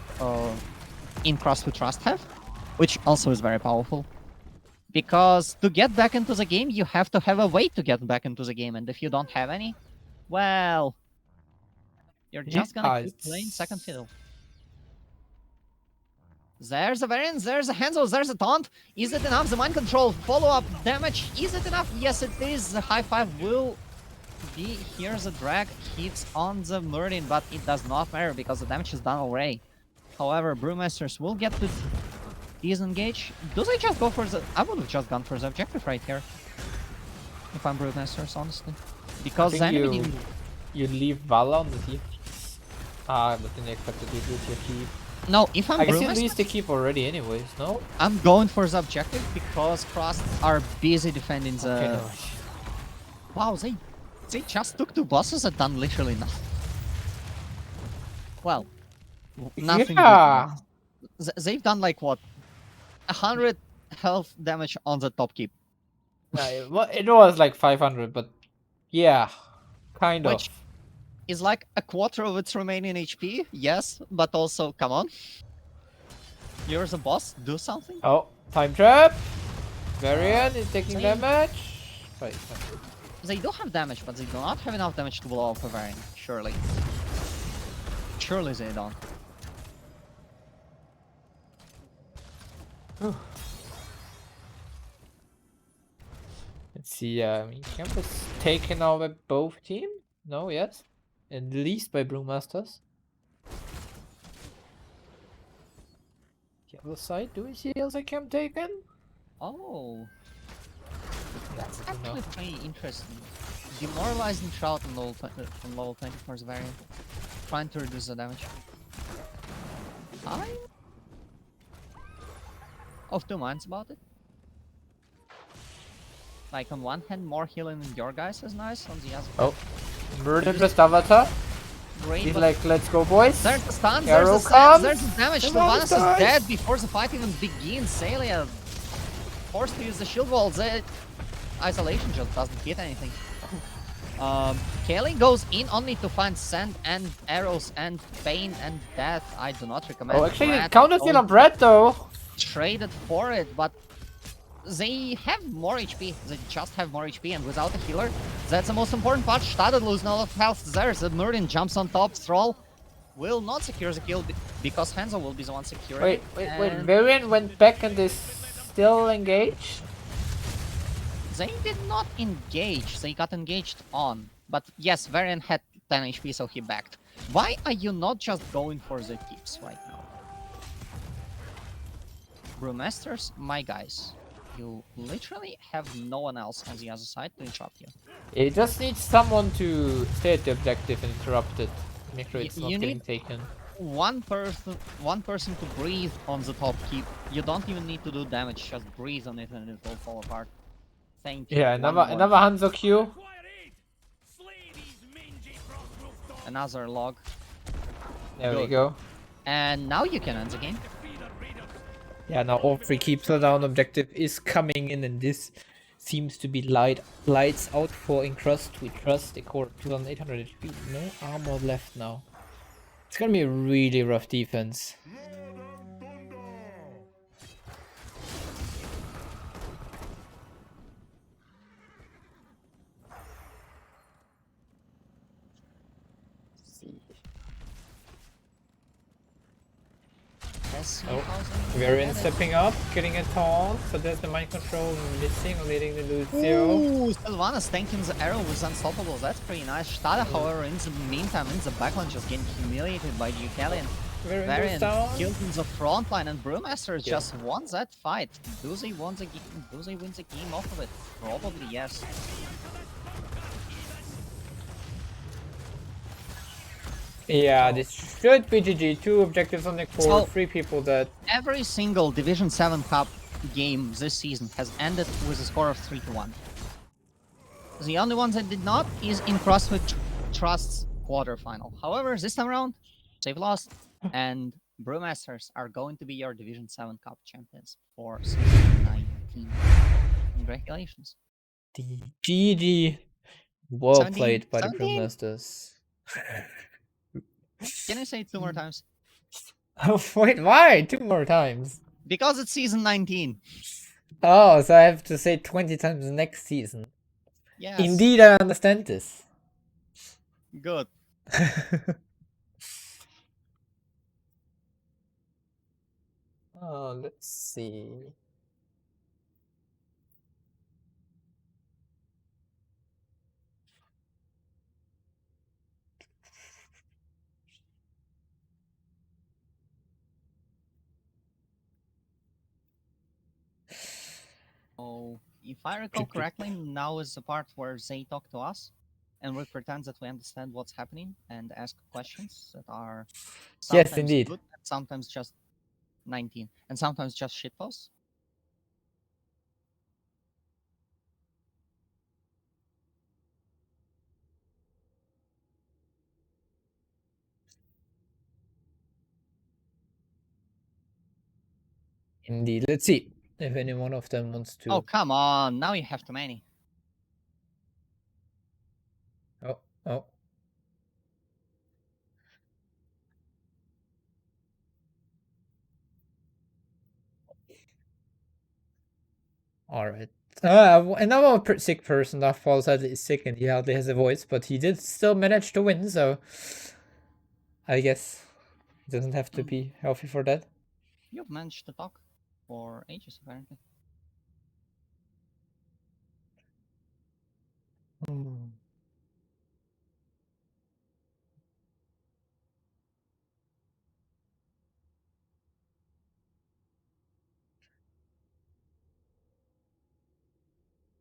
in Crust we Trust have, which also is very powerful. Because to get back into the game, you have to have a way to get back into the game, and if you don't have any, well, you're just gonna keep playing second fiddle. There's a variance, there's a Hanzo, there's a taunt. Is it enough? The mind control, follow-up damage. Is it enough? Yes, it is. The high five will be here. The drag hits on the Meridian, but it does not matter because the damage is done already. However, Brewmasters will get to disengage. Do they just go for the... I would have just gone for the objective right here. If I'm Brewmasters, honestly. Because I then think you leave Vala on the TFTs. Ah, but then they expect to do TFT. No, if I'm I guess you Brewmasters, lose the keep already anyways, no? I'm going for the objective because Crust are busy defending the... Okay, no. Wow, they just took 2 bosses and done literally nothing. Well, nothing. Yeah. They've done like what? 100 health damage on the top keep. It was like 500, but yeah, kind Which of. is like a quarter of its remaining HP, yes, but also, come on. You're the boss, do something. Oh, time trap. Varian is taking Same. damage. Right. They do have damage, but they do not have enough damage to blow up a Varian, surely. Surely they don't. Let's see. Camp is taken out by both teams. No, yes, at least by Brewmasters. The other side, do we see Elsa Camp taken? Oh, that's I don't know. actually pretty interesting. Demoralizing Shroud on level 20 for the Varian. Trying to reduce the damage. I'm of 2 minds about it. Like on one hand, more healing in your guys is nice. On the other, Oh, Murder just avatar. great. He's But like, let's go, boys. there's the stun, Arrow there's the comes. sense, there's the damage. Sylvanas Sylvanas dies. is dead before the fight even begins. Celia forced to use the shield wall. The isolation just doesn't hit anything. Kelly goes in only to find sand and arrows and pain and death. I do not recommend. Oh, actually, Brad counter steal don't on Brett though. traded for it, but they have more HP. They just have more HP, and without a healer, that's the most important part. Started losing all of health there. The Murin jumps on top. Thrall will not secure the kill because Hanzo will be the one securing Wait, it. wait. and Varian went back and is still engaged. They did not engage. They got engaged on. But yes, Varian had 10 HP, so he backed. Why are you not just going for the keeps right now? Brewmasters, my guys. You literally have no one else on the other side to interrupt you. It just needs someone to stay at the objective and interrupt it. Make sure it's not you getting need taken. one person to breathe on the top keep. You don't even need to do damage, just breathe on it and it will fall apart. Thank you. Yeah, One another more. Hanzo Q. Another log. There we Good. go. And now you can end the game. Yeah, now all three keeps are down. Objective is coming in, and this seems to be lights out for in Crust. We trust the core 2800 HP. No armor left now. It's gonna be a really rough defense. Oh, Varian stepping up, getting a taunt, so there's the mind control missing or leading the Lucio. Ooh, Sylvanas tanking the arrow was unstoppable. That's pretty nice. Stada, however, in the meantime, in the backline, just getting humiliated by Deucalion. Varian goes down. Killed in the front line, and Brewmasters just won that fight. Do they win the game? Do they win the game off of it? Probably yes. Yeah, this should be GG. 2 objectives on the core, So- 3 people dead. Every single Division 7 Cup game this season has ended with a score of 3-1. The only one that did not is in Crust with Trust's quarterfinal. However, this time around, they've lost, and Brewmasters are going to be your Division 7 Cup champions for season 19. Congratulations. The GG. Well 17, played by the 17. Brewmasters. Can I say it 2 more times? Oh, wait, why? 2 more times. Because it's season 19. Oh, so I have to say 20 times next season. Yes. Indeed, I understand this. Good. Oh, let's see. So, if I recall correctly, now is the part where they talk to us, and we pretend that we understand what's happening and ask questions that are Yes, sometimes indeed. good, and sometimes just 19, and sometimes just shitposts. Indeed. Let's see if any one of them wants to. Oh, come on, now you have too many. Oh, oh. All right. Another sick person. That falls out is sick and he hardly has a voice, but he did still manage to win. So I guess he doesn't have to be healthy for that. You've managed to talk for ages, apparently.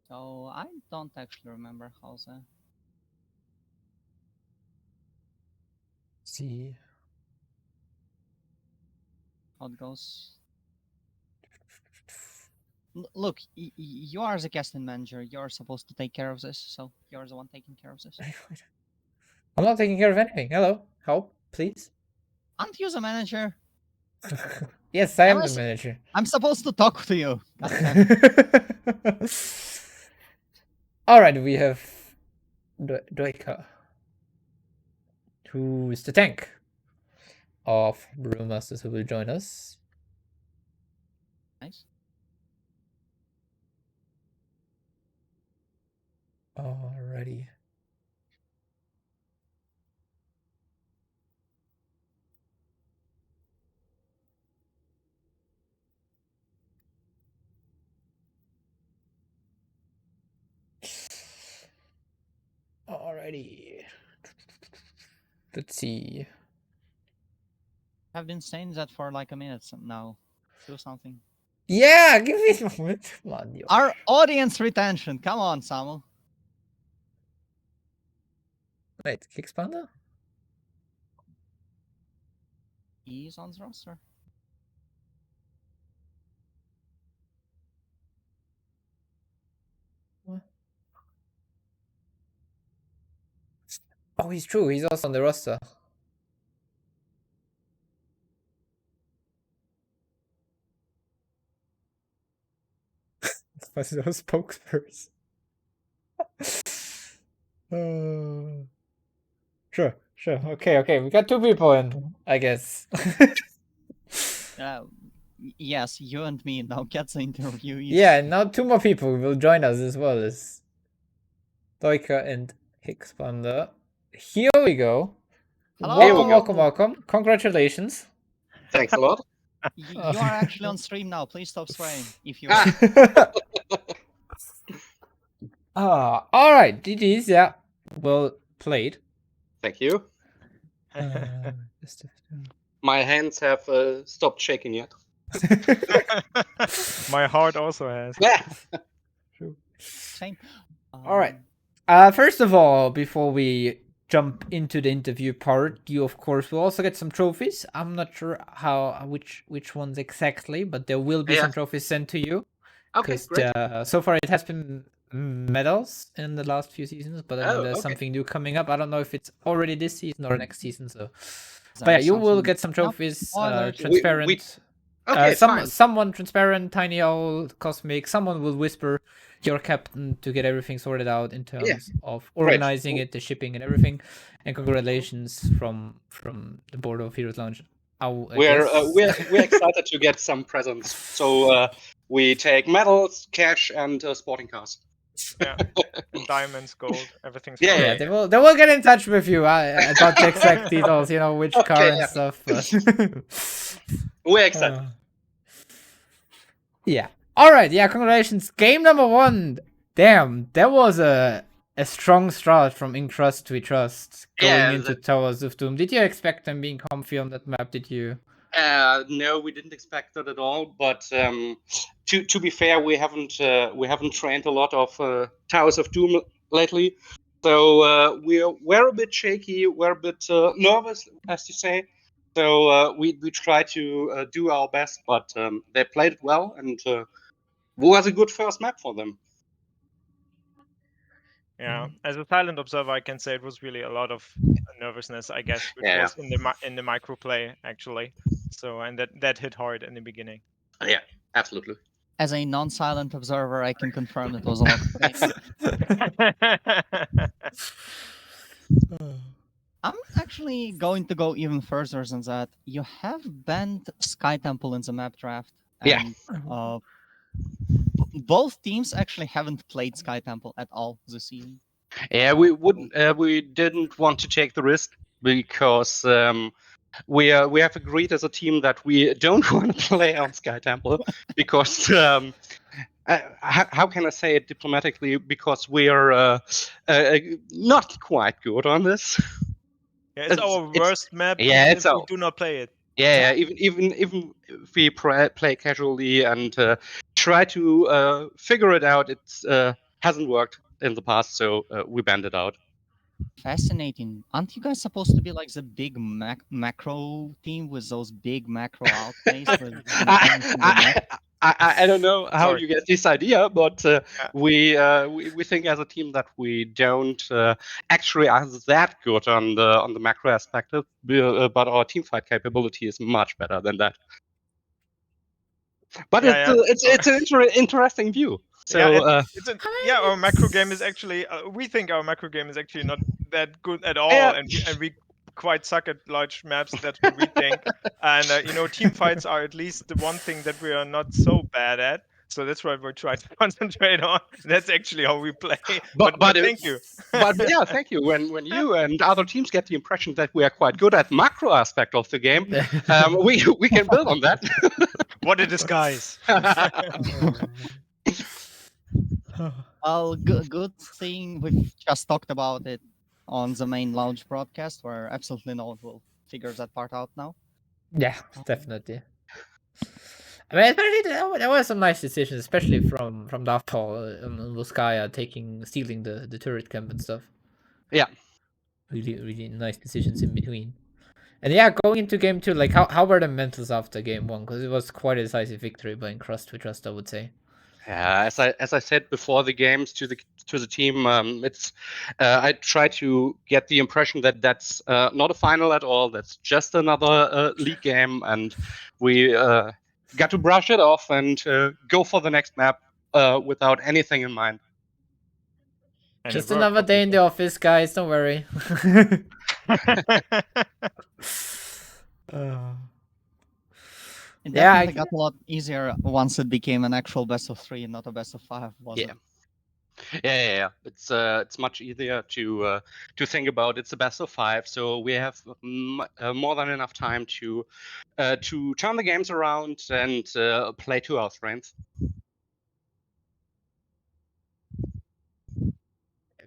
So, I don't actually remember how See. it goes. Look, you are the casting manager. You're supposed to take care of this, so you're the one taking care of this. I'm not taking care of anything. Hello, help, please. Aren't you the manager? Yes, I am the Unless- manager. I'm supposed to talk to you. God damn it. All right, we have Doika, who is the tank of Brewmasters, who will join us. Nice. Alrighty. Alrighty. Let's see. I've been saying that for like a minute now. Do something. Yeah, give me a moment. Come on, yo. Our audience retention. Come on, Samu. Wait, Kickspander? He's on the roster. Oh, he's true. He's also on the roster. Was no spokesperson. Sure. Okay. We got two people in, I guess. Yes, you and me. Now get the interview. Yeah, now two more people will join us as well as Doika and Hickspander. Here we go. Hello. Welcome. Congratulations. Thanks a lot. You are actually on stream now. Please stop swearing if you. All right, GG's. Yeah, well played. Thank you. Just My hands have stopped shaking yet. My heart also has. Yeah. Same. All right. First of all, before we jump into the interview part, you of course will also get some trophies. I'm not sure which ones exactly, but there will be some trophies sent to you. Okay, great. So far it has been medals in the last few seasons, but I know there's something new coming up. I don't know if it's already this season or next season. So, but yeah, you will get some trophies. Transparent. Someone transparent, tiny owl, cosmic. Someone will whisper your captain to get everything sorted out in terms of organizing it, the shipping, and everything. And congratulations from the board of Heroes Lounge. We're excited to get some presents. So we take medals, cash, and sporting cars. Yeah, diamonds, gold, everything's Yeah, fine. yeah. They will get in touch with you about the exact details. You know which car and stuff. We're excited. Yeah. All right. Yeah. Congratulations. Game number 1. Damn, that was a strong start from In Crust We Trust going into Towers of Doom. Did you expect them being comfy on that map? Did you? No, we didn't expect that at all. But to be fair, we haven't trained a lot of Towers of Doom lately, so we're a bit shaky. We're a bit nervous, as you say. So we try to do our best, but they played it well, and was a good first map for them. Yeah, as a silent observer, I can say it was really a lot of nervousness, I guess, which was in the micro play actually. So and that hit hard in the beginning. Yeah, absolutely. As a non-silent observer, I can confirm it was a lot of pain. I'm actually going to go even further than that. You have banned Sky Temple in the map draft. And, both teams actually haven't played Sky Temple at all this season. Yeah, we didn't want to take the risk because we have agreed as a team that we don't want to play on Sky Temple because how can I say it diplomatically? Because we are not quite good on this. Yeah, it's our worst map. Yeah, if we do not play it. Yeah, even if we play casually and try to figure it out, it hasn't worked in the past, so we banned it out. Fascinating. Aren't you guys supposed to be like the big macro team with those big macro outplays? I don't know how Sorry. you get this idea, but we think as a team that we don't actually are that good on the macro aspect, but our team fight capability is much better than that. But Yeah, it's an interesting view. So our macro game is actually we think our macro game is actually not that good at all, and we quite suck at large maps. That's what we think. And team fights are at least the one thing that we are not so bad at. So that's what we're trying to concentrate on. That's actually how we play. But thank you. but yeah, thank you. When you and other teams get the impression that we are quite good at macro aspect of the game, we can build on that. What a disguise! Well, good thing we've just talked about it on the main launch broadcast, where absolutely no one will figure that part out now. Yeah, definitely. I mean, especially there were some nice decisions, especially from Dafpol and Luskaya stealing the turret camp and stuff. Yeah. Really nice decisions in between. And yeah, going into game 2, like how were the mentals after game 1? Because it was quite a decisive victory by Crust to Trust, I would say. Yeah, as I said before the games to the team, it's I try to get the impression that that's not a final at all. That's just another league game, and we got to brush it off and go for the next map without anything in mind. And just another day in the office, guys. Don't worry. It definitely got a lot easier once it became an actual best of 3 and not a best of 5, wasn't it? Yeah. It's much easier to think about. It's a best of 5, so we have more than enough time to turn the games around and play to our strengths.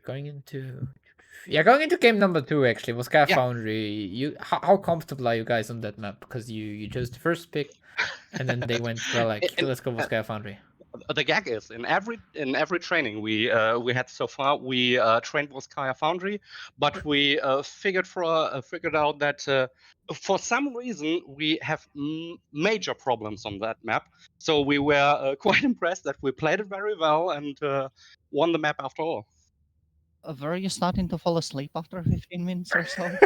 Going into game number 2, actually, was Sky Foundry. How comfortable are you guys on that map? Because you chose the first pick, and then they went, well, like, let's go with Sky Foundry. The gag is in every training we had so far, we trained with Sky Foundry, but we figured out that for some reason we have major problems on that map. So we were quite impressed that we played it very well and won the map after all. Were you starting to fall asleep after 15 minutes or so?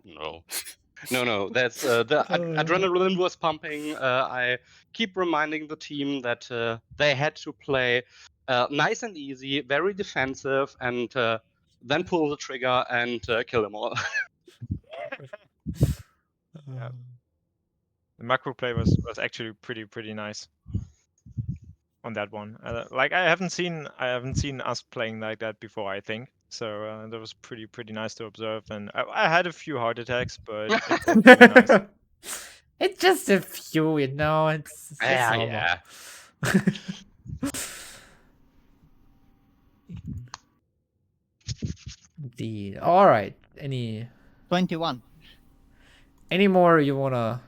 No. That's the adrenaline was pumping. I keep reminding the team that they had to play nice and easy, very defensive, and then pull the trigger and kill them all. Yeah. The macro play was actually pretty nice on that one. Like I haven't seen us playing like that before, I think. So that was pretty nice to observe, and I had a few heart attacks, but it was really nice. It's just a few, it's normal. Yeah. Indeed. All right. 21. Any more you wanna?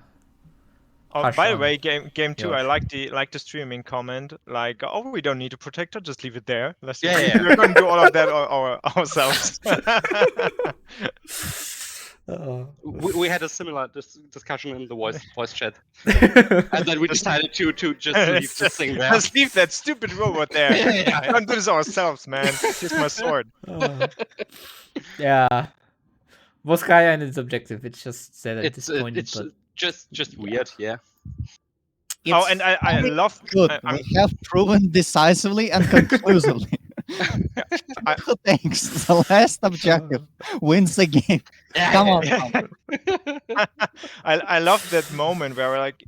Oh, by the on? way, game 2, Yeah. I like the streaming comment. Like, oh, we don't need a protector, just leave it there. Yeah. We're going to do all of that ourselves. We had a similar discussion in the voice chat, and then we decided to just leave this thing there. Just leave that stupid robot there. Yeah. We don't do this ourselves, man. Here's my sword. Yeah. Voskaya and its objective. It's just said at this point. It's just weird, yeah. And I love. Good. We have proven decisively and conclusively. Thanks. The last objective wins the game. Yeah, Come on. I love that moment where we're like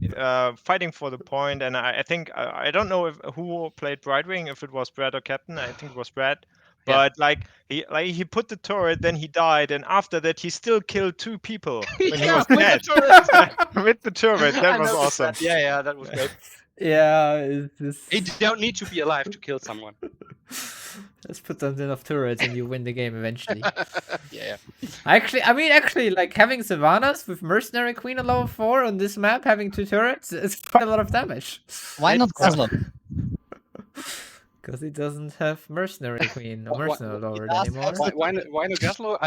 fighting for the point, and I think I don't know who played Brightwing, if it was Brad or Captain. I think it was Brad. But he put the turret, then he died, and after that he still killed 2 people when he was dead. With the turret, that was awesome. Yeah, that was great. Yeah, You don't need to be alive to kill someone. Let's put on enough turrets and you win the game eventually. Yeah. Actually, like having Sylvanas with Mercenary Queen at level 4 on this map, having 2 turrets, it's quite a lot of damage. Why not Gazlo? Because he doesn't have Mercenary Queen or Mercenary Lord anymore. Why no Gazlo?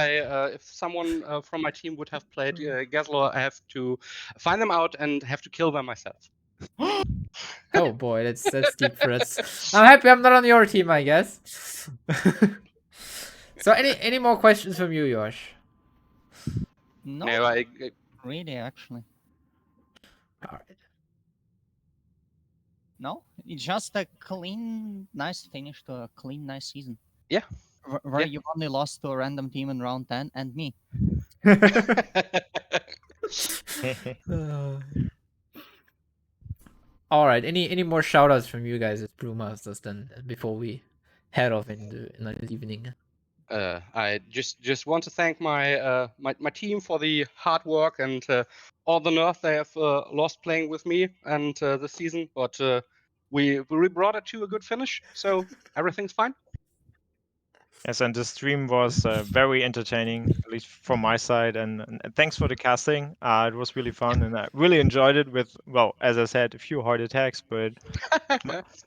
If someone from my team would have played Gazlo, I have to find them out and have to kill them myself. Oh boy, that's deep threats. I'm happy I'm not on your team, I guess. So any more questions from you, Josh? No, No, really, actually. All right. No, it's just a clean, nice finish to a clean, nice season. Yeah. Where Yeah. you only lost to a random team in round 10 and me. All right. Any more shoutouts from you guys as Brewmasters then before we head off in the evening? I just want to thank my team for the hard work and all the nerve they have lost playing with me and this season, but we brought it to a good finish, so everything's fine. Yes, and the stream was very entertaining, at least from my side. And thanks for the casting. It was really fun, and I really enjoyed it. With, well, as I said, a few heart attacks, but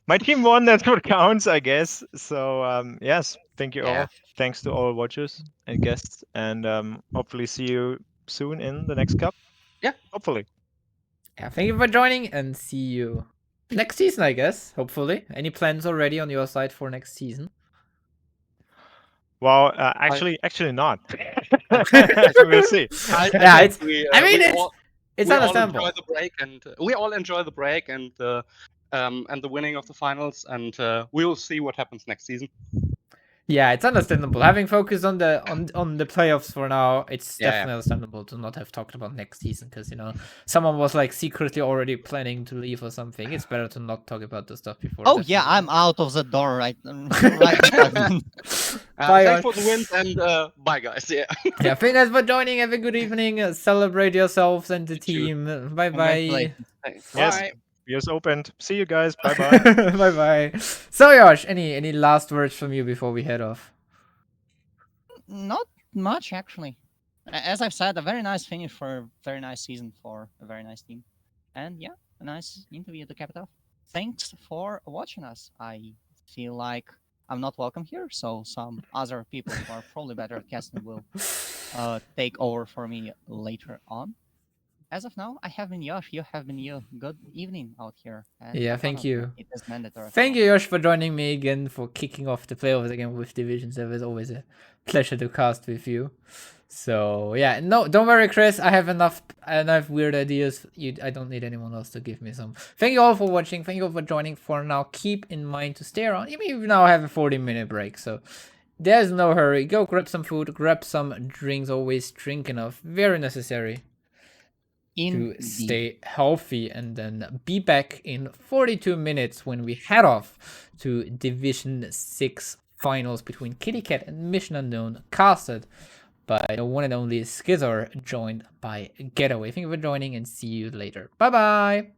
my team won. That's what counts, I guess. So yes, thank you Yeah. all. Thanks to all watchers and guests, and hopefully see you soon in the next cup. Yeah. Hopefully. Yeah, thank you for joining and see you next season, I guess. Hopefully. Any plans already on your side for next season? Well, actually not. We'll see. Yeah, it's. We, I mean, we it's all, it's we all understandable. enjoy the break, and we all enjoy the break and the winning of the finals, and we'll see what happens next season. Yeah, it's understandable. Having focused on the playoffs for now, it's Yeah, definitely understandable to not have talked about next season because someone was like secretly already planning to leave or something. It's better to not talk about the stuff before. Oh yeah, definitely. I'm out of the door right now. Bye, thanks guys. for the wins, and bye, guys. Yeah. Yeah, thanks for joining. Have a good evening. Celebrate yourselves and the You too. team. Bye bye. Congratulations. Thanks. Yes. Bye. Ears opened. See you guys. Bye bye. Bye bye. So Josh, any last words from you before we head off? Not much, actually. As I've said, a very nice finish for a very nice season for a very nice team. And yeah, a nice interview to cap it off. Thanks for watching us. I feel like I'm not welcome here, so some other people who are probably better at casting will take over for me later on. As of now, I have been Yosh, you have been you. Good evening out here. And Yeah, have fun thank out there. you. It is mandatory. Thank you, Josh, for joining me again, for kicking off the playoffs again with Divisions. It was always a pleasure to cast with you. So yeah, no, don't worry, Chris. I have enough weird ideas. I don't need anyone else to give me some. Thank you all for watching. Thank you all for joining. For now, keep in mind to stay around. Even if you now have a 40-minute break, so there's no hurry. Go grab some food, grab some drinks. Always drink enough. Very necessary to stay healthy, and then be back in 42 minutes when we head off to Division 6 finals between Kitty Cat and Mission Unknown, casted by the one and only Skizzer, joined by Getaway. Thank you for joining and see you later. Bye bye.